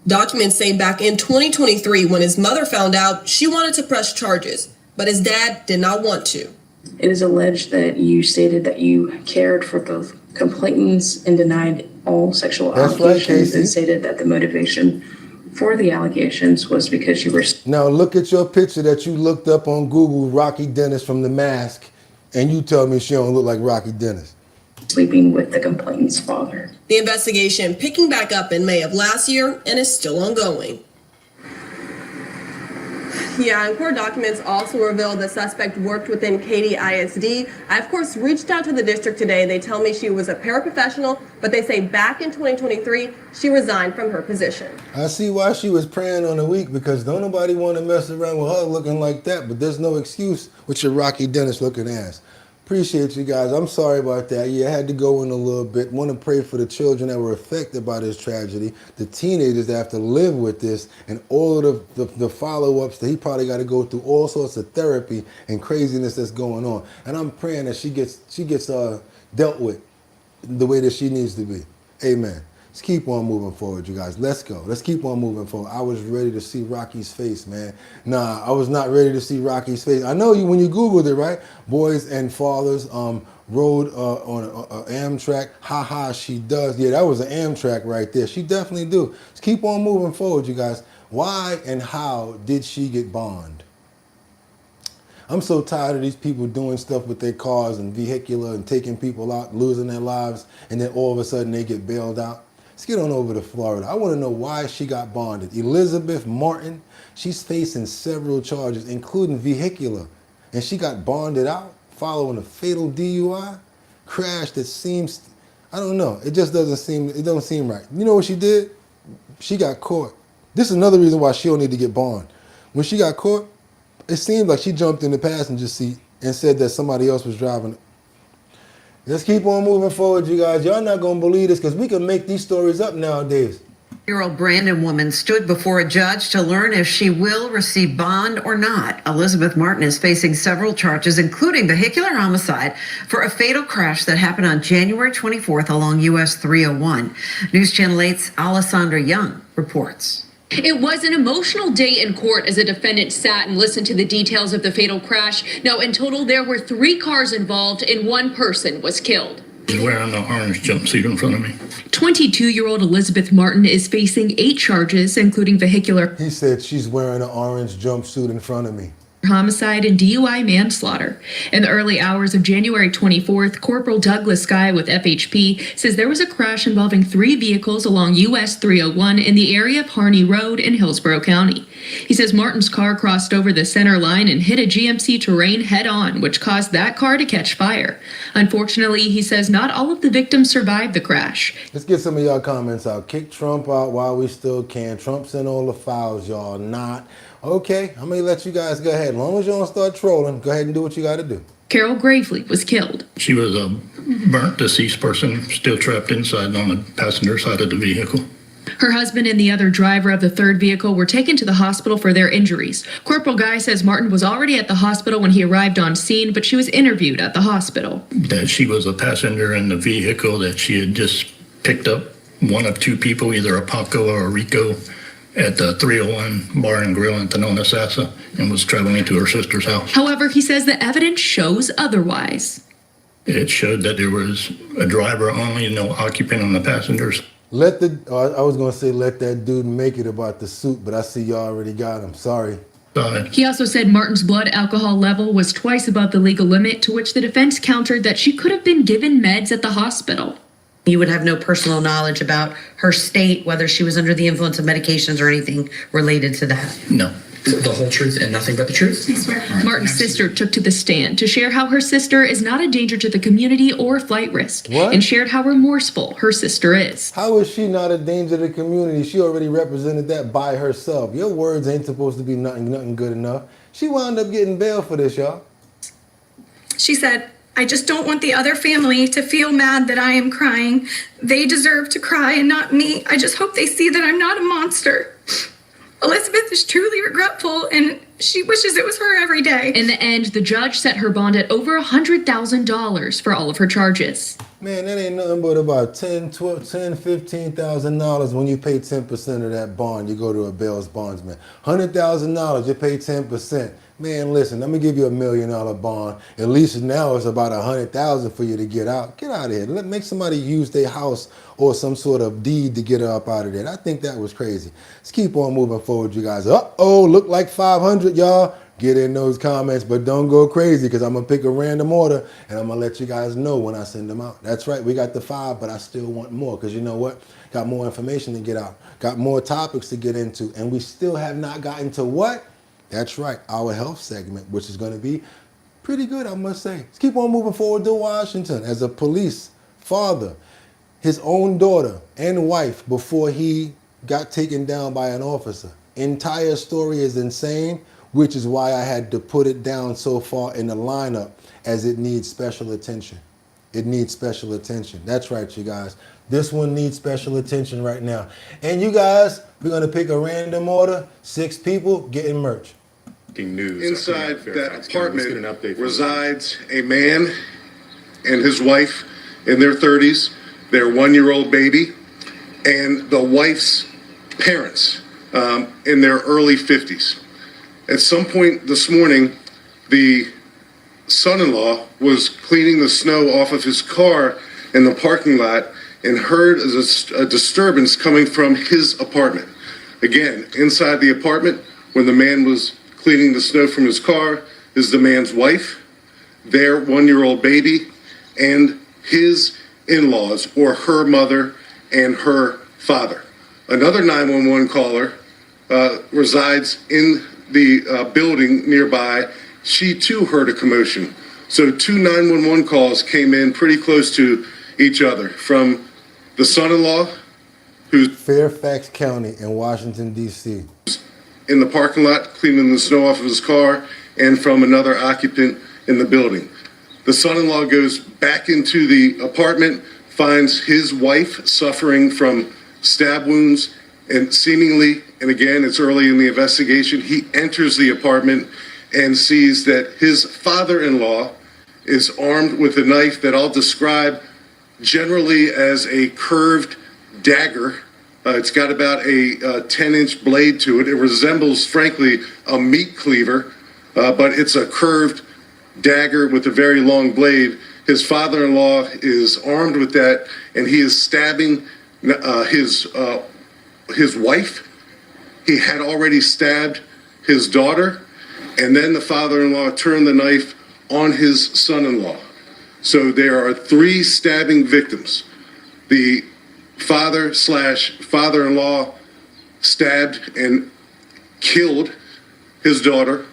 Documents say back in 2023 when his mother found out, she wanted to press charges, but his dad did not want to.
It is alleged that you stated that you cared for both complainants and denied all sexual
That's right,
allegations,
Casey.
and stated that the motivation for the allegations was because you were
Now look at your picture that you looked up on Google, Rocky Dennis from The Mask, and you tell me she don't look like Rocky Dennis.
sleeping with the complainant's father.
The investigation picking back up in May of last year and is still ongoing.
Yeah, and court documents also revealed the suspect worked within Katy ISD. I, of course, reached out to the district today. They tell me she was a paraprofessional, but they say back in 2023, she resigned from her position.
I see why she was praying on the week, because don't nobody want to mess around with her looking like that, but there's no excuse with your Rocky Dennis looking ass. Appreciate you guys. I'm sorry about that. Yeah, I had to go in a little bit. Want to pray for the children that were affected by this tragedy, the teenagers that have to live with this, and all of the follow-ups that he probably got to go through, all sorts of therapy and craziness that's going on. And I'm praying that she gets dealt with the way that she needs to be. Amen. Let's keep on moving forward, you guys. Let's go. Let's keep on moving forward. I was ready to see Rocky's face, man. Nah, I was not ready to see Rocky's face. I know you when you Googled it, right? Boys and fathers rode on a Amtrak. Ha ha, she does. Yeah, that was an Amtrak right there. She definitely do. Let's keep on moving forward, you guys. Why and how did she get bond? I'm so tired of these people doing stuff with their cars and vehicular and taking people out, losing their lives, and then all of a sudden they get bailed out. Let's get on over to Florida. I want to know why she got bonded. Elizabeth Martin, she's facing several charges, including vehicular, and she got bonded out following a fatal DUI crash that seems, I don't know, it just doesn't seem right. You know what she did? She got caught. This is another reason why she don't need to get bond. When she got caught, it seemed like she jumped in the passenger seat and said that somebody else was driving. Let's keep on moving forward, you guys. Y'all not going to believe this because we can make these stories up nowadays.
Year-old Brandon woman stood before a judge to learn if she will receive bond or not. Elizabeth Martin is facing several charges, including vehicular homicide for a fatal crash that happened on January 24th along US 301. News Channel 8's Alessandra Young reports.
It was an emotional day in court as the defendant sat and listened to the details of the fatal crash. Now, in total, there were 3 cars involved and 1 person was killed.
She's wearing the orange jumpsuit in front of me.
22-year-old Elizabeth Martin is facing 8 charges, including vehicular.
He said she's wearing an orange jumpsuit in front of me.
Homicide and DUI manslaughter. In the early hours of January 24th, Corporal Douglas Skye with FHP says there was a crash involving 3 vehicles along US 301 in the area of Harney Road in Hillsborough County. He says Martin's car crossed over the center line and hit a GMC Terrain head-on, which caused that car to catch fire. Unfortunately, he says not all of the victims survived the crash.
Let's get some of y'all comments out. Kick Trump out while we still can. Trump's in all the fouls, y'all. Not. Okay, I'm going to let you guys go ahead. As long as you don't start trolling, go ahead and do what you got to do.
Carol Gravely was killed.
She was a burnt, deceased person, still trapped inside on the passenger side of the vehicle.
Her husband and the other driver of the 3rd vehicle were taken to the hospital for their injuries. Corporal Guy says Martin was already at the hospital when he arrived on scene, but she was interviewed at the hospital.
That she was a passenger in the vehicle, that she had just picked up one of 2 people, either a Paco or a Rico, at the 301 Bar and Grill in Tononasassa, and was traveling to her sister's house.
However, he says the evidence shows otherwise.
It showed that there was a driver only, no occupant on the passengers.
I was going to say let that dude make it about the suit, but I see y'all already got him. Sorry.
He also said Martin's blood alcohol level was twice above the legal limit, to which the defense countered that she could have been given meds at the hospital.
You would have no personal knowledge about her state, whether she was under the influence of medications or anything related to that.
No.
The whole truth and nothing but the truth?
Martin's sister took to the stand to share how her sister is not a danger to the community or flight risk, and shared how remorseful her sister is.
How is she not a danger to the community? She already represented that by herself. Your words ain't supposed to be nothing good enough. She wound up getting bail for this, y'all.
She said, "I just don't want the other family to feel mad that I am crying. They deserve to cry and not me. I just hope they see that I'm not a monster. Elizabeth is truly regretful and she wishes it was her every day."
In the end, the judge set her bond at over $100,000 for all of her charges.
Man, that ain't nothing but about $15,000 when you pay 10% of that bond. You go to a bail's bondsman. $100,000, you pay 10%. Man, listen, let me give you $1 million bond. At least now it's about $100,000 for you to get out. Get out of here. Make somebody use their house or some sort of deed to get her up out of there. I think that was crazy. Let's keep on moving forward, you guys. Uh-oh, look like 500, y'all. Get in those comments, but don't go crazy because I'm going to pick a random order and I'm going to let you guys know when I send them out. That's right. We got the 5, but I still want more because you know what? Got more information to get out. Got more topics to get into. And we still have not gotten to what? That's right, our health segment, which is going to be pretty good, I must say. Let's keep on moving forward to Washington. As a police father, his own daughter and wife before he got taken down by an officer. Entire story is insane, which is why I had to put it down so far in the lineup as it needs special attention. It needs special attention. That's right, you guys. This one needs special attention right now. And you guys, we're going to pick a random order, 6 people getting merch.
News inside that apartment resides a man and his wife in their 30s, their 1-year-old baby, and the wife's parents in their early 50s. At some point this morning, the son-in-law was cleaning the snow off of his car in the parking lot and heard a disturbance coming from his apartment. Again, inside the apartment, when the man was cleaning the snow from his car, is the man's wife, their 1-year-old baby, and his in-laws, or her mother and her father. Another 911 caller resides in the building nearby. She too heard a commotion. So 2 911 calls came in pretty close to each other from the son-in-law, who's
Fairfax County in Washington, D.C.
in the parking lot cleaning the snow off of his car, and from another occupant in the building. The son-in-law goes back into the apartment, finds his wife suffering from stab wounds, and seemingly, and again, it's early in the investigation, he enters the apartment and sees that his father-in-law is armed with a knife that I'll describe generally as a curved dagger. It's got about a 10-inch blade to it. It resembles, frankly, a meat cleaver, but it's a curved dagger with a very long blade. His father-in-law is armed with that, and he is stabbing his wife. He had already stabbed his daughter, and then the father-in-law turned the knife on his son-in-law. So there are 3 stabbing victims. The father/father-in-law stabbed and killed his daughter,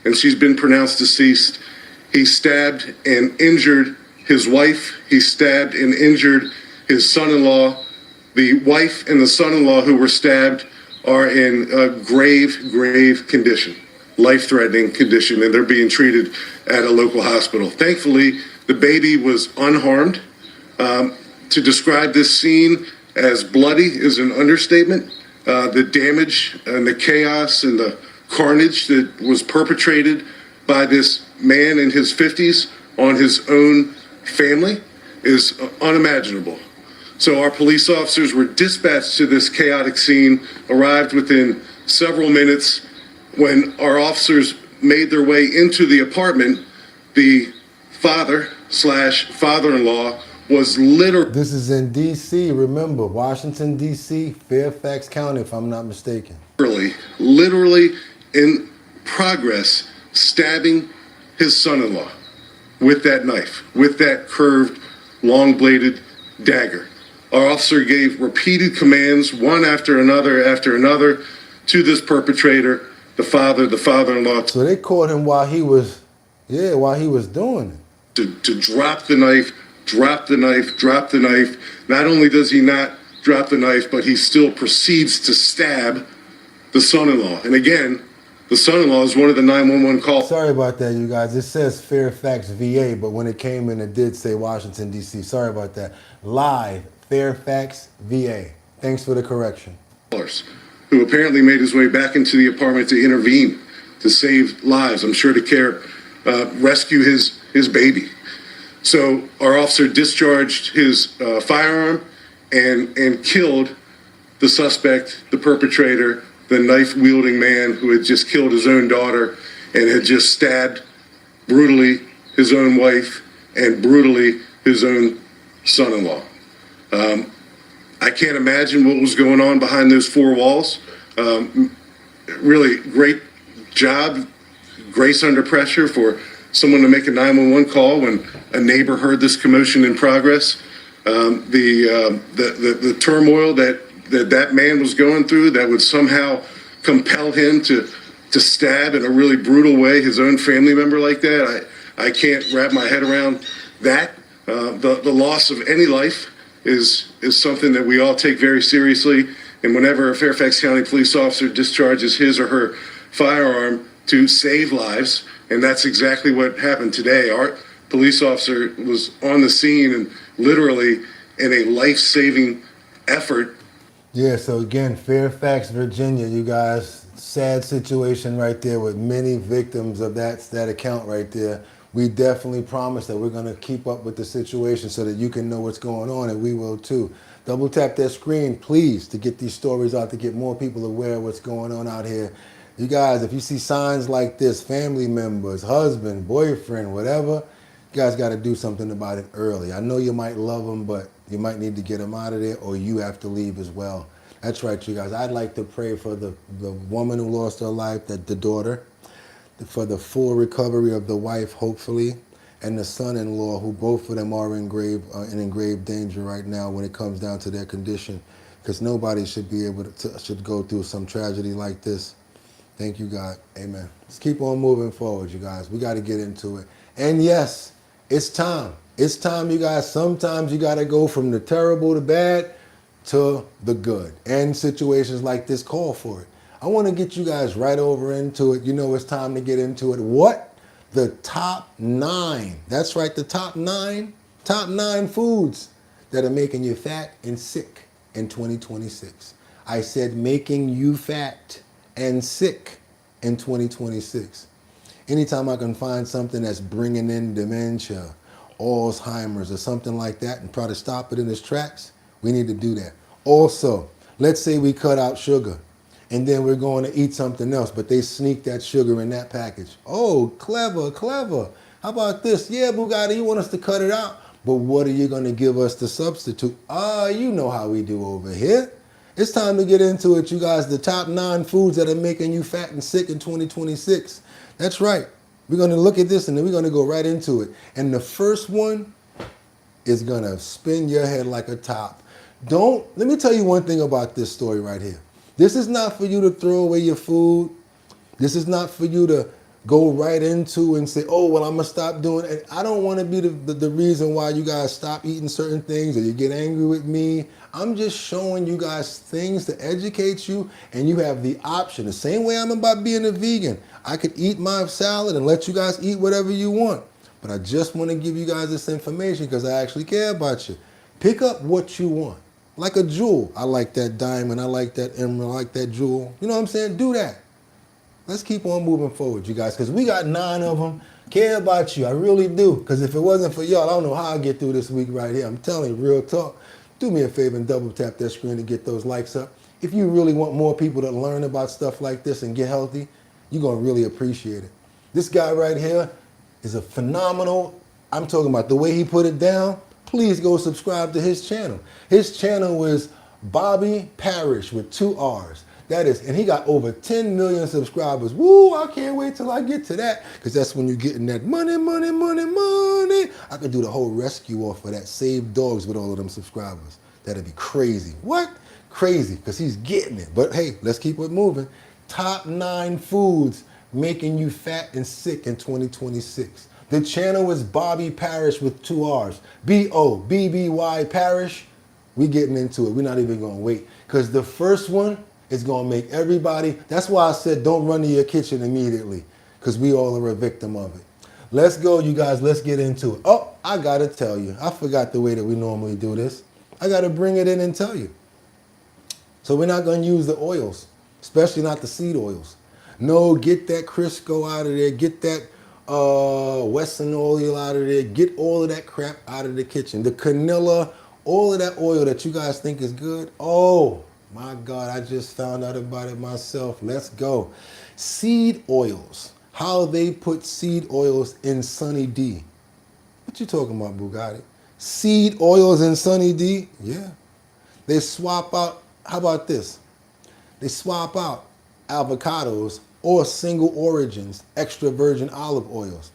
and she's been pronounced deceased. He stabbed and injured his wife. He stabbed and injured his son-in-law. The wife and the son-in-law who were stabbed are in a grave condition, life-threatening condition, and they're being treated at a local hospital. Thankfully, the baby was unharmed. To describe this scene as bloody is an understatement. The damage and the chaos and the carnage that was perpetrated by this man in his 50s on his own family is unimaginable. So our police officers were dispatched to this chaotic scene, arrived within several minutes. When our officers made their way into the apartment, the father/father-in-law was literally...
This is in D.C., remember, Washington, D.C., Fairfax County, if I'm not mistaken.
Literally in progress, stabbing his son-in-law with that knife, with that curved, long-bladed dagger. Our officer gave repeated commands, one after another, to this perpetrator, the father-in-law.
So they caught him while he was doing it.
To drop the knife, drop the knife, drop the knife. Not only does he not drop the knife, but he still proceeds to stab the son-in-law. And again, the son-in-law is one of the 911 calls.
Sorry about that, you guys. It says Fairfax, VA, but when it came in, it did say Washington, D.C. Sorry about that. Live, Fairfax, VA. Thanks for the correction.
Who apparently made his way back into the apartment to intervene, to save lives. I'm sure to rescue his baby. So our officer discharged his firearm and killed the suspect, the perpetrator, the knife-wielding man who had just killed his own daughter and had just stabbed brutally his own wife and brutally his own son-in-law. I can't imagine what was going on behind those four walls. Really great job, grace under pressure for someone to make a 911 call when a neighbor heard this commotion in progress. The turmoil that man was going through that would somehow compel him to stab in a really brutal way his own family member like that. I can't wrap my head around that. The loss of any life is something that we all take very seriously. And whenever a Fairfax County police officer discharges his or her firearm to save lives, and that's exactly what happened today. Our police officer was on the scene and literally in a life-saving effort.
Yeah, so again, Fairfax, Virginia, you guys, sad situation right there with many victims of that account right there. We definitely promise that we're going to keep up with the situation so that you can know what's going on, and we will too. Double tap that screen, please, to get these stories out, to get more people aware of what's going on out here. You guys, if you see signs like this, family members, husband, boyfriend, whatever, you guys got to do something about it early. I know you might love them, but you might need to get them out of there, or you have to leave as well. That's right, you guys. I'd like to pray for the woman who lost her life, the daughter, for the full recovery of the wife, hopefully, and the son-in-law, who both of them are in grave danger right now when it comes down to their condition, because nobody should be able should go through some tragedy like this. Thank you, God. Amen. Let's keep on moving forward, you guys. We got to get into it. And yes, it's time. It's time, you guys. Sometimes you got to go from the terrible to bad to the good. And situations like this call for it. I want to get you guys right over into it. You know it's time to get into it. What? The top 9. That's right, the top 9 foods that are making you fat and sick in 2026. I said making you fat and sick in 2026. Anytime I can find something that's bringing in dementia, Alzheimer's, or something like that and try to stop it in its tracks, we need to do that. Also, let's say we cut out sugar and then we're going to eat something else, but they sneak that sugar in that package. Oh, clever, clever. How about this? Yeah, Bugatti, you want us to cut it out, but what are you going to give us to substitute? You know how we do over here. It's time to get into it, you guys. The top 9 foods that are making you fat and sick in 2026. That's right. We're going to look at this and then we're going to go right into it. And the first one is going to spin your head like a top. Let me tell you one thing about this story right here. This is not for you to throw away your food. This is not for you to go right into and say, oh, well, I'm going to stop doing it. I don't want to be the reason why you guys stop eating certain things or you get angry with me. I'm just showing you guys things to educate you, and you have the option. The same way I'm about being a vegan. I could eat my salad and let you guys eat whatever you want. But I just want to give you guys this information because I actually care about you. Pick up what you want. Like a jewel. I like that diamond. I like that emerald. I like that jewel. You know what I'm saying? Do that. Let's keep on moving forward, you guys, because we got 9 of them. Care about you. I really do. Because if it wasn't for y'all, I don't know how I'd get through this week right here. I'm telling you, real talk. Do me a favor and double tap that screen to get those likes up. If you really want more people to learn about stuff like this and get healthy, you're going to really appreciate it. This guy right here is a phenomenal, I'm talking about the way he put it down. Please go subscribe to his channel. His channel is Bobby Parrish with 2 R's. That is, and he got over 10 million subscribers. Woo, I can't wait till I get to that, because that's when you're getting that money, money, money, money. I could do the whole rescue off of that, save dogs with all of them subscribers. That'd be crazy. What? Crazy, because he's getting it. But hey, let's keep it moving. Top 9 foods making you fat and sick in 2026. The channel is Bobby Parrish with 2 R's. B-O-B-B-Y Parrish. We getting into it. We're not even going to wait. Because the first one is going to make everybody. That's why I said don't run to your kitchen immediately. Because we all are a victim of it. Let's go, you guys. Let's get into it. Oh, I got to tell you. I forgot the way that we normally do this. I got to bring it in and tell you. So we're not going to use the oils. Especially not the seed oils. No, get that Crisco out of there. Get that Western oil out of there. Get all of that crap out of the kitchen. The canola, all of that oil that you guys think is good. Oh my God, I just found out about it myself. Let's go. Seed oils. how they put seed oils in Sunny D. What you talking about, Bugatti? Seed oils in Sunny D? Yeah. They swap out, how about this? They swap out avocados or single origins, extra virgin olive oils.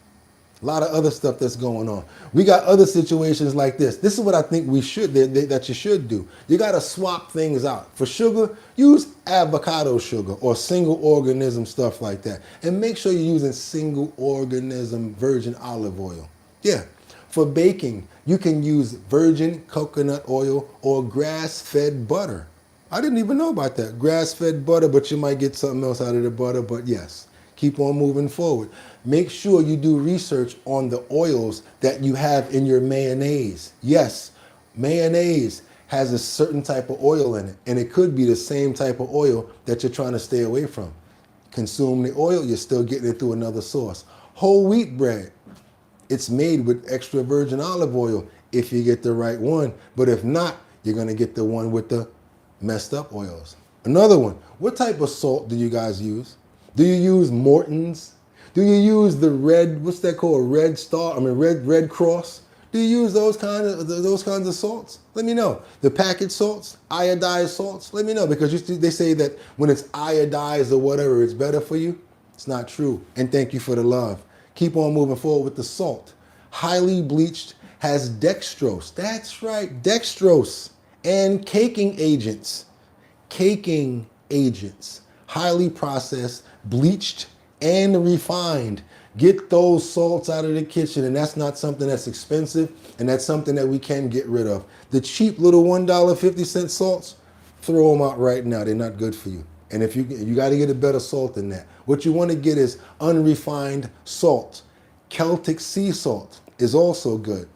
A lot of other stuff that's going on. We got other situations like this. This is what I think we should, that you should do. You got to swap things out. For sugar, use avocado sugar or single organism stuff like that. And make sure you're using single organism virgin olive oil. Yeah. For baking, you can use virgin coconut oil or grass-fed butter. I didn't even know about that. Grass-fed butter, but you might get something else out of the butter, but yes. Keep on moving forward. Make sure you do research on the oils that you have in your mayonnaise. Yes, mayonnaise has a certain type of oil in it, and it could be the same type of oil that you're trying to stay away from. Consume the oil, you're still getting it through another source. Whole wheat bread, it's made with extra virgin olive oil if you get the right one, but if not, you're gonna get the one with the messed up oils. Another one, what type of salt do you guys use? Do you use Morton's? Do you use the red, what's that called, Red Star? I mean, Red Cross? Do you use those kinds of salts? Let me know. The packaged salts, iodized salts, let me know, because they say that when it's iodized or whatever, it's better for you. It's not true. And thank you for the love. Keep on moving forward with the salt. Highly bleached, has dextrose. That's right, dextrose. And caking agents. Caking agents. Highly processed, bleached, and refined. Get those salts out of the kitchen, and that's not something that's expensive, and that's something that we can get rid of. The cheap little $1.50 salts, throw them out right now. They're not good for you. And if you got to get a better salt than that. What you want to get is unrefined salt. Celtic sea salt is also good.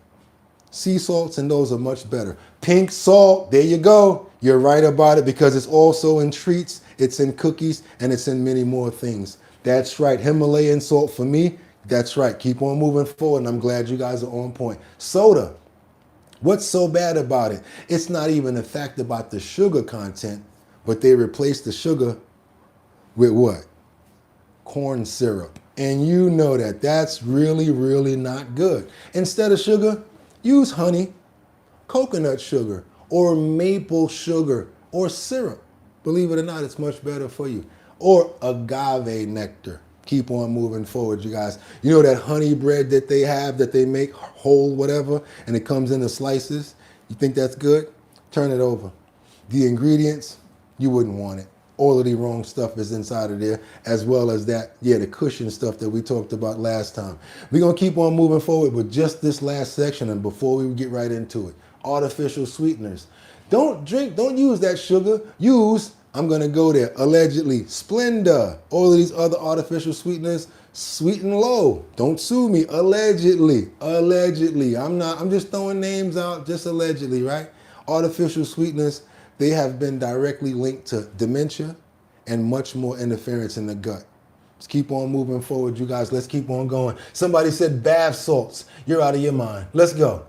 Sea salts and those are much better. Pink salt, there you go. You're right about it, because it's also in treats, it's in cookies, and it's in many more things. That's right, Himalayan salt for me, that's right. Keep on moving forward, and I'm glad you guys are on point. Soda, what's so bad about it? It's not even the fact about the sugar content, but they replace the sugar with what? Corn syrup. And you know that. That's really, really not good. Instead of sugar, use honey, coconut sugar, or maple sugar, or syrup. Believe it or not, it's much better for you. Or agave nectar. Keep on moving forward, you guys. You know that honey bread that they have, that they make whole whatever, and it comes in the slices? You think that's good? Turn it over. The ingredients, you wouldn't want it. All of the wrong stuff is inside of there, as well as that, yeah, the cushion stuff that we talked about last time. We're going to keep on moving forward with just this last section, and before we get right into it, artificial sweeteners. Don't use that sugar. Use, I'm going to go there, allegedly, Splenda. All of these other artificial sweeteners, sweet and low. Don't sue me, allegedly. I'm just throwing names out, just allegedly, right? Artificial sweeteners, they have been directly linked to dementia and much more interference in the gut. Let's keep on moving forward, you guys. Let's keep on going. Somebody said bath salts. You're out of your mind. Let's go.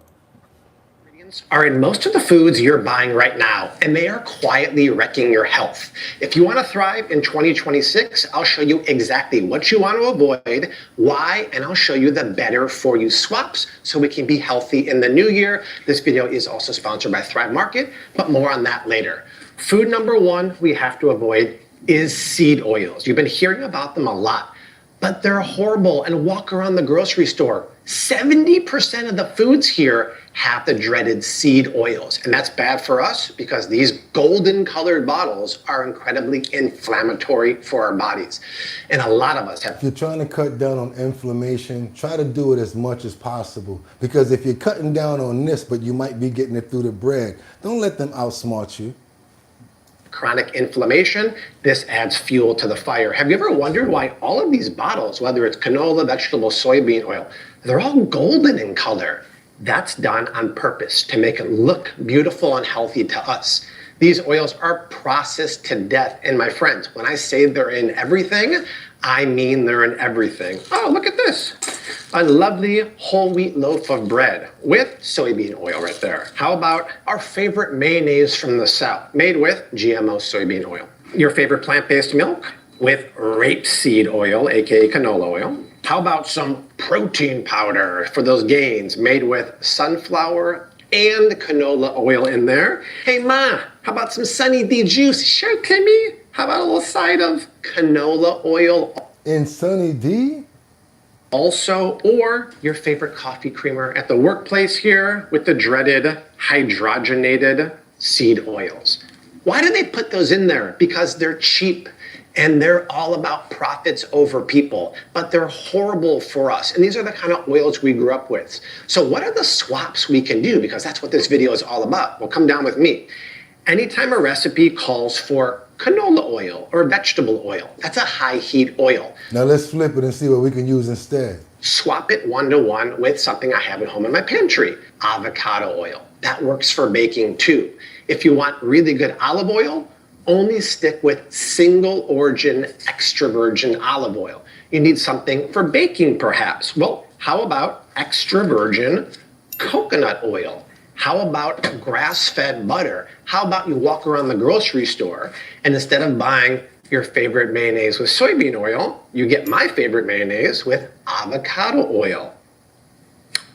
Are in most of the foods you're buying right now, and they are quietly wrecking your health. If you want to thrive in 2026, I'll show you exactly what you want to avoid, why, and I'll show you the better for you swaps so we can be healthy in the new year. This video is also sponsored by Thrive Market, but more on that later. Food number one we have to avoid is seed oils. You've been hearing about them a lot, but they're horrible. And walk around the grocery store, 70% of the foods here have the dreaded seed oils. And that's bad for us because these golden colored bottles are incredibly inflammatory for our bodies. And a lot of us have.
If you're trying to cut down on inflammation, try to do it as much as possible. Because if you're cutting down on this, but you might be getting it through the bread, don't let them outsmart you.
Chronic inflammation, this adds fuel to the fire. Have you ever wondered why all of these bottles, whether it's canola, vegetable, soybean oil, they're all golden in color? That's done on purpose to make it look beautiful and healthy to us. These oils are processed to death. And my friends, when I say they're in everything, I mean they're in everything. Oh, look at this. A lovely whole wheat loaf of bread with soybean oil right there. How about our favorite mayonnaise from the South, made with GMO soybean oil? Your favorite plant-based milk? with rapeseed oil, aka canola oil? How about some protein powder for those gains made with sunflower and canola oil in there? Hey Ma, how about some Sunny D juice? Sure, Timmy. How about a little side of canola oil?
In Sunny D?
Also, or your favorite coffee creamer at the workplace here with the dreaded hydrogenated seed oils. Why do they put those in there? Because they're cheap and they're all about profits over people, but they're horrible for us. And these are the kind of oils we grew up with. So what are the swaps we can do? Because that's what this video is all about. Well, come down with me. Anytime a recipe calls for canola oil or vegetable oil, that's a high heat oil.
Now let's flip it and see what we can use instead.
Swap it 1-to-1 with something I have at home in my pantry, avocado oil. That works for baking too. If you want really good olive oil, only stick with single origin extra virgin olive oil. You need something for baking perhaps. Well, how about extra virgin coconut oil? How about grass-fed butter? How about you walk around the grocery store and instead of buying your favorite mayonnaise with soybean oil, you get my favorite mayonnaise with avocado oil.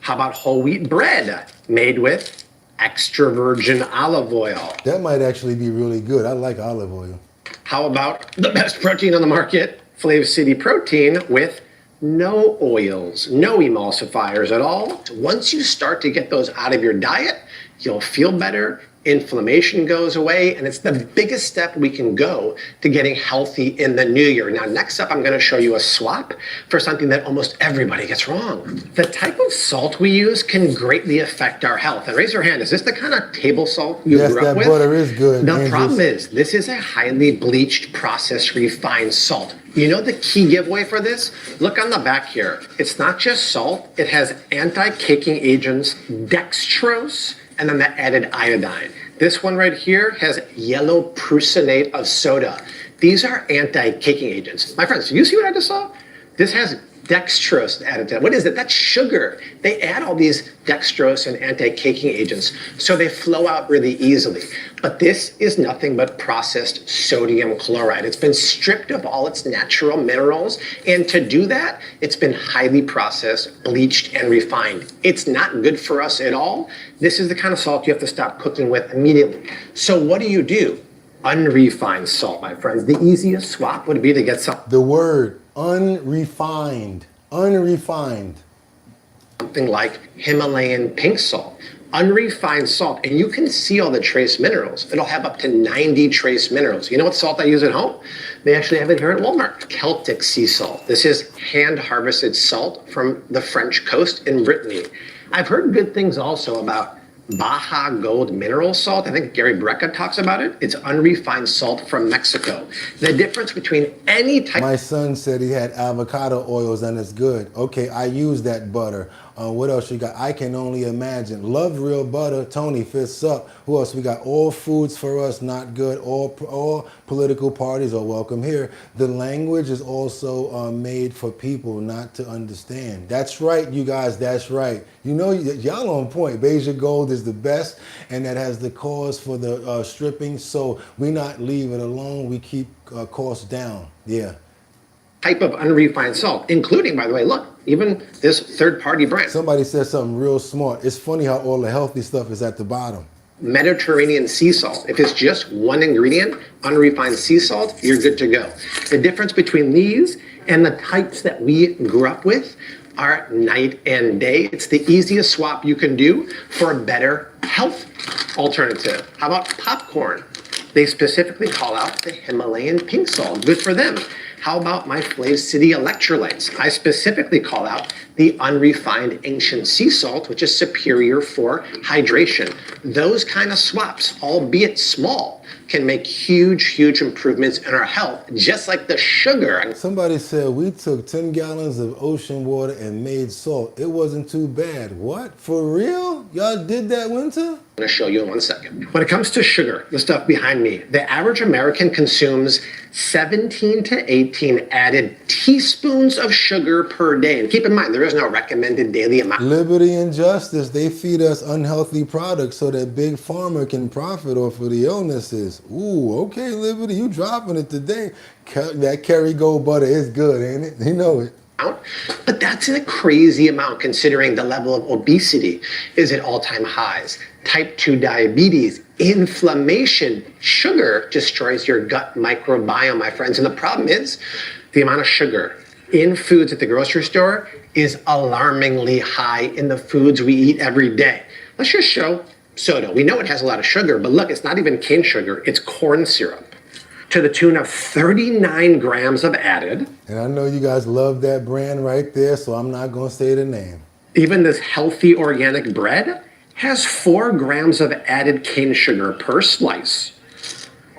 How about whole wheat bread made with extra virgin olive oil?
That might actually be really good. I like olive oil.
How about the best protein on the market, Flav City protein with no oils, no emulsifiers at all. Once you start to get those out of your diet, you'll feel better, inflammation goes away, and it's the biggest step we can go to getting healthy in the new year. Now, next up, I'm gonna show you a swap for something that almost everybody gets wrong. The type of salt we use can greatly affect our health. And raise your hand, is this the kind of table salt you grew up with?
Yes, that butter is good.
The problem is, this is a highly bleached, processed, refined salt. You know the key giveaway for this? Look on the back here. It's not just salt, it has anti-caking agents, dextrose, and then the added iodine. This one right here has yellow prusinate of soda. These are anti-caking agents. My friends, do you see what I just saw? This has dextrose added to it. What is it? That's sugar. They add all these dextrose and anti-caking agents so they flow out really easily. But this is nothing but processed sodium chloride. It's been stripped of all its natural minerals, and to do that, it's been highly processed, bleached, and refined. It's not good for us at all. This is the kind of salt you have to stop cooking with immediately. So what do? Unrefined salt, my friends. The easiest swap would be to get some.
The word unrefined. Unrefined.
Something like Himalayan pink salt. Unrefined salt, and you can see all the trace minerals. It'll have up to 90 trace minerals. You know what salt I use at home? They actually have it here at Walmart. Celtic sea salt. This is hand-harvested salt from the French coast in Brittany. I've heard good things also about Baja Gold mineral salt. I think Gary Brecka talks about it. It's unrefined salt from Mexico. The difference between any type...
My son said he had avocado oils and it's good. Okay, I use that butter. What else you got? I can only imagine. Love real butter. Tony, fists up. Who else? We got all foods for us, not good. All political parties are welcome here. The language is also made for people not to understand. That's right, you guys. That's right. You know, y'all on point. Beija Gold is the best, and that has the cause for the stripping. So we not leave it alone. We keep costs down. Yeah.
Type of unrefined salt, including, by the way, look, even this third-party brand.
Somebody said something real smart. It's funny how all the healthy stuff is at the bottom.
Mediterranean sea salt. If it's just one ingredient, unrefined sea salt, you're good to go. The difference between these and the types that we grew up with are night and day. It's the easiest swap you can do for a better health alternative. How about popcorn? They specifically call out the Himalayan pink salt. Good for them. How about my Flav City electrolytes? I specifically call out the unrefined ancient sea salt, which is superior for hydration. Those kind of swaps, albeit small, can make huge, huge improvements in our health, just like the sugar.
Somebody said we took 10 gallons of ocean water and made salt. It wasn't too bad. What? For real? Y'all did that winter?
I'm gonna show you in 1 second. When it comes to sugar, the stuff behind me, the average American consumes 17 to 18 added teaspoons of sugar per day. And keep in mind, there is no recommended daily amount.
Liberty and justice, they feed us unhealthy products so that Big Pharma can profit off of the illnesses. Ooh, okay, Liberty, you dropping it today. That Kerrygold butter is good, ain't it? You know it.
But that's a crazy amount considering the level of obesity is at all-time highs. Type 2 diabetes, inflammation, sugar destroys your gut microbiome, my friends. And the problem is the amount of sugar in foods at the grocery store is alarmingly high in the foods we eat every day. Let's just show soda. We know it has a lot of sugar, but look, it's not even cane sugar, it's corn syrup. To the tune of 39 grams of added.
And I know you guys love that brand right there, so I'm not going to say the name.
Even this healthy organic bread has 4 grams of added cane sugar per slice.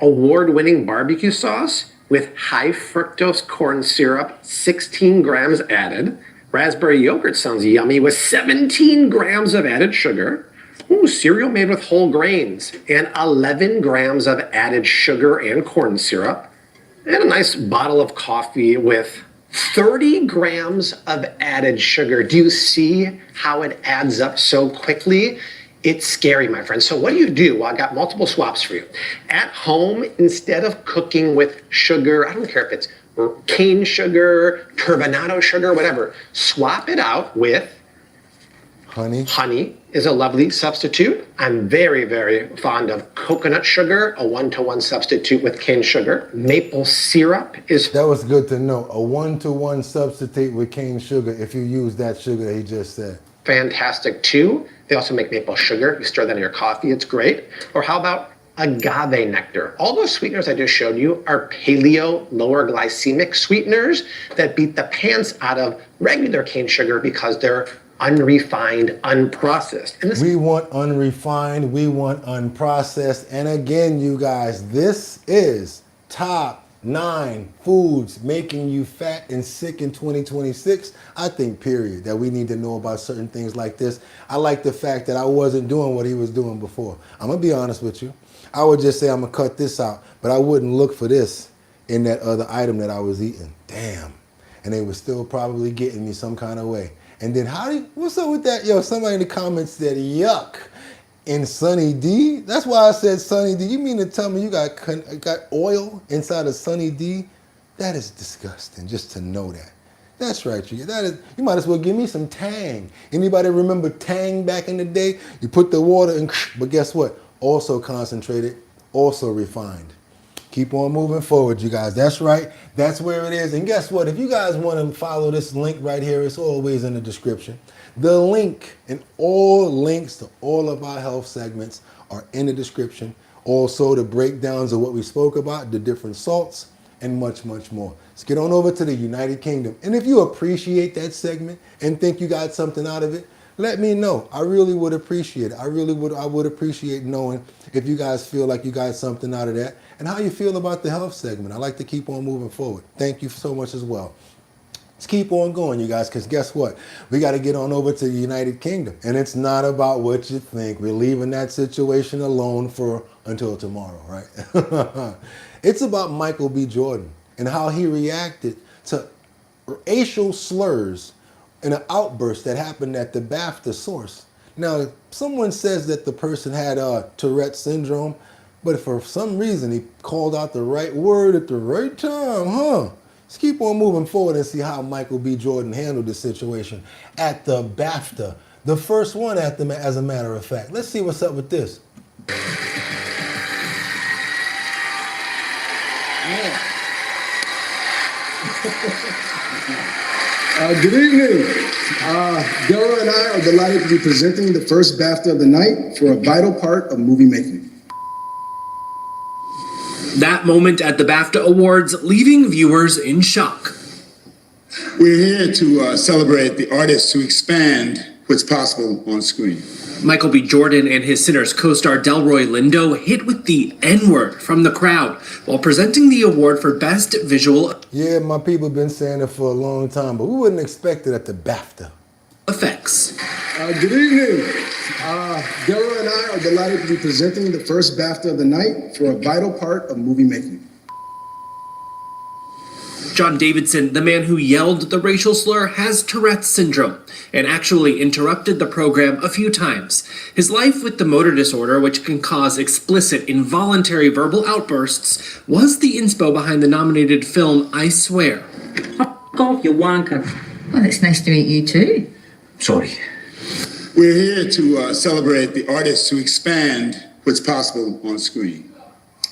Award-winning barbecue sauce with high fructose corn syrup, 16 grams added. Raspberry yogurt sounds yummy with 17 grams of added sugar. Ooh, cereal made with whole grains and 11 grams of added sugar and corn syrup. And a nice bottle of coffee with 30 grams of added sugar. Do you see how it adds up so quickly? It's scary, my friends. So what do? Well, I got multiple swaps for you. At home, instead of cooking with sugar, I don't care if it's cane sugar, turbinado sugar, whatever, swap it out with
honey.
Honey is a lovely substitute. I'm very, very fond of coconut sugar, a 1-to-1 substitute with cane sugar. Maple syrup is...
That was good to know. A 1-to-1 substitute with cane sugar if you use that sugar that he just said.
Fantastic too. They also make maple sugar. You stir that in your coffee, it's great. Or how about agave nectar? All those sweeteners I just showed you are paleo, lower glycemic sweeteners that beat the pants out of regular cane sugar because they're unrefined, unprocessed. And
we want unrefined, we want unprocessed. And again, you guys, this is top 9 foods making you fat and sick in 2026. I think, period, that we need to know about certain things like this. I like the fact that I wasn't doing what he was doing before. I'm gonna be honest with you. I would just say I'm gonna cut this out, but I wouldn't look for this in that other item that I was eating. Damn. And they were still probably getting me some kind of way. And then what's up with that? Yo, somebody in the comments said, yuck, in Sunny D? That's why I said Sunny D. You mean to tell me you got oil inside of Sunny D? That is disgusting, just to know that. That's right, you might as well give me some Tang. Anybody remember Tang back in the day? You put the water in, but guess what? Also concentrated, also refined. Keep on moving forward, you guys. That's right. That's where it is. And guess what? If you guys want to follow this link right here, it's always in the description. The link and all links to all of our health segments are in the description. Also, the breakdowns of what we spoke about, the different salts, and much, much more. Let's get on over to the United Kingdom. And if you appreciate that segment and think you got something out of it, let me know. I really would appreciate it. I would appreciate knowing if you guys feel like you got something out of that and how you feel about the health segment. I like to keep on moving forward. Thank you so much as well. Let's keep on going, you guys, because guess what? We got to get on over to the United Kingdom. And it's not about what you think. We're leaving that situation alone until tomorrow, right? It's about Michael B. Jordan and how he reacted to racial slurs in an outburst that happened at the BAFTA source. Now, someone says that the person had Tourette's syndrome, but for some reason he called out the right word at the right time, huh? Let's keep on moving forward and see how Michael B. Jordan handled the situation at the BAFTA. The first one at them, as a matter of fact. Let's see what's up with this.
Good evening. Deborah and I are delighted to be presenting the first BAFTA of the night for a vital part of movie making.
That moment at the BAFTA Awards leaving viewers in shock.
We're here to celebrate the artists who expand what's possible on screen.
Michael B. Jordan and his Sinners co-star Delroy Lindo hit with the N-word from the crowd while presenting the award for Best Visual.
Yeah, my people have been saying it for a long time, but we wouldn't expect it at the BAFTA.
Effects.
Good evening. Deborah and I are delighted to be presenting the first BAFTA of the night for a vital part of movie making.
John Davidson, the man who yelled the racial slur, has Tourette's syndrome and actually interrupted the program a few times. His life with the motor disorder, which can cause explicit, involuntary verbal outbursts, was the inspo behind the nominated film I Swear.
Off, you wanker.
Well, it's nice to meet you too.
Sorry.
We're here to celebrate the artists who expand what's possible on screen.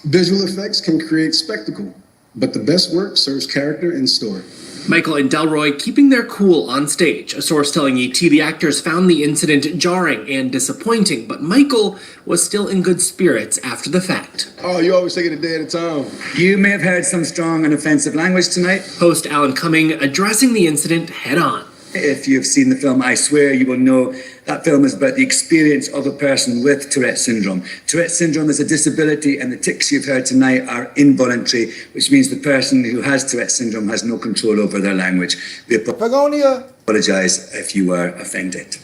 Visual effects can create spectacle, but the best work serves character and story.
Michael and Delroy keeping their cool on stage. A source telling ET the actors found the incident jarring and disappointing, but Michael was still in good spirits after the fact.
Oh, you always take it a day at a time.
You may have heard some strong and offensive language tonight.
Host Alan Cumming addressing the incident head on.
If you've seen the film I Swear, you will know that film is about the experience of a person with Tourette's syndrome. Tourette's syndrome is a disability, and the tics you've heard tonight are involuntary, which means the person who has Tourette's syndrome has no control over their language. We apologize if you were offended.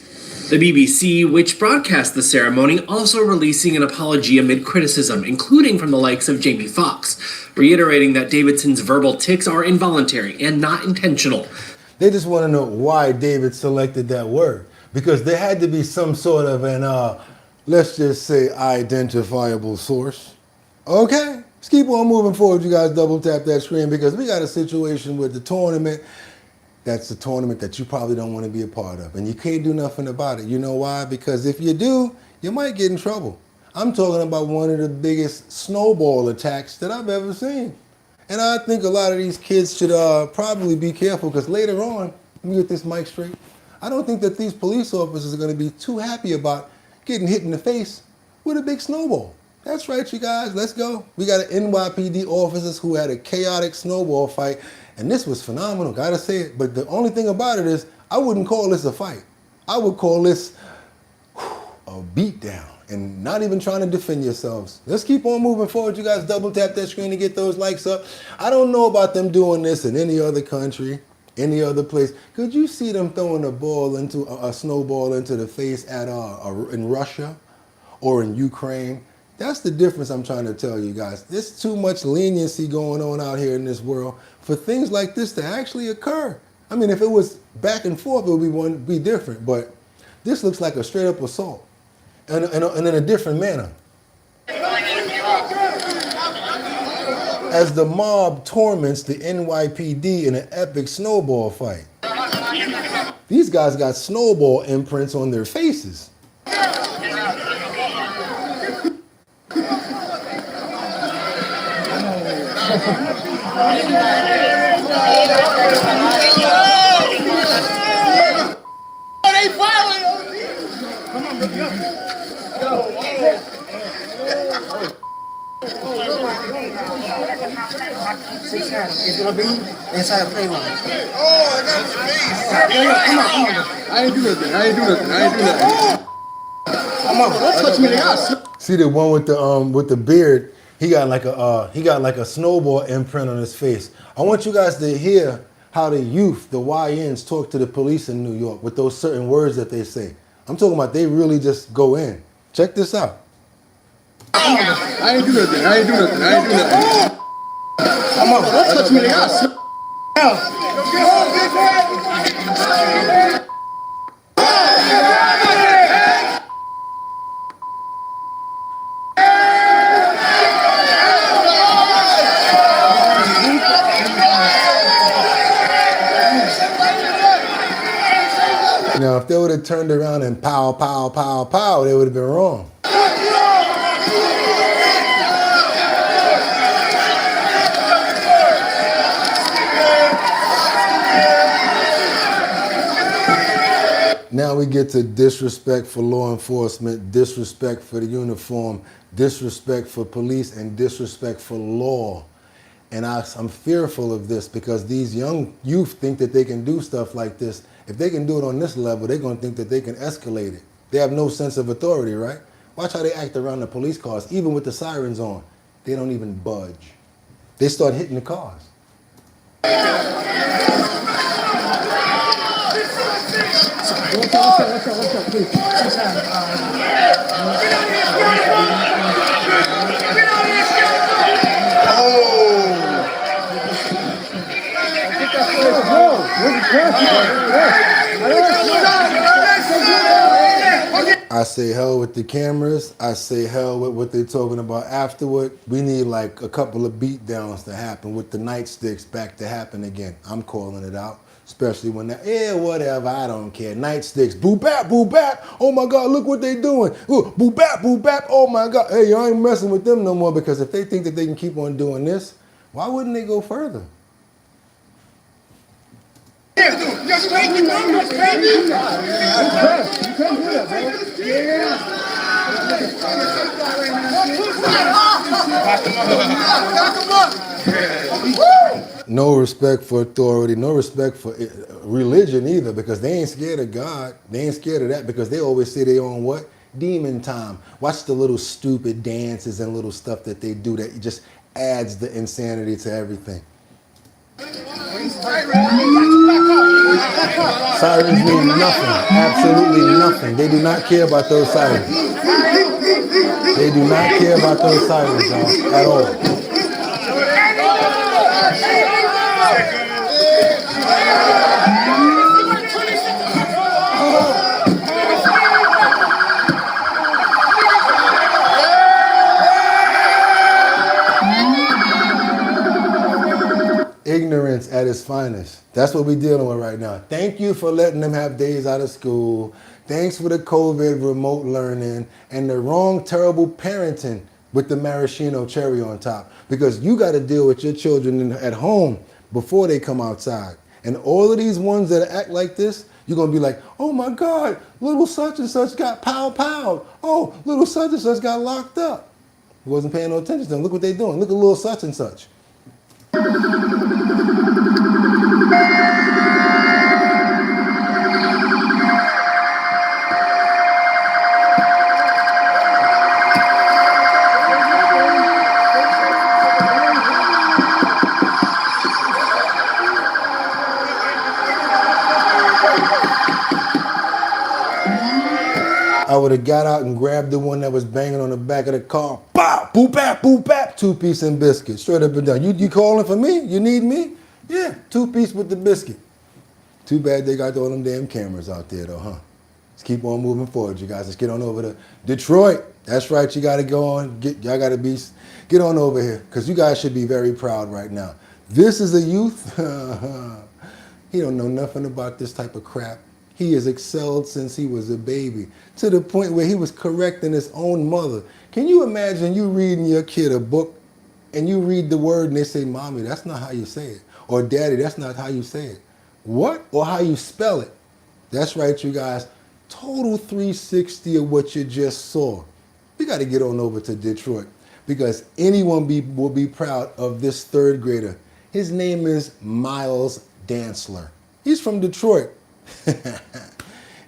The BBC, which broadcast the ceremony, also releasing an apology amid criticism, including from the likes of Jamie Foxx, reiterating that Davidson's verbal tics are involuntary and not intentional.
They just want to know why David selected that word. Because there had to be some sort of an, let's just say, identifiable source. Okay, let's keep on moving forward. You guys double tap that screen because we got a situation with the tournament. That's a tournament that you probably don't want to be a part of. And you can't do nothing about it. You know why? Because if you do, you might get in trouble. I'm talking about one of the biggest snowball attacks that I've ever seen. And I think a lot of these kids should probably be careful because later on, let me get this mic straight. I don't think that these police officers are going to be too happy about getting hit in the face with a big snowball. That's right, you guys. Let's go. We got an NYPD officers who had a chaotic snowball fight, and this was phenomenal. Gotta say it. But the only thing about it is, I wouldn't call this a fight. I would call this a beatdown. And not even trying to defend yourselves. Let's keep on moving forward. You guys double tap that screen to get those likes up. I don't know about them doing this in any other country, any other place. Could you see them throwing a snowball into the face in Russia or in Ukraine? That's the difference I'm trying to tell you guys. There's too much leniency going on out here in this world for things like this to actually occur. I mean, if it was back and forth, it would be different. But this looks like a straight up assault. And in a different manner. As the mob torments the NYPD in an epic snowball fight. These guys got snowball imprints on their faces.
It's gonna be inside a play line.
Oh, I got the face. Come on. I ain't do nothing. Come on, don't touch me.
See the one with the beard? He got like a snowball imprint on his face. I want you guys to hear how the youth, the YNs, talk to the police in New York with those certain words that they say. I'm talking about they really just go in. Check this out.
I ain't do nothing. Come on, don't touch me.
Now, if they would have turned around and pow, pow, pow, pow, they would have been wrong. Now we get to disrespect for law enforcement, disrespect for the uniform, disrespect for police, and disrespect for law. And I'm fearful of this because these young youth think that they can do stuff like this. If they can do it on this level, they're going to think that they can escalate it. They have no sense of authority, right? Watch how they act around the police cars, even with the sirens on. They don't even budge. They start hitting the cars. I say hell with the cameras. I say hell with what they're talking about afterward. We need like a couple of beat downs to happen with the nightsticks back to happen again. I'm calling it out. Especially when that, whatever, I don't care. Nightsticks, boo bap, oh my God, look what they doing. Ooh, boo bap, oh my God. Hey, I ain't messing with them no more, because if they think that they can keep on doing this, why wouldn't they go further? No respect for authority, no respect for religion either, because they ain't scared of God. They ain't scared of that, because they always say they on what? Demon time. Watch the little stupid dances and little stuff that they do that just adds the insanity to everything. Sirens mean nothing, absolutely nothing. They do not care about those sirens. They do not care about those sirens, y'all, at all. Ignorance at its finest. That's what we're dealing with right now. Thank you for letting them have days out of school. Thanks for the COVID remote learning and the wrong, terrible parenting with the maraschino cherry on top. Because you got to deal with your children at home before they come outside. And all of these ones that act like this, you're going to be like, oh my God, little such and such got pow. Oh, little such and such got locked up. You wasn't paying no attention to them. Look what they're doing. Look at little such and such. I would have got out and grabbed the one that was banging on the back of the car. Bow, boop bap, 2-piece and biscuit. Straight up and down. You calling for me? You need me? Yeah, 2-piece with the biscuit. Too bad they got all them damn cameras out there though, huh? Let's keep on moving forward, you guys. Let's get on over to Detroit. That's right, you gotta go on. Y'all gotta get on over here, because you guys should be very proud right now. This is a youth. He don't know nothing about this type of crap. He has excelled since he was a baby, to the point where he was correcting his own mother. Can you imagine you reading your kid a book and you read the word and they say, Mommy, that's not how you say it. Or Daddy, that's not how you say it. What? Or how you spell it. That's right, you guys. Total 360 of what you just saw. We got to get on over to Detroit, because anyone will be proud of this third grader. His name is Miles Dantzler. He's from Detroit.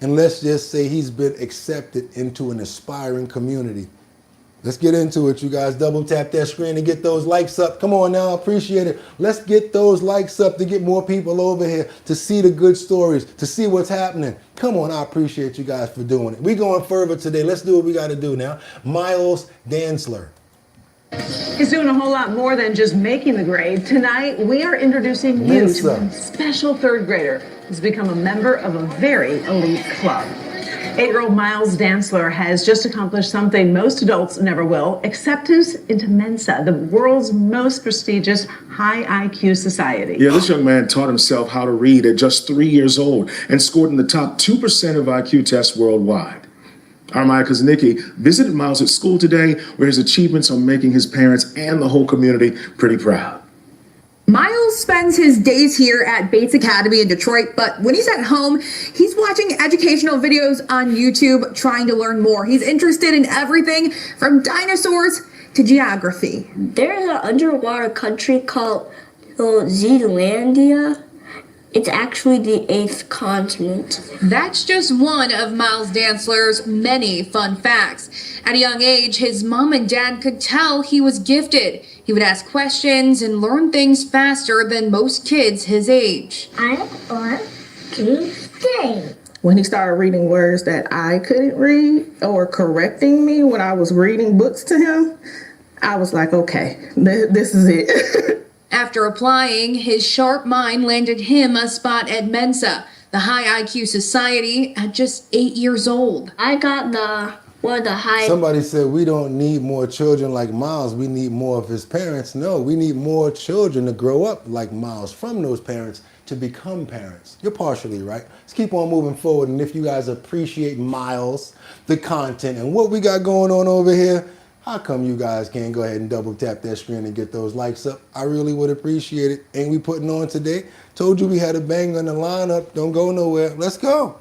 And let's just say he's been accepted into an aspiring community. Let's get into it, you guys. Double tap that screen and get those likes up. Come on now, appreciate it. Let's get those likes up to get more people over here to see the good stories, to see what's happening. Come on, I appreciate you guys for doing it. We're going further today. Let's do what we got to do now. Miles Dantzler.
He's doing a whole lot more than just making the grade. Tonight, we are introducing you to a special third grader who's become a member of a very elite club. 8-year-old Miles Dantzler has just accomplished something most adults never will: acceptance into Mensa, the world's most prestigious high IQ society.
Yeah, this young man taught himself how to read at just 3 years old and scored in the top 2% of IQ tests worldwide. Our Maya cousin Nikki visited Miles at school today, where his achievements are making his parents and the whole community pretty proud.
Miles spends his days here at Bates Academy in Detroit, but when he's at home, he's watching educational videos on YouTube, trying to learn more. He's interested in everything from dinosaurs to geography.
There's an underwater country called Zealandia. It's actually the 8th continent.
That's just one of Miles Dantzler's many fun facts. At a young age, his mom and dad could tell he was gifted. He would ask questions and learn things faster than most kids his age.
I want to sing.
When he started reading words that I couldn't read, or correcting me when I was reading books to him, I was like, okay, this is it.
After applying, his sharp mind landed him a spot at Mensa, the High IQ Society at just 8 years old.
I got the high.
Somebody said we don't need more children like Miles. We need more of his parents. No, we need more children to grow up like Miles from those parents to become parents. You're partially right. Let's keep on moving forward. And if you guys appreciate Miles, the content, and what we got going on over here, how come you guys can't go ahead and double tap that screen and get those likes up? I really would appreciate it. Ain't we putting on today? Told you we had a bang on the lineup. Don't go nowhere. Let's go.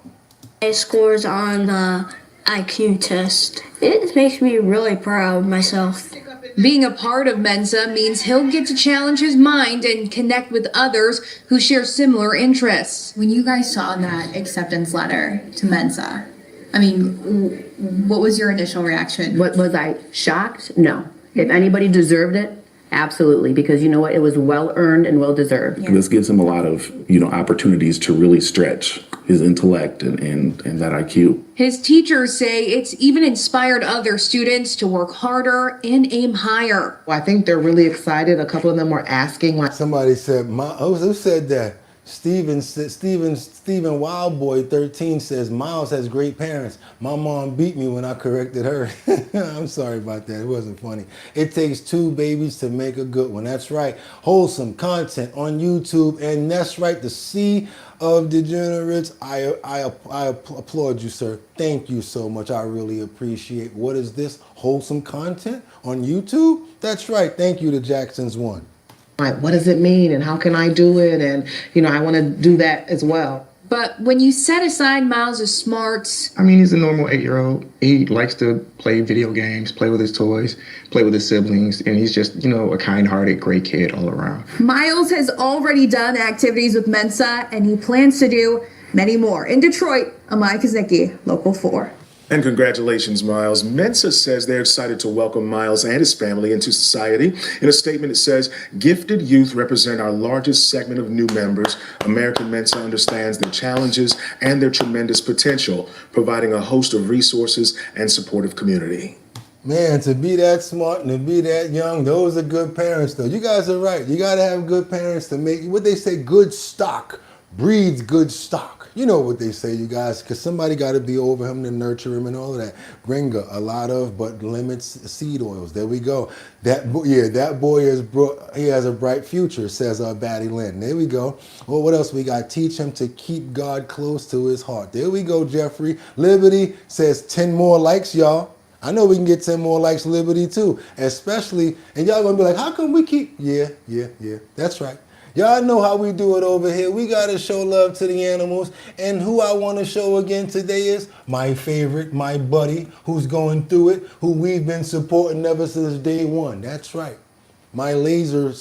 Scores on the IQ test. It makes me really proud of myself.
Being a part of Mensa means he'll get to challenge his mind and connect with others who share similar interests.
When you guys saw that acceptance letter to Mensa, I mean, what was your initial reaction?
What was I shocked? No. If anybody deserved it, absolutely, because you know what? It was well earned and well deserved.
Yeah. This gives him a lot of, opportunities to really stretch his intellect and that IQ.
His teachers say it's even inspired other students to work harder and aim higher.
I think they're really excited. A couple of them were asking.
Somebody said, who said that? Stephen Wildboy 13 says, Miles has great parents. My mom beat me when I corrected her. I'm sorry about that. It wasn't funny. It takes two babies to make a good one. That's right. Wholesome content on YouTube. And that's right. The Sea of Degenerates. I applaud you, sir. Thank you so much. I really appreciate. What is this? Wholesome content on YouTube? That's right. Thank you to Jackson's One.
Like, what does it mean and how can I do it? And, I want to do that as well.
But when you set aside Miles' smarts...
I mean, he's a normal 8-year-old. He likes to play video games, play with his toys, play with his siblings, and he's just, a kind-hearted, great kid all around.
Miles has already done activities with Mensa, and he plans to do many more. In Detroit, Amaya Kaznicki, Local 4.
And congratulations, Miles. Mensa says they're excited to welcome Miles and his family into society. In a statement, it says, gifted youth represent our largest segment of new members. American Mensa understands their challenges and their tremendous potential, providing a host of resources and supportive community.
Man, to be that smart and to be that young, those are good parents, though. You guys are right. You got to have good parents to make, what they say, good stock breeds good stock. You know what they say, you guys, because somebody got to be over him to nurture him and all of that. Gringa, a lot of, but limits seed oils. There we go. That boy he has a bright future, says Batty Lynn. There we go. Well, what else we got? Teach him to keep God close to his heart. There we go, Jeffrey. Liberty says 10 more likes, y'all. I know we can get 10 more likes, Liberty, too. Especially, and y'all going to be like, how come we keep? Yeah. That's right. Y'all know how we do it over here. We got to show love to the animals. And who I want to show again today is my favorite, my buddy, who's going through it, who we've been supporting ever since day one. That's right. My laser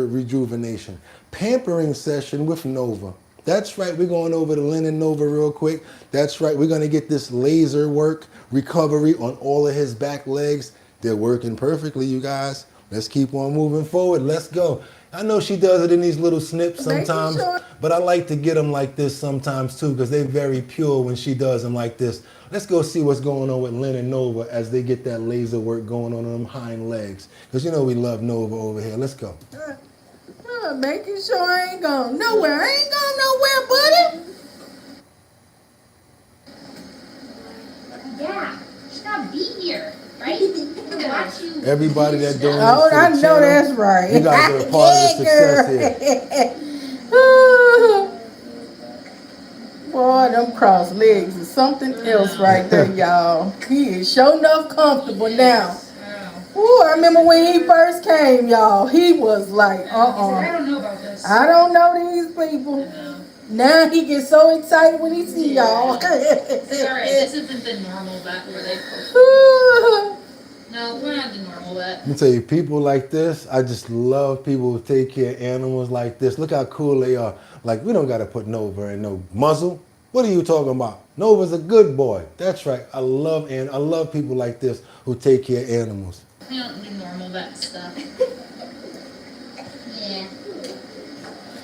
rejuvenation. Pampering session with Nova. That's right. We're going over to Lynn and Nova real quick. That's right. We're going to get this laser work recovery on all of his back legs. They're working perfectly, you guys. Let's keep on moving forward. Let's go. I know she does it in these little snips sometimes, but I like to get them like this sometimes too, because they're very pure when she does them like this. Let's go see what's going on with Lynn and Nova as they get that laser work going on them hind legs. Because we love Nova over here. Let's go.
Making sure I ain't going nowhere. I ain't going nowhere, buddy.
Yeah, she's not be here, right?
Everybody that donates
Oh,
to the
I know
channel,
that's right.
you guys are a part of the success here.
Boy, them cross legs is something else right there, y'all. He is sure enough comfortable now. Ooh, I remember when he first came, y'all. He was like,
I don't know about this.
I don't know these people. Now he gets so excited when he see y'all.
It's alright, this isn't the normal vet where they post. No, we're not the normal vet.
Let me tell you, people like this, I just love people who take care of animals like this. Look how cool they are. Like, we don't got to put Nova in no muzzle. What are you talking about? Nova's a good boy. That's right. I love people like this who take care of animals.
We don't do normal vet stuff. Yeah.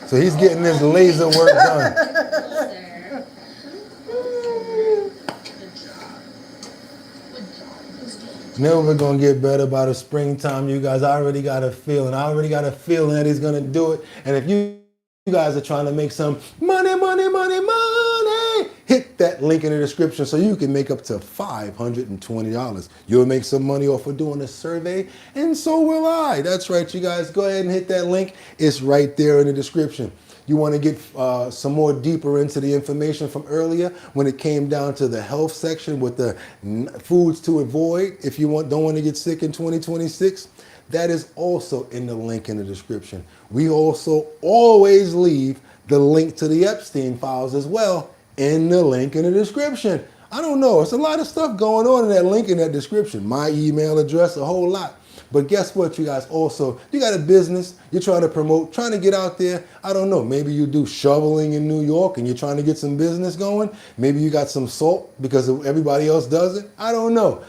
So he's getting this laser work done. Now we're going to get better by the springtime, you guys. I already got a feeling. that he's going to do it. And if you guys are trying to make some money that link in the description so you can make up to $520. You'll make some money off of doing a survey, and so will I. That's right, you guys. Go ahead and hit that link. It's right there in the description. You want to get some more deeper into the information from earlier when it came down to the health section with the foods to avoid if you don't want to get sick in 2026. That is also in the link in the description. We also always leave the link to the Epstein files as well in the link in the description. I don't know. It's a lot of stuff going on in that link in that description. My email address, a whole lot. But guess what, you guys? Also, you got a business you're trying to promote, trying to get out there. I don't know. Maybe you do shoveling in New York and you're trying to get some business going. Maybe you got some salt because everybody else does it. I don't know.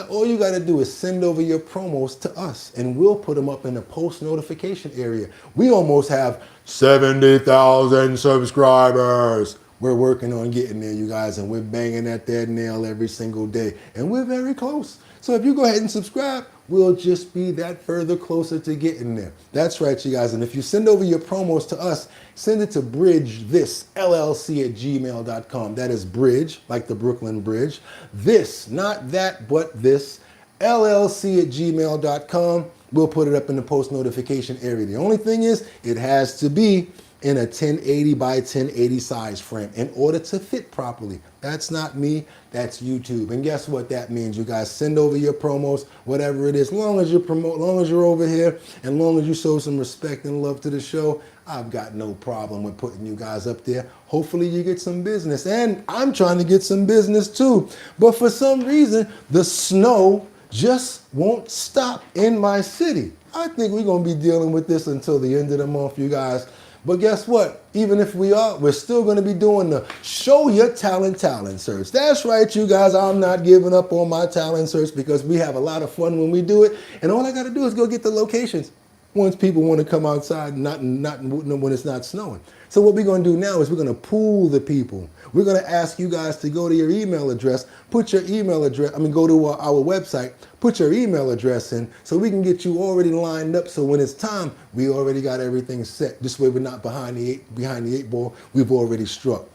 All you got to do is send over your promos to us and we'll put them up in the post notification area. We almost have 70,000 subscribers. We're working on getting there, you guys, and we're banging at that nail every single day. And we're very close. So if you go ahead and subscribe, we'll just be that further closer to getting there. That's right, you guys. And if you send over your promos to us, send it to bridgethisllc@gmail.com. That is bridge, like the Brooklyn Bridge. This, not that, but this, llc@gmail.com. We'll put it up in the post notification area. The only thing is, it has to be in a 1080 by 1080 size frame in order to fit properly. That's not me, that's YouTube. And guess what that means, you guys? Send over your promos, whatever it is. Long as you promote, long as you're over here, and long as you show some respect and love to the show, I've got no problem with putting you guys up there. Hopefully you get some business. And I'm trying to get some business too. But for some reason, the snow just won't stop in my city. I think we're gonna be dealing with this until the end of the month, you guys. But guess what? Even if we are, we're still going to be doing the Show Your Talent search. That's right, you guys. I'm not giving up on my talent search because we have a lot of fun when we do it. And all I got to do is go get the locations once people want to come outside, not when it's not snowing. So what we're going to do now is we're going to pool the people. We're going to ask you guys to go to your email address, put your email address, go to our website, put your email address in so we can get you already lined up. So when it's time, we already got everything set. This way we're not behind the eight ball. We've already struck.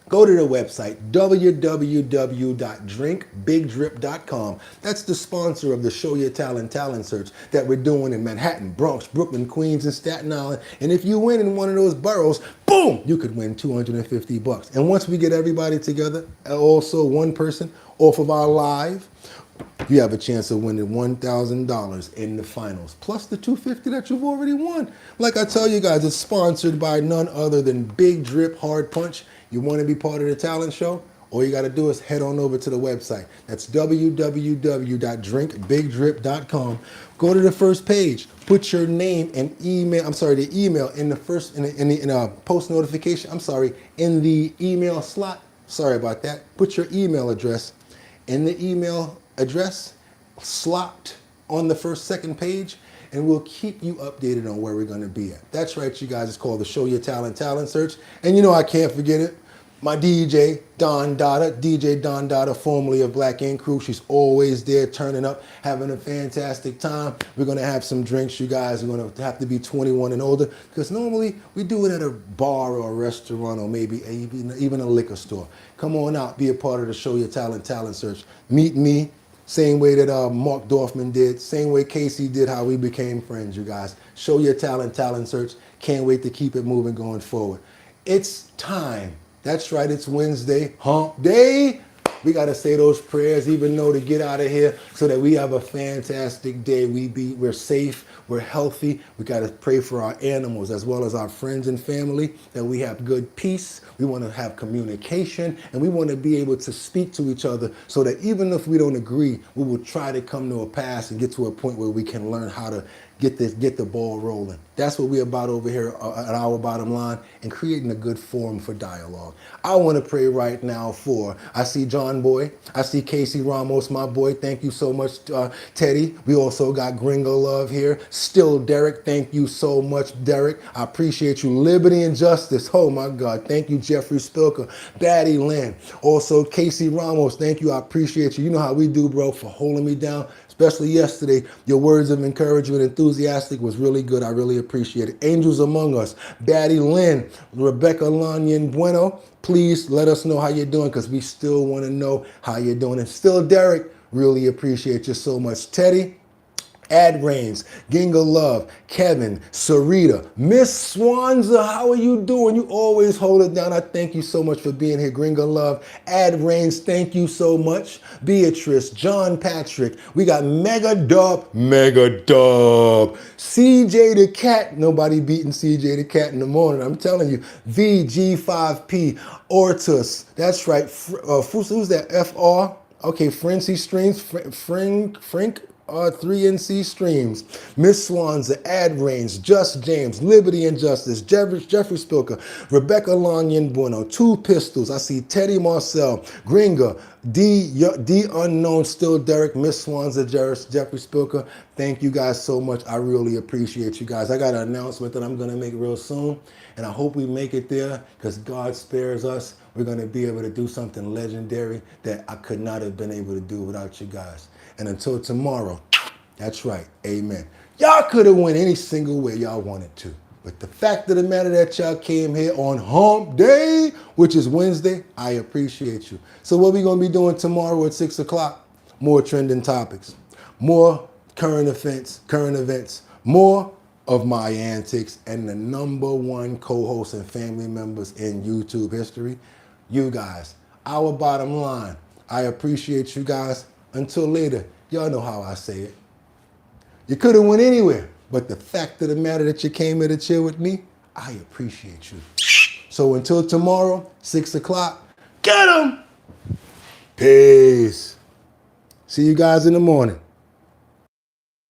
Go to the website, www.drinkbigdrip.com. That's the sponsor of the Show Your Talent search that we're doing in Manhattan, Bronx, Brooklyn, Queens, and Staten Island. And if you win in one of those boroughs, boom, you could win $250. And once we get everybody together, also one person off of our live, you have a chance of winning $1,000 in the finals, plus the $250 that you've already won. Like I tell you guys, it's sponsored by none other than Big Drip Hard Punch. You want to be part of the talent show? All you got to do is head on over to the website. That's www.drinkbigdrip.com. Go to the first page. Put your name and email. The email in the first in the post notification. In the email slot. Sorry about that. Put your email address in the email address slot on the second page, and we'll keep you updated on where we're going to be at. That's right, you guys. It's called the Show Your Talent search. And you know I can't forget it. My DJ, DJ Don Dada, formerly of Black Ink Crew. She's always there turning up, having a fantastic time. We're going to have some drinks, you guys. We're going to have to be 21 and older because normally we do it at a bar or a restaurant or maybe even a liquor store. Come on out, be a part of the Show Your Talent search. Meet me. Same way that Mark Dorfman did, same way Casey did, how we became friends, you guys. Show Your Talent search. Can't wait to keep it moving going forward. It's time. That's right, it's Wednesday, hump day. We got to say those prayers even though to get out of here so that we have a fantastic day. We're safe, we're healthy. We got to pray for our animals as well as our friends and family, that we have good peace. We want to have communication, and we want to be able to speak to each other so that even if we don't agree, we will try to come to a pass and get to a point where we can learn how to get the ball rolling. That's what we're about over here at Our Bottom Line, and creating a good forum for dialogue. I want to pray right now I see John Boy, I see Casey Ramos, my boy. Thank you so much, Teddy. We also got Gringo Love here. Still Derek, thank you so much, Derek. I appreciate you. Liberty and Justice, oh my God. Thank you, Jeffrey Spilker, Batty Lynn. Also, Casey Ramos, thank you. I appreciate you. You know how we do, bro, for holding me down. especially yesterday. Your words of encouragement, enthusiastic, was really good. I really appreciate it. Angels Among Us, Batty Lynn, Rebecca Lanyan Bueno, please let us know how you're doing because we still want to know how you're doing. And still Derek, really appreciate you so much. Teddy, Ad Rains, Ginga Love, Kevin, Sarita, Miss Swanza, how are you doing? You always hold it down. I thank you so much for being here. Gringa Love, Ad Rains, thank you so much. Beatrice, John Patrick, we got Mega Dub, CJ the Cat, nobody beating CJ the Cat in the morning, I'm telling you. VG5P, Ortus, that's right. Who's that? FR? Okay, Frenzy Streams, Frank. 3NC Streams, Miss Swanza, Ad Rains, Just James, Liberty and Justice, Jeffrey Spilker, Rebecca Lanyan Bueno, Two Pistols. I see Teddy Marcel, Gringa, D Unknown, Still Derek, Miss Swanza, Jeffrey Spilker. Thank you guys so much. I really appreciate you guys. I got an announcement that I'm going to make real soon, and I hope we make it there because God spares us. We're going to be able to do something legendary that I could not have been able to do without you guys. And until tomorrow, that's right, amen. Y'all could have went any single way y'all wanted to. But the fact of the matter that y'all came here on Hump Day, which is Wednesday, I appreciate you. So what we going to be doing tomorrow at 6 o'clock? More trending topics, more current events, more of my antics, and the #1 co-host and family members in YouTube history, you guys, our bottom line. I appreciate you guys. Until later, y'all know how I say it. You could have went anywhere, but the fact of the matter that you came here to chill with me, I appreciate you. So until tomorrow, 6 o'clock, get 'em! Peace. See you guys in the morning.